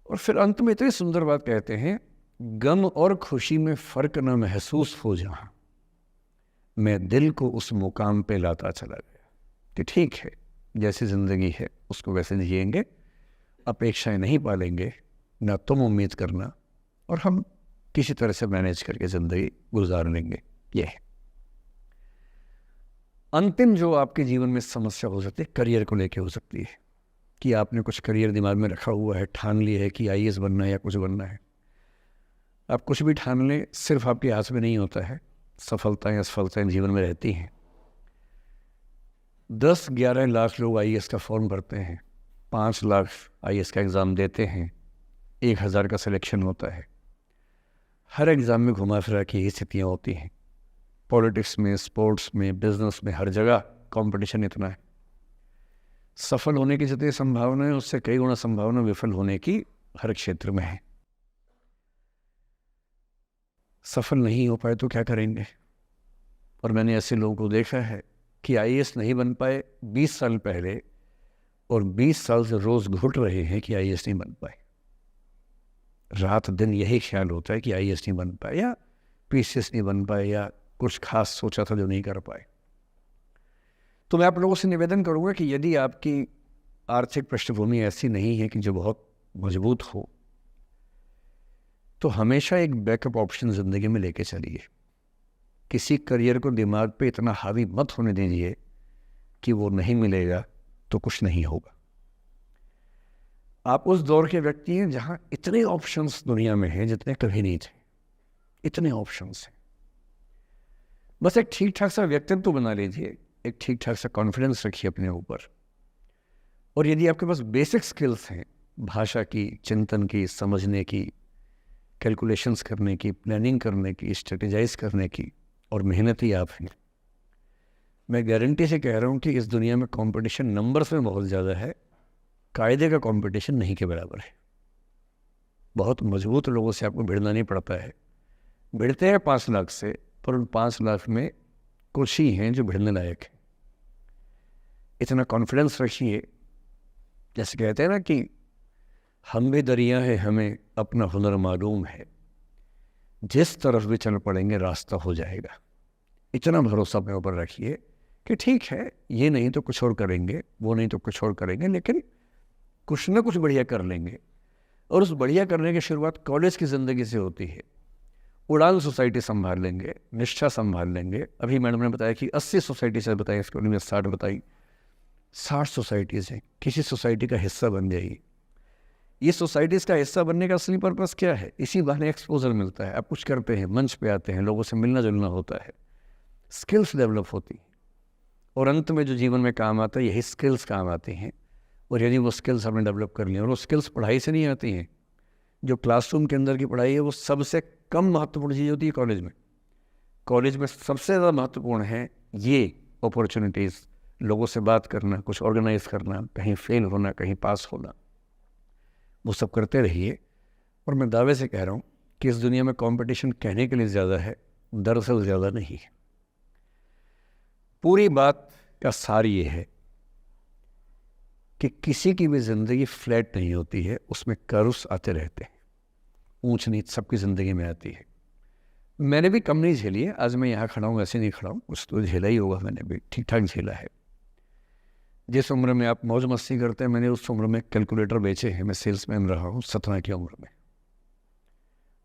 और फिर अंत में इतनी सुंदर बात कहते हैं, गम और खुशी में फ़र्क न महसूस हो जहाँ, मैं दिल को उस मुकाम पे लाता चला गया। कि ठीक है, जैसी ज़िंदगी है उसको वैसे जिएंगे, अपेक्षाएं नहीं पालेंगे, ना तुम उम्मीद करना, और हम किसी तरह से मैनेज करके ज़िंदगी गुजार लेंगे। ये है अंतिम जो आपके जीवन में समस्या हो सकती है, करियर को लेके हो सकती है, कि आपने कुछ करियर दिमाग में रखा हुआ है, ठान लिया है कि आईएएस बनना है या कुछ बनना है। आप कुछ भी ठान लें, सिर्फ आपके हाथ में नहीं होता है, सफलताएं असफलताएं जीवन में रहती हैं। 10-11 लाख लोग आईएएस का फॉर्म भरते हैं, 5 लाख आईएएस का एग्ज़ाम देते हैं, 1000 का सिलेक्शन होता है। हर एग्ज़ाम में घुमा फिरा की यही स्थितियाँ होती हैं। पॉलिटिक्स में, स्पोर्ट्स में, बिजनेस में, हर जगह कंपटीशन इतना है। सफल होने की जितनी संभावना है, उससे कई गुना संभावना विफल होने की हर क्षेत्र में है। सफल नहीं हो पाए तो क्या करेंगे। और मैंने ऐसे लोगों को देखा है कि आईएएस नहीं बन पाए 20 साल पहले, और 20 साल से रोज़ घुट रहे हैं कि आईएएस नहीं बन पाए। रात दिन यही ख्याल होता है कि आईएएस नहीं बन पाए, या पीसीएस नहीं बन पाए, या कुछ खास सोचा था जो नहीं कर पाए। तो मैं आप लोगों से निवेदन करूँगा कि यदि आपकी आर्थिक पृष्ठभूमि ऐसी नहीं है कि जो बहुत मजबूत हो, तो हमेशा एक बैकअप ऑप्शन ज़िंदगी में लेके चलिए। किसी करियर को दिमाग पे इतना हावी मत होने दीजिए कि वो नहीं मिलेगा तो कुछ नहीं होगा। आप उस दौर के व्यक्ति हैं जहाँ इतने ऑप्शंस दुनिया में हैं जितने कभी नहीं थे। इतने ऑप्शंस हैं, बस एक ठीक ठाक सा व्यक्तित्व बना लीजिए, एक ठीक ठाक सा कॉन्फिडेंस रखिए अपने ऊपर। और यदि आपके पास बेसिक स्किल्स हैं, भाषा की, चिंतन की, समझने की, कैलकुलेशंस करने की, प्लानिंग करने की, स्ट्रेटेजाइज करने की, और मेहनती आप हैं, मैं गारंटी से कह रहा हूँ कि इस दुनिया में कंपटीशन नंबर्स में बहुत ज़्यादा है, कायदे का कंपटीशन नहीं के बराबर है। बहुत मजबूत लोगों से आपको भिड़ना नहीं पड़ता है। भिड़ते हैं 5 लाख से, पर उन 5 लाख में कुछ ही हैं जो भिड़ने लायक हैं। इतना कॉन्फिडेंस रखिए, जैसे कहते हैं ना कि हम भी दरिया है, हमें अपना हुनर मालूम है, जिस तरफ भी चल पड़ेंगे रास्ता हो जाएगा। इतना भरोसा अपने ऊपर रखिए कि ठीक है, ये नहीं तो कुछ और करेंगे, वो नहीं तो कुछ और करेंगे, लेकिन कुछ ना कुछ बढ़िया कर लेंगे। और उस बढ़िया करने की शुरुआत कॉलेज की ज़िंदगी से होती है। उड़ान सोसाइटी संभाल लेंगे, निष्ठा संभाल लेंगे। अभी मैडम ने बताया कि 80 सोसाइटी से बताई, इसको में 60 बताई, 60 सोसाइटीज़ हैं। किसी सोसाइटी का हिस्सा बन जाइए। ये सोसाइटीज़ का हिस्सा बनने का असली पर्पस क्या है? इसी बहाने एक्सपोजर मिलता है, आप कुछ करते हैं, मंच पे आते हैं, लोगों से मिलना जुलना होता है, स्किल्स डेवलप होती हैं, और अंत में जो जीवन में काम आता है, यही स्किल्स काम आते हैं। और यदि वो स्किल्स हमने डेवलप कर लिए, और वो स्किल्स पढ़ाई से नहीं आती हैं, जो क्लासरूम के अंदर की पढ़ाई है वो सबसे कम महत्वपूर्ण चीज़ होती है कॉलेज में। कॉलेज में सबसे ज़्यादा महत्वपूर्ण है ये अपॉर्चुनिटीज़, लोगों से बात करना, कुछ ऑर्गेनाइज करना, कहीं फेल होना, कहीं पास होना, वो सब करते रहिए। और मैं दावे से कह रहा हूँ कि इस दुनिया में कंपटीशन कहने के लिए ज़्यादा है, दरअसल ज़्यादा नहीं है। पूरी बात का सार ये है कि किसी की भी ज़िंदगी फ्लैट नहीं होती है, उसमें कर्व्स आते रहते हैं, ऊंच नीच सबकी ज़िंदगी में आती है। मैंने भी कम नहीं झेली है, आज मैं यहाँ खड़ा हूँ ऐसे नहीं खड़ा हूँ, कुछ तो झेला ही होगा, मैंने भी ठीक ठाक झेला है। जिस उम्र में आप मौज मस्ती करते हैं, मैंने उस उम्र में कैलकुलेटर बेचे हैं, मैं सेल्समैन रहा हूँ 17 की उम्र में।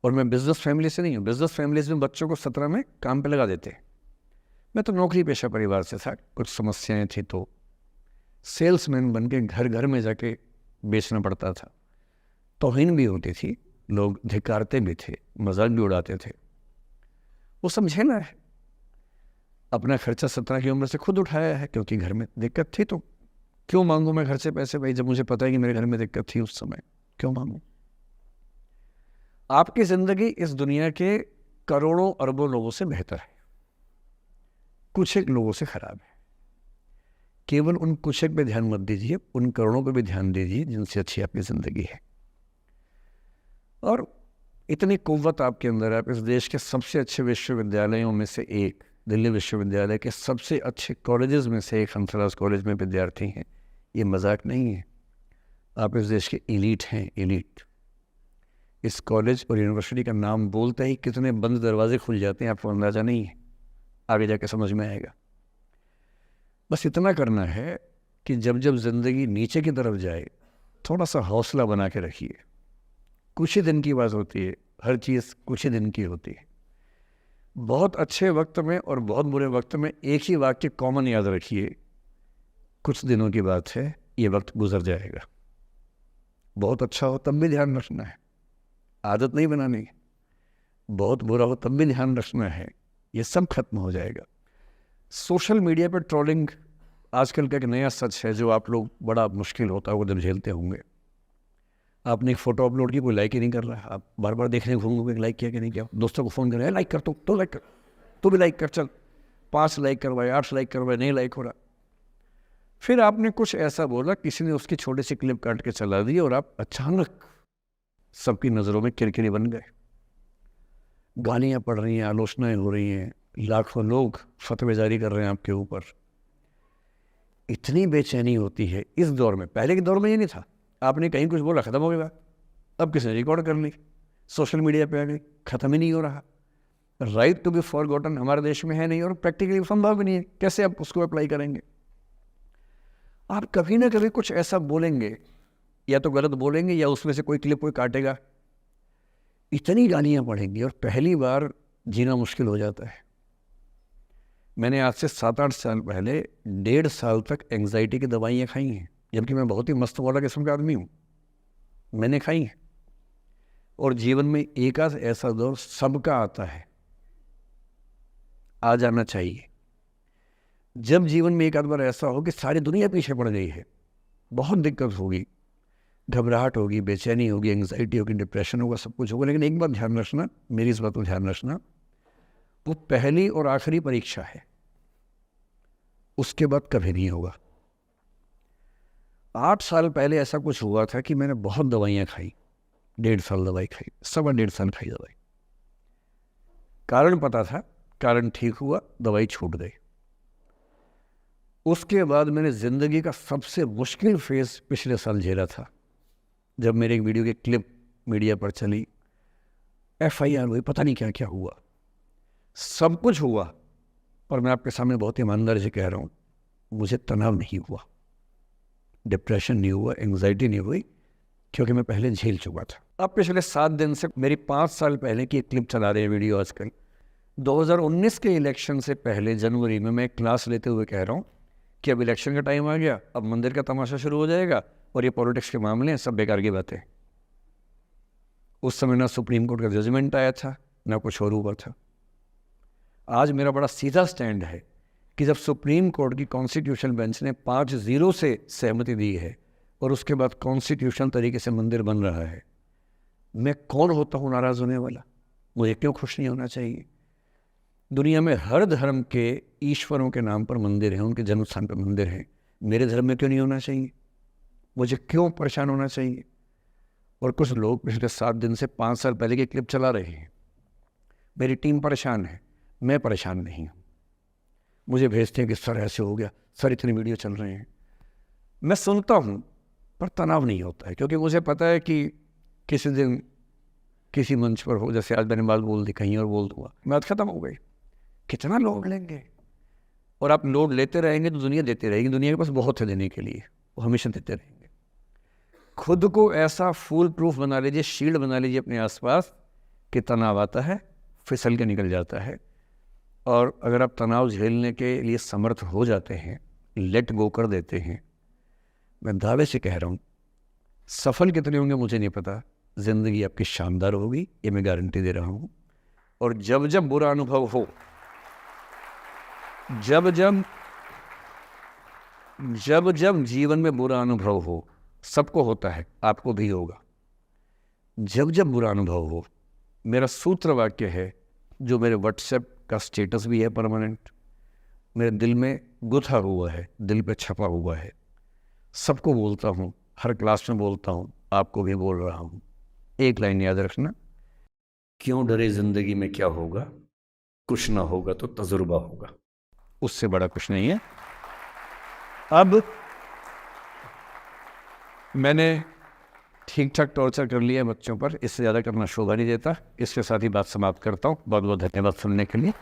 और मैं बिजनेस फैमिली से नहीं हूँ। बिजनेस फैमिलीज में बच्चों को 17 में काम पे लगा देते हैं। मैं तो नौकरी पेशा परिवार से था, कुछ समस्याएं थी तो सेल्समैन बन के घर घर में जाके बेचना पड़ता था। तौहीन भी होती थी, लोग धिक्कारते भी थे, मजाक भी उड़ाते थे। वो समझे ना, है अपना खर्चा 17 की उम्र से खुद उठाया है, क्योंकि घर में दिक्कत थी। तो क्यों मांगू मैं घर से पैसे भाई, जब मुझे पता है कि मेरे घर में दिक्कत थी उस समय, क्यों मांगू। आपकी जिंदगी इस दुनिया के करोड़ों अरबों लोगों से बेहतर है, कुछ एक लोगों से खराब है। केवल उन कुछ एक पे ध्यान मत दीजिए, उन करोड़ों पे भी ध्यान दीजिए जिनसे अच्छी आपकी जिंदगी है। और इतनी कुव्वत आपके अंदर है, आप इस देश के सबसे अच्छे विश्वविद्यालयों में से एक, दिल्ली विश्वविद्यालय के सबसे अच्छे कॉलेजेस में से एक हंसराज कॉलेज में विद्यार्थी हैं। ये मजाक नहीं है, आप इस देश के एलीट हैं, एलीट। इस कॉलेज और यूनिवर्सिटी का नाम बोलते ही कितने बंद दरवाजे खुल जाते हैं आपको अंदाजा नहीं है, आगे जाके समझ में आएगा। बस इतना करना है कि जब जब जिंदगी नीचे की तरफ जाए थोड़ा सा हौसला बना के रखिए। कुछ ही दिन की बात होती है, हर चीज़ कुछ ही दिन की होती है। बहुत अच्छे वक्त में और बहुत बुरे वक्त में एक ही वाक्य कॉमन याद रखिए, कुछ दिनों की बात है, ये वक्त गुजर जाएगा। बहुत अच्छा हो तब भी ध्यान रखना है, आदत नहीं बनानी। बहुत बुरा हो तब भी ध्यान रखना है, ये सब खत्म हो जाएगा। सोशल मीडिया पर ट्रोलिंग आजकल का एक नया सच है, जो आप लोग बड़ा मुश्किल होता है वो जब झेलते होंगे। आपने एक फ़ोटो अपलोड की, कोई लाइक ही नहीं कर रहा, आप बार बार देखने घूमोगे लाइक किया कि नहीं किया। दोस्तों को फ़ोन कर रहे हैं, लाइक कर तो लाइक कर, तो भी लाइक कर, चल 5 लाइक करवाए, 8 लाइक करवाए, नहीं लाइक हो रहा। फिर आपने कुछ ऐसा बोला, किसी ने उसकी छोटी सी क्लिप काट के चला दी और आप अचानक सबकी नज़रों में किरकिरी बन गए। गालियाँ पड़ रही हैं, आलोचनाएँ हो रही हैं, लाखों लोग फतवे जारी कर रहे हैं आपके ऊपर। इतनी बेचैनी होती है इस दौर में। पहले के दौर में ये नहीं था, आपने कहीं कुछ बोला ख़त्म हो गई बात। अब किसी ने रिकॉर्ड कर ली, सोशल मीडिया पे आ गई, ख़त्म ही नहीं हो रहा। राइट टू बी फॉरगॉटन हमारे देश में है नहीं, और प्रैक्टिकली संभव भी नहीं है। कैसे आप उसको अप्लाई करेंगे? आप कभी ना कभी कुछ ऐसा बोलेंगे, या तो गलत बोलेंगे या उसमें से कोई क्लिप कोई काटेगा, इतनी गालियाँ पड़ेंगी और पहली बार जीना मुश्किल हो जाता है। मैंने आज से 7-8 साल पहले 1.5 साल तक एंग्जाइटी की दवाइयाँ खाई हैं, जबकि मैं बहुत ही मस्त वाला किस्म का आदमी हूँ, मैंने खाई हैं। और जीवन में एक आध ऐसा दौर सबका आता है, आ जाना चाहिए। जब जीवन में एक आध बार ऐसा हो कि सारी दुनिया पीछे पड़ गई है, बहुत दिक्कत होगी, घबराहट होगी, बेचैनी होगी, एंग्जाइटी होगी, डिप्रेशन होगा, सब कुछ होगा। लेकिन एक बात ध्यान रखना, मेरी इस बात को ध्यान रखना, वो पहली और आखिरी परीक्षा है, उसके बाद कभी नहीं होगा। 8 साल पहले ऐसा कुछ हुआ था कि मैंने बहुत दवाइयाँ खाई, 1.5 साल दवाई खाई, 1.25 साल खाई दवाई। कारण पता था, कारण ठीक हुआ, दवाई छूट गई। उसके बाद मैंने ज़िंदगी का सबसे मुश्किल फेज़ पिछले साल झेला था, जब मेरे एक वीडियो की क्लिप मीडिया पर चली, FIR हुई, पता नहीं क्या क्या हुआ, सब कुछ हुआ। पर मैं आपके सामने बहुत ईमानदारी से कह रहा हूँ, मुझे तनाव नहीं हुआ, डिप्रेशन नहीं हुआ, एंग्जाइटी नहीं हुई, क्योंकि मैं पहले झेल चुका था। अब पिछले 7 दिन से मेरी 5 साल पहले की एक क्लिप चला रहे हैं वीडियो आजकल। 2019 के इलेक्शन से पहले जनवरी में मैं क्लास लेते हुए कह रहा हूँ कि अब इलेक्शन का टाइम आ गया, अब मंदिर का तमाशा शुरू हो जाएगा और ये पॉलिटिक्स के मामले हैं, सब बेकार की बातें। उस समय ना सुप्रीम कोर्ट का जजमेंट आया था, ना कुछ और हुआ था। आज मेरा बड़ा सीधा स्टैंड है कि जब सुप्रीम कोर्ट की कॉन्स्टिट्यूशन बेंच ने 5-0 से सहमति दी है और उसके बाद कॉन्स्टिट्यूशन तरीके से मंदिर बन रहा है, मैं कौन होता हूँ नाराज़ होने वाला? मुझे क्यों खुश नहीं होना चाहिए? दुनिया में हर धर्म के ईश्वरों के नाम पर मंदिर हैं, उनके जन्म स्थान पर मंदिर हैं, मेरे धर्म में क्यों नहीं होना चाहिए? मुझे क्यों परेशान होना चाहिए? और कुछ लोग पिछले 7 दिन से 5 साल पहले की क्लिप चला रहे हैं। मेरी टीम परेशान है, मैं परेशान नहीं हूँ। मुझे भेजते हैं कि सर ऐसे हो गया, सर इतनी वीडियो चल रहे हैं। मैं सुनता हूँ पर तनाव नहीं होता है, क्योंकि मुझे पता है कि किसी दिन किसी मंच पर हो, जैसे आज मैंने बात बोल दी, कहीं और बोल दूँगा, बात खत्म हो गई। कितना लोड लेंगे? और आप लोड लेते रहेंगे तो दुनिया देती रहेगी। दुनिया के पास बहुत है देने के लिए, वो हमेशा देते रहेंगे। खुद को ऐसा फूल प्रूफ बना लीजिए, शील्ड बना लीजिए अपने आसपास कि तनाव आता है, फिसल के निकल जाता है, और अगर आप तनाव झेलने के लिए समर्थ हो जाते हैं, लेट गो कर देते हैं, मैं दावे से कह रहा हूँ, सफल कितने होंगे मुझे नहीं पता, ज़िंदगी आपकी शानदार होगी, ये मैं गारंटी दे रहा हूँ। और जब जब बुरा अनुभव हो, जब जब जीवन में बुरा अनुभव हो, सबको होता है, आपको भी होगा, जब जब बुरा अनुभव हो, मेरा सूत्र वाक्य है जो मेरे व्हाट्सएप का स्टेटस भी है परमानेंट, मेरे दिल में गुथा हुआ है, दिल पे छपा हुआ है, सबको बोलता हूँ, हर क्लास में बोलता हूँ, आपको भी बोल रहा हूँ। एक लाइन याद रखना, क्यों डरे जिंदगी में क्या होगा, कुछ ना होगा तो तजुर्बा होगा, उससे बड़ा कुछ नहीं है। अब मैंने ठीक ठाक टॉर्चर कर लिया बच्चों पर, इससे ज़्यादा करना शोभा नहीं देता। इसके साथ ही बात समाप्त करता हूँ। बहुत बहुत धन्यवाद सुनने के लिए।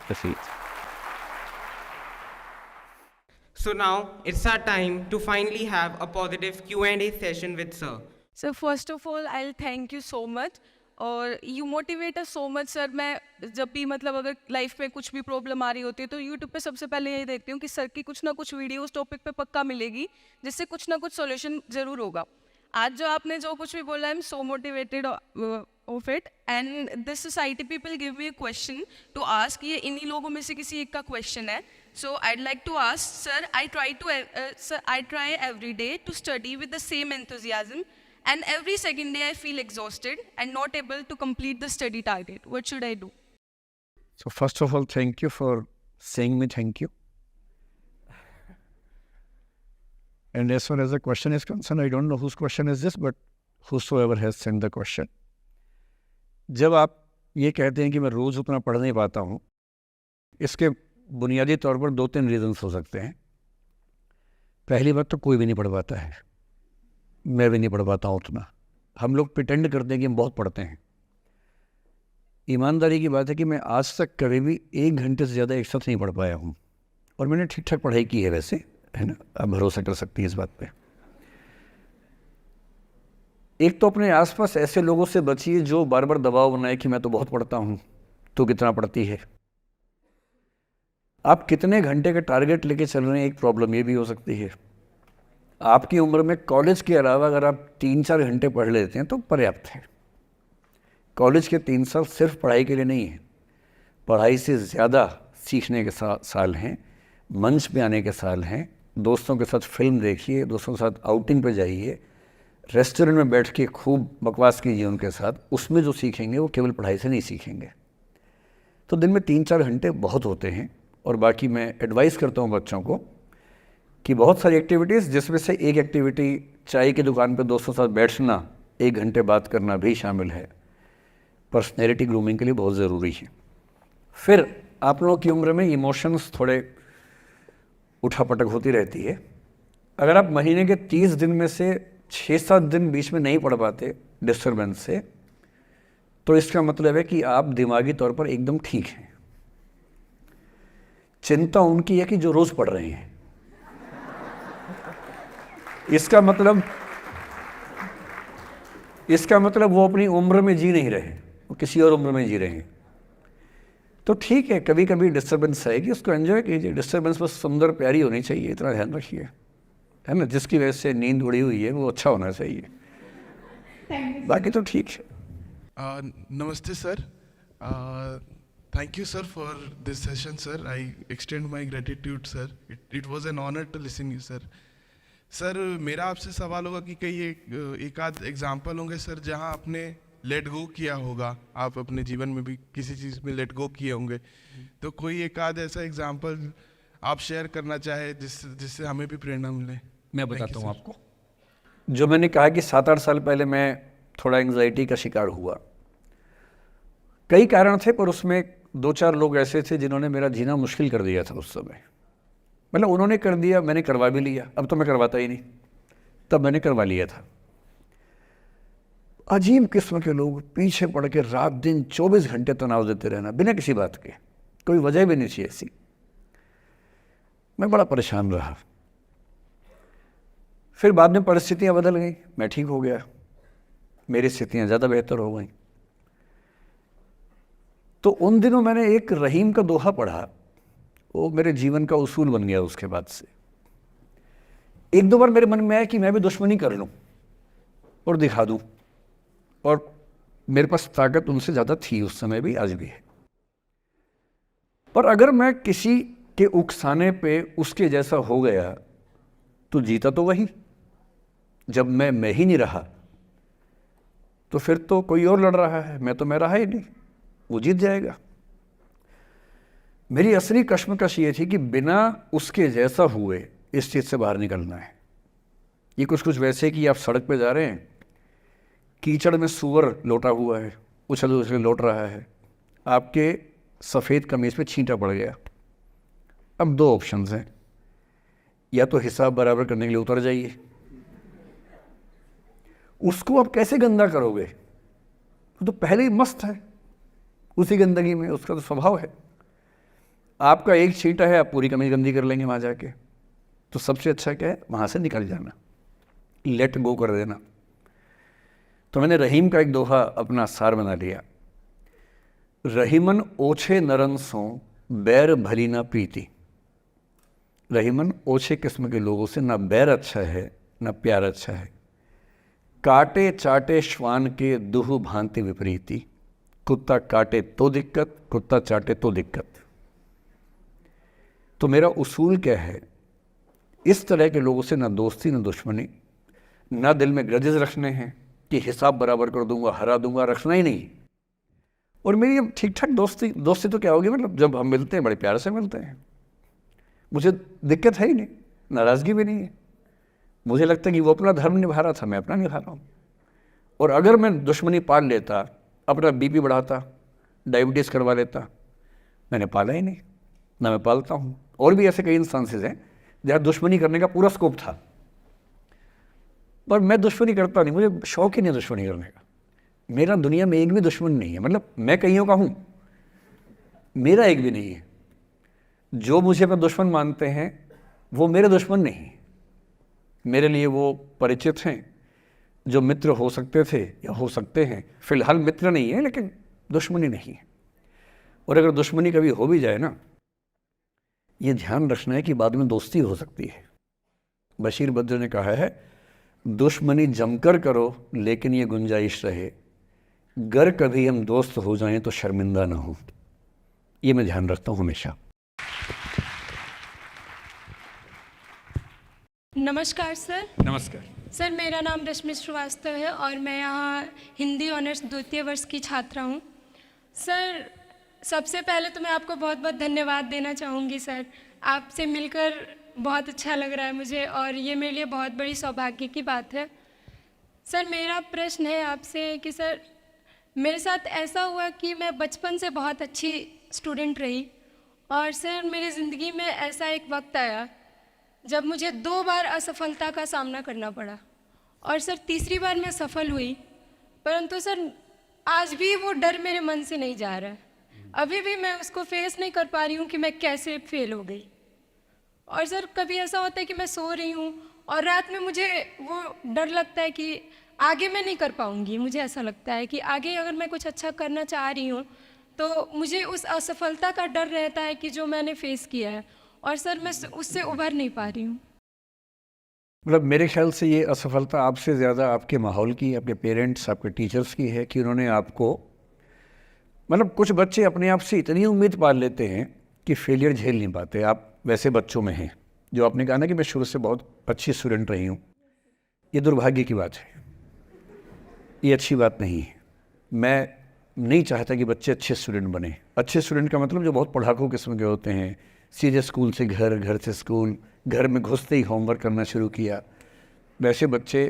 So now it's our time to finally have a positive Q&A session with sir. Sir first of all I thank you so much, और you motivate us so much sir. मैं जब भी मतलब अगर लाइफ में कुछ भी प्रॉब्लम आ रही होती है तो यूट्यूब पे सबसे पहले यही देखती हूँ कि सर की कुछ ना कुछ वीडियो उस टॉपिक पे पक्का मिलेगी, जिससे कुछ ना कुछ सॉल्यूशन ज़रूर होगा। आज जो आपने जो कुछ भी बोला, I am so motivated of it. And this society people give me a question to ask, ये इन्हीं लोगों में से किसी एक का क्वेश्चन है। So I'd like to ask sir, I try every day to study with the same enthusiasm, and every second day I feel exhausted and not able to complete the study target. What should I do? So first of all, thank you for saying me thank you. And as far as the question is concerned, I don't know whose question is this, but whosoever has sent the question. जब आप ये कहते हैं कि मैं रोज़ उतना पढ़ नहीं पाता हूँ, इसके बुनियादी तौर पर 2-3 रीजंस हो सकते हैं। पहली बात तो कोई भी नहीं पढ़ पाता है, मैं भी नहीं पढ़ पाता हूँ उतना। हम लोग प्रिटेंड करते हैं कि हम बहुत पढ़ते हैं। ईमानदारी की बात है कि मैं आज तक कभी भी 1 घंटे से ज़्यादा एक साथ नहीं पढ़ पाया हूँ, और मैंने ठीक ठाक पढ़ाई की है वैसे, है ना, आप भरोसा कर सकती हैं इस बात पे। एक तो अपने आसपास ऐसे लोगों से बचिए जो बार बार दबाव बनाए कि मैं तो बहुत पढ़ता हूँ, तो कितना पढ़ती है। आप कितने घंटे का टारगेट लेके चल रहे हैं, एक प्रॉब्लम ये भी हो सकती है। आपकी उम्र में कॉलेज के अलावा अगर आप 3-4 घंटे पढ़ लेते हैं तो पर्याप्त है। कॉलेज के 3 साल सिर्फ पढ़ाई के लिए नहीं है, पढ़ाई से ज़्यादा सीखने के साल हैं, मंच पे आने के साल हैं। दोस्तों के साथ फिल्म देखिए, दोस्तों के साथ आउटिंग पे जाइए, रेस्टोरेंट में बैठ के खूब बकवास कीजिए उनके साथ। उसमें जो सीखेंगे वो केवल पढ़ाई से नहीं सीखेंगे। तो दिन में 3-4 घंटे बहुत होते हैं। और बाकी मैं एडवाइस करता हूँ बच्चों को कि बहुत सारी एक्टिविटीज़, जिसमें से एक एक्टिविटी चाय की दुकान पे दोस्तों के साथ बैठना, 1 घंटे बात करना भी शामिल है। पर्सनैलिटी ग्रूमिंग के लिए बहुत ज़रूरी है। फिर आप लोगों की उम्र में इमोशंस थोड़े उठापटक होती रहती है। अगर आप महीने के 30 दिन में से 6-7 दिन बीच में नहीं पढ़ पाते डिस्टर्बेंस से, तो इसका मतलब है कि आप दिमागी तौर पर एकदम ठीक हैं। चिंता उनकी है कि जो रोज़ पढ़ रहे हैं। इसका मतलब वो अपनी उम्र में जी नहीं रहे, वो किसी और उम्र में जी रहे हैं। तो ठीक है, कभी कभी डिस्टर्बेंस आएगी, उसको एंजॉय कीजिए। डिस्टर्बेंस बस सुंदर प्यारी होनी चाहिए, इतना ध्यान रखिए, है ना। जिसकी वजह से नींद उड़ी हुई है वो अच्छा होना चाहिए, बाकी तो ठीक है। नमस्ते sir, thank you sir for this session sir. I extend my gratitude sir, it was an honour to listen you sir. Sir मेरा आपसे सवाल होगा कि कई एक आध एग्जाम्पल होंगे सर जहां आपने लेट गो किया होगा, आप अपने जीवन में भी किसी चीज़ में लेट गो किए होंगे, तो कोई एक आध ऐसा एग्जाम्पल आप शेयर करना चाहे जिससे हमें भी प्रेरणा मिले। मैं बताता हूँ आपको। जो मैंने कहा कि 7-8 साल पहले मैं थोड़ा एंग्जाइटी का शिकार हुआ, कई कारण थे, पर उसमें 2-4 लोग ऐसे थे जिन्होंने मेरा जीना मुश्किल कर दिया था उस समय। मतलब उन्होंने कर दिया, मैंने करवा भी लिया। अब तो मैं करवाता ही नहीं, तब मैंने करवा लिया था। अजीब किस्म के लोग, पीछे पड़ के रात दिन 24 घंटे तनाव देते रहना बिना किसी बात के, कोई वजह भी नहीं थी ऐसी। मैं बड़ा परेशान रहा। फिर बाद में परिस्थितियां बदल गई, मैं ठीक हो गया, मेरी स्थितियां ज़्यादा बेहतर हो गई। तो उन दिनों मैंने एक रहीम का दोहा पढ़ा, वो मेरे जीवन का उसूल बन गया उसके बाद से। एक दो बार मेरे मन में आया कि मैं भी दुश्मनी कर लूं और दिखा दूं, और मेरे पास ताकत उनसे ज़्यादा थी उस समय भी, आज भी है। पर अगर मैं किसी के उकसाने पे उसके जैसा हो गया तो जीता तो वही। जब मैं ही नहीं रहा तो फिर तो कोई और लड़ रहा है, मैं रहा ही नहीं, वो जीत जाएगा। मेरी असली कश्मकश ये थी कि बिना उसके जैसा हुए इस चीज़ से बाहर निकलना है। ये कुछ वैसे कि आप सड़क पे जा रहे हैं, कीचड़ में सूअर लोटा हुआ है, उछल उछल लौट रहा है, आपके सफ़ेद कमीज पे छींटा पड़ गया। अब दो ऑप्शंस हैं, या तो हिसाब बराबर करने के लिए उतर जाइए, उसको आप कैसे गंदा करोगे, वो तो पहले ही मस्त है उसी गंदगी में, उसका तो स्वभाव है। आपका एक छींटा है, आप पूरी कमीज गंदी कर लेंगे वहाँ जाके। तो सबसे अच्छा क्या है, वहाँ से निकल जाना, लेट गो कर देना। तो मैंने रहीम का एक दोहा अपना सार बना लिया, रहीमन ओछे नरन सो बैर भली ना प्रीति। रहीमन ओछे किस्म के लोगों से ना बैर अच्छा है ना प्यार अच्छा है। काटे चाटे श्वान के दुह भांति विपरीति। कुत्ता काटे तो दिक्कत, कुत्ता चाटे तो दिक्कत। तो मेरा उसूल क्या है, इस तरह के लोगों से ना दोस्ती ना दुश्मनी, ना दिल में ग्रजेस रखने हैं कि हिसाब बराबर कर दूंगा, हरा दूंगा, रखना ही नहीं। और मेरी अब ठीक ठाक दोस्ती तो क्या होगी, मतलब जब हम मिलते हैं बड़े प्यार से मिलते हैं, मुझे दिक्कत है ही नहीं, नाराज़गी भी नहीं है। मुझे लगता है कि वो अपना धर्म निभा रहा था, मैं अपना निभा रहा हूँ। और अगर मैं दुश्मनी पाल लेता, अपना बीपी बढ़ाता, डायबिटीज़ करवा लेता, मैंने पाला ही नहीं, ना मैं पालता हूँ। और भी ऐसे कई इंस्टांसेस हैं जहाँ दुश्मनी करने का पूरा स्कोप था, पर मैं दुश्मनी करता नहीं, मुझे शौक ही नहीं दुश्मनी करने का। मेरा दुनिया में एक भी दुश्मन नहीं है, मतलब मैं कईयों का हूँ, मेरा एक भी नहीं है। जो मुझे अपना दुश्मन मानते हैं वो मेरे दुश्मन नहीं, मेरे लिए वो परिचित हैं, जो मित्र हो सकते थे या हो सकते हैं। फिलहाल मित्र नहीं है, लेकिन दुश्मनी नहीं है। और अगर दुश्मनी कभी हो भी जाए ना, ये ध्यान रखना है कि बाद में दोस्ती हो सकती है। बशीर बद्र ने कहा है, दुश्मनी जमकर करो लेकिन ये गुंजाइश रहे, गर कभी हम दोस्त हो जाएं तो शर्मिंदा ना हो। ये मैं ध्यान रखता हूँ हमेशा। नमस्कार सर। नमस्कार सर, मेरा नाम रश्मि श्रीवास्तव है और मैं यहाँ हिंदी ऑनर्स द्वितीय वर्ष की छात्रा हूँ। सर, सबसे पहले तो मैं आपको बहुत बहुत धन्यवाद देना चाहूँगी सर। आपसे मिलकर बहुत अच्छा लग रहा है मुझे और ये मेरे लिए बहुत बड़ी सौभाग्य की बात है। सर, मेरा प्रश्न है आपसे कि सर, मेरे साथ ऐसा हुआ कि मैं बचपन से बहुत अच्छी स्टूडेंट रही और सर मेरी ज़िंदगी में ऐसा एक वक्त आया जब मुझे 2 बार असफलता का सामना करना पड़ा और सर तीसरी बार मैं सफल हुई, परंतु सर आज भी वो डर मेरे मन से नहीं जा रहा है। अभी भी मैं उसको फेस नहीं कर पा रही हूँ कि मैं कैसे फेल हो गई। और सर कभी ऐसा होता है कि मैं सो रही हूँ और रात में मुझे वो डर लगता है कि आगे मैं नहीं कर पाऊँगी। मुझे ऐसा लगता है कि आगे अगर मैं कुछ अच्छा करना चाह रही हूँ तो मुझे उस असफलता का डर रहता है कि जो मैंने फेस किया है, और सर मैं उससे उभर नहीं पा रही हूँ। मतलब मेरे ख्याल से ये असफलता आपसे ज़्यादा आपके माहौल की, आपके पेरेंट्स, आपके टीचर्स की है कि उन्होंने आपको, मतलब कुछ बच्चे अपने आप से इतनी उम्मीद पाल लेते हैं कि फेलियर झेल नहीं पाते। आप वैसे बच्चों में हैं। जो आपने कहा ना कि मैं शुरू से बहुत अच्छी स्टूडेंट रही हूँ, ये दुर्भाग्य की बात है, ये अच्छी बात नहीं है। मैं नहीं चाहता कि बच्चे अच्छे स्टूडेंट बने। अच्छे स्टूडेंट का मतलब जो बहुत पढ़ाकू किस्म के होते हैं, सीधे स्कूल से घर, घर से स्कूल, घर में घुसते ही होमवर्क करना शुरू किया, वैसे बच्चे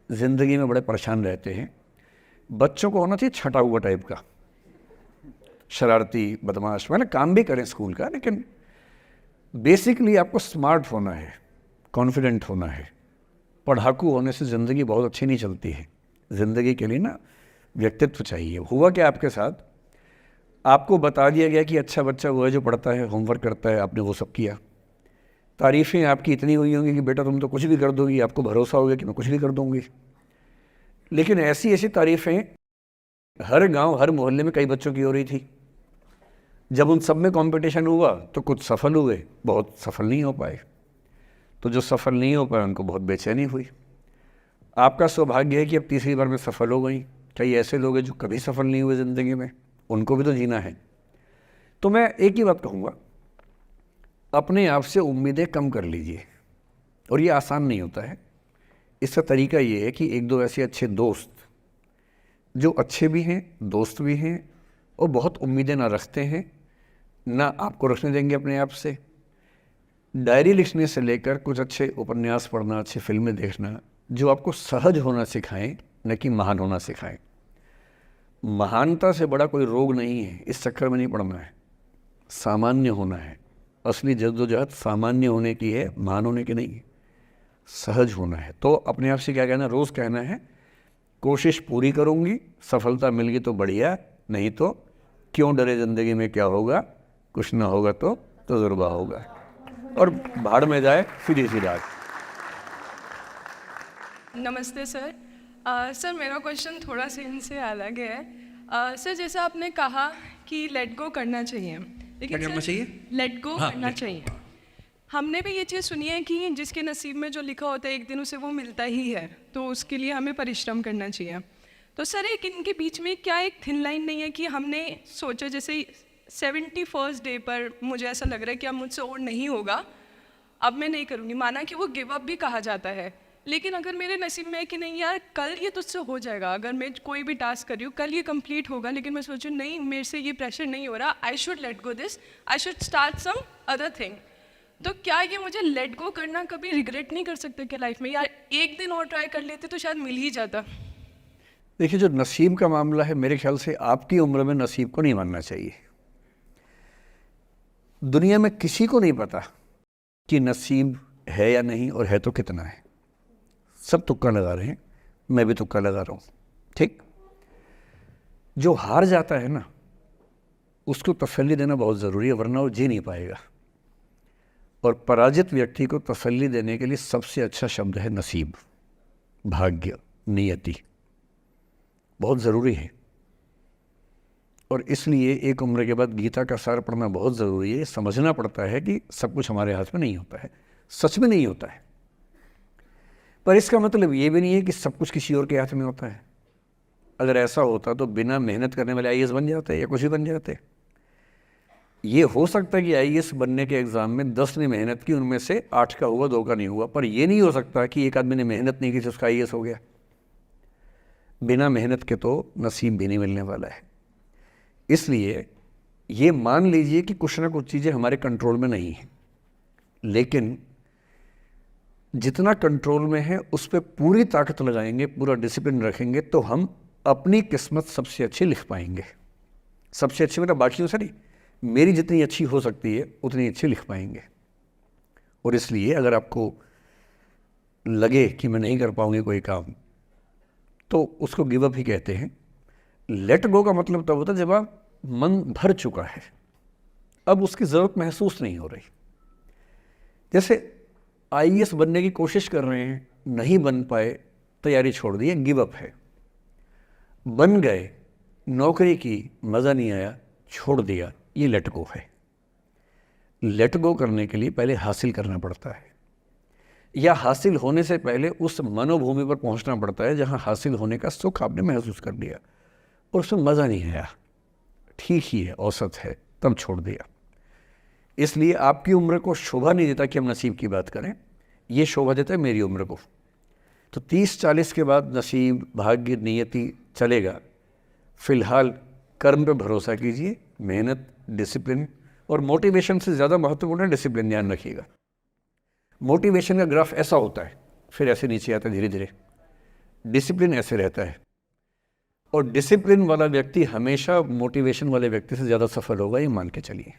ज़िंदगी में बड़े परेशान रहते हैं। बच्चों को होना चाहिए छटा हुआ टाइप का, शरारती, बदमाश, मतलब काम भी करें स्कूल का, लेकिन बेसिकली आपको स्मार्ट होना है, कॉन्फिडेंट होना है। पढ़ाकू होने से ज़िंदगी बहुत अच्छी नहीं चलती है। ज़िंदगी के लिए ना व्यक्तित्व चाहिए। हुआ क्या आपके साथ, आपको बता दिया गया कि अच्छा बच्चा वो है जो पढ़ता है, होमवर्क करता है, आपने वो सब किया। तारीफ़ें आपकी इतनी हुई होंगी कि बेटा तुम तो कुछ भी कर दोगी, आपको भरोसा हो गया कि मैं कुछ भी कर दूँगी। लेकिन ऐसी ऐसी तारीफ़ें हर गांव, हर मोहल्ले में कई बच्चों की हो रही थी जब उन सब में कंपटीशन हुआ तो कुछ सफल हुए, बहुत सफल नहीं हो पाए। तो जो सफल नहीं हो पाए उनको बहुत बेचैनी हुई। आपका सौभाग्य है कि अब तीसरी बार में सफल हो गई। कई ऐसे लोग हैं जो कभी सफल नहीं हुए ज़िंदगी में, उनको भी तो जीना है। तो मैं एक ही बात कहूँगा, अपने आप से उम्मीदें कम कर लीजिए। और ये आसान नहीं होता है। इसका तरीका ये है कि एक दो ऐसे अच्छे दोस्त जो अच्छे भी हैं, दोस्त भी हैं और बहुत उम्मीदें ना रखते हैं, ना आपको रखने देंगे अपने आप से। डायरी लिखने से लेकर कुछ अच्छे उपन्यास पढ़ना, अच्छी फिल्में देखना, जो आपको सहज होना सिखाएं, न कि महान होना सिखाएं। महानता से बड़ा कोई रोग नहीं है, इस चक्कर में नहीं पड़ना है। सामान्य होना है। असली जद्दोजहद सामान्य होने की है, महान होने की नहीं है। सहज होना है। तो अपने आप से क्या कहना, रोज़ कहना है कोशिश पूरी करूँगी, सफलता मिल गई तो बढ़िया, नहीं तो क्यों डरे, ज़िंदगी में क्या होगा, कुछ ना होगा तो तजुर्बा होगा। और भाड़ में जाए सीधी सी रात। नमस्ते सर। सर मेरा क्वेश्चन थोड़ा सा इनसे अलग है। सर जैसे आपने कहा कि लेट गो करना चाहिए, लेकिन क्या करना चाहिए? लेट गो करना चाहिए। हमने भी ये चीज़ सुनी है कि जिसके नसीब में जो लिखा होता है एक दिन उसे वो मिलता ही है, तो उसके लिए हमें परिश्रम करना चाहिए। तो सर एक इनके बीच में क्या एक थिन लाइन नहीं है कि हमने सोचा जैसे 71st डे पर मुझे ऐसा लग रहा है कि अब मुझसे और नहीं होगा, अब मैं नहीं करूँगी। माना कि वो गिव अप भी कहा जाता है, लेकिन अगर मेरे नसीब में है कि नहीं यार कल ये तुझसे हो जाएगा, अगर मैं कोई भी टास्क कर रही हूँ कल ये कंप्लीट होगा, लेकिन मैं सोचूँ नहीं मेरे से ये प्रेशर नहीं हो रहा, I should let go this, I should start some other thing. तो क्या ये मुझे लेट गो करना कभी रिग्रेट नहीं कर सकते क्या लाइफ में, यार एक दिन और ट्राई कर लेते तो शायद मिल ही जाता? देखिए, जो नसीब का मामला है, मेरे ख्याल से आपकी उम्र में नसीब को नहीं मानना चाहिए। दुनिया में किसी को नहीं पता कि नसीब है या नहीं, और है तो कितना है। सब तुक्का लगा रहे हैं, मैं भी तुक्का लगा रहा हूँ। ठीक, जो हार जाता है ना उसको तसल्ली देना बहुत ज़रूरी है, वरना वो जी नहीं पाएगा। और पराजित व्यक्ति को तसल्ली देने के लिए सबसे अच्छा शब्द है नसीब, भाग्य, नियति। बहुत ज़रूरी है। और इसलिए एक उम्र के बाद गीता का सार पढ़ना बहुत ज़रूरी है। समझना पड़ता है कि सब कुछ हमारे हाथ में नहीं होता है, सच में नहीं होता है। पर इसका मतलब ये भी नहीं है कि सब कुछ किसी और के हाथ में होता है। अगर ऐसा होता तो बिना मेहनत करने वाले IAS बन जाते या कुछ भी बन जाते। ये हो सकता है कि IAS बनने के एग्ज़ाम में 10 ने मेहनत की, उनमें से 8 का हुआ, 2 का नहीं हुआ। पर ये नहीं हो सकता कि एक आदमी ने मेहनत नहीं की तो उसका IAS हो गया। बिना मेहनत के तो नसीब भी नहीं मिलने वाला है। इसलिए ये मान लीजिए कि कुछ ना कुछ चीज़ें हमारे कंट्रोल में नहीं हैं, लेकिन जितना कंट्रोल में है उस पर पूरी ताकत लगाएंगे, पूरा डिसिप्लिन रखेंगे, तो हम अपनी किस्मत सबसे अच्छी लिख पाएंगे। सबसे अच्छी मतलब बाकियों से नहीं, मेरी जितनी अच्छी हो सकती है उतनी अच्छी लिख पाएंगे। और इसलिए अगर आपको लगे कि मैं नहीं कर पाऊंगी कोई काम, तो उसको गिव अप ही कहते हैं। लेट गो का मतलब तब होता है जब आप मन भर चुका है, अब उसकी ज़रूरत महसूस नहीं हो रही। जैसे IAS बनने की कोशिश कर रहे हैं, नहीं बन पाए, तैयारी छोड़ दी, गिव अप है। बन गए, नौकरी की, मज़ा नहीं आया, छोड़ दिया, ये लेट गो है। लेट गो करने के लिए पहले हासिल करना पड़ता है, या हासिल होने से पहले उस मनोभूमि पर पहुंचना पड़ता है जहां हासिल होने का सुख आपने महसूस कर लिया और उसमें मज़ा नहीं आया, ठीक ही है, औसत है, तब छोड़ दिया। इसलिए आपकी उम्र को शोभा नहीं देता कि हम नसीब की बात करें, ये शोभा देता है मेरी उम्र को। तो 30-40 के बाद नसीब, भाग्य, नियति चलेगा। फ़िलहाल कर्म पे भरोसा कीजिए, मेहनत, डिसिप्लिन, और मोटिवेशन से ज़्यादा महत्वपूर्ण है डिसिप्लिन, ध्यान रखिएगा। मोटिवेशन का ग्राफ ऐसा होता है, फिर ऐसे नीचे आता है धीरे धीरे। डिसिप्लिन ऐसे रहता है, और डिसिप्लिन वाला व्यक्ति हमेशा मोटिवेशन वाले व्यक्ति से ज़्यादा सफल होगा, ये मान के चलिए।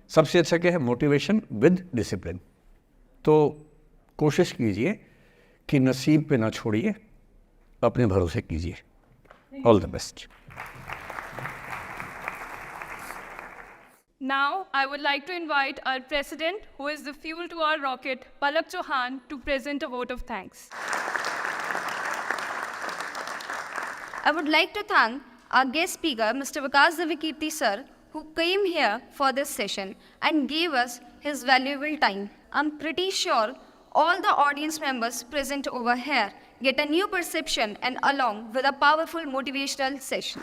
सबसे अच्छा क्या है? Motivation with discipline. तो कोशिश कीजिए कि नसीब पे ना छोड़िए, अपने भरोसे कीजिए। All the best. Now, I would like to invite our president, who is the fuel to our rocket, Palak Chauhan, to present a vote of thanks. I would like to thank our guest speaker, Mr. Vikas Divikirti sir, who came here for this session and gave us his valuable time. I'm pretty sure all the audience members present over here get a new perception and along with a powerful motivational session.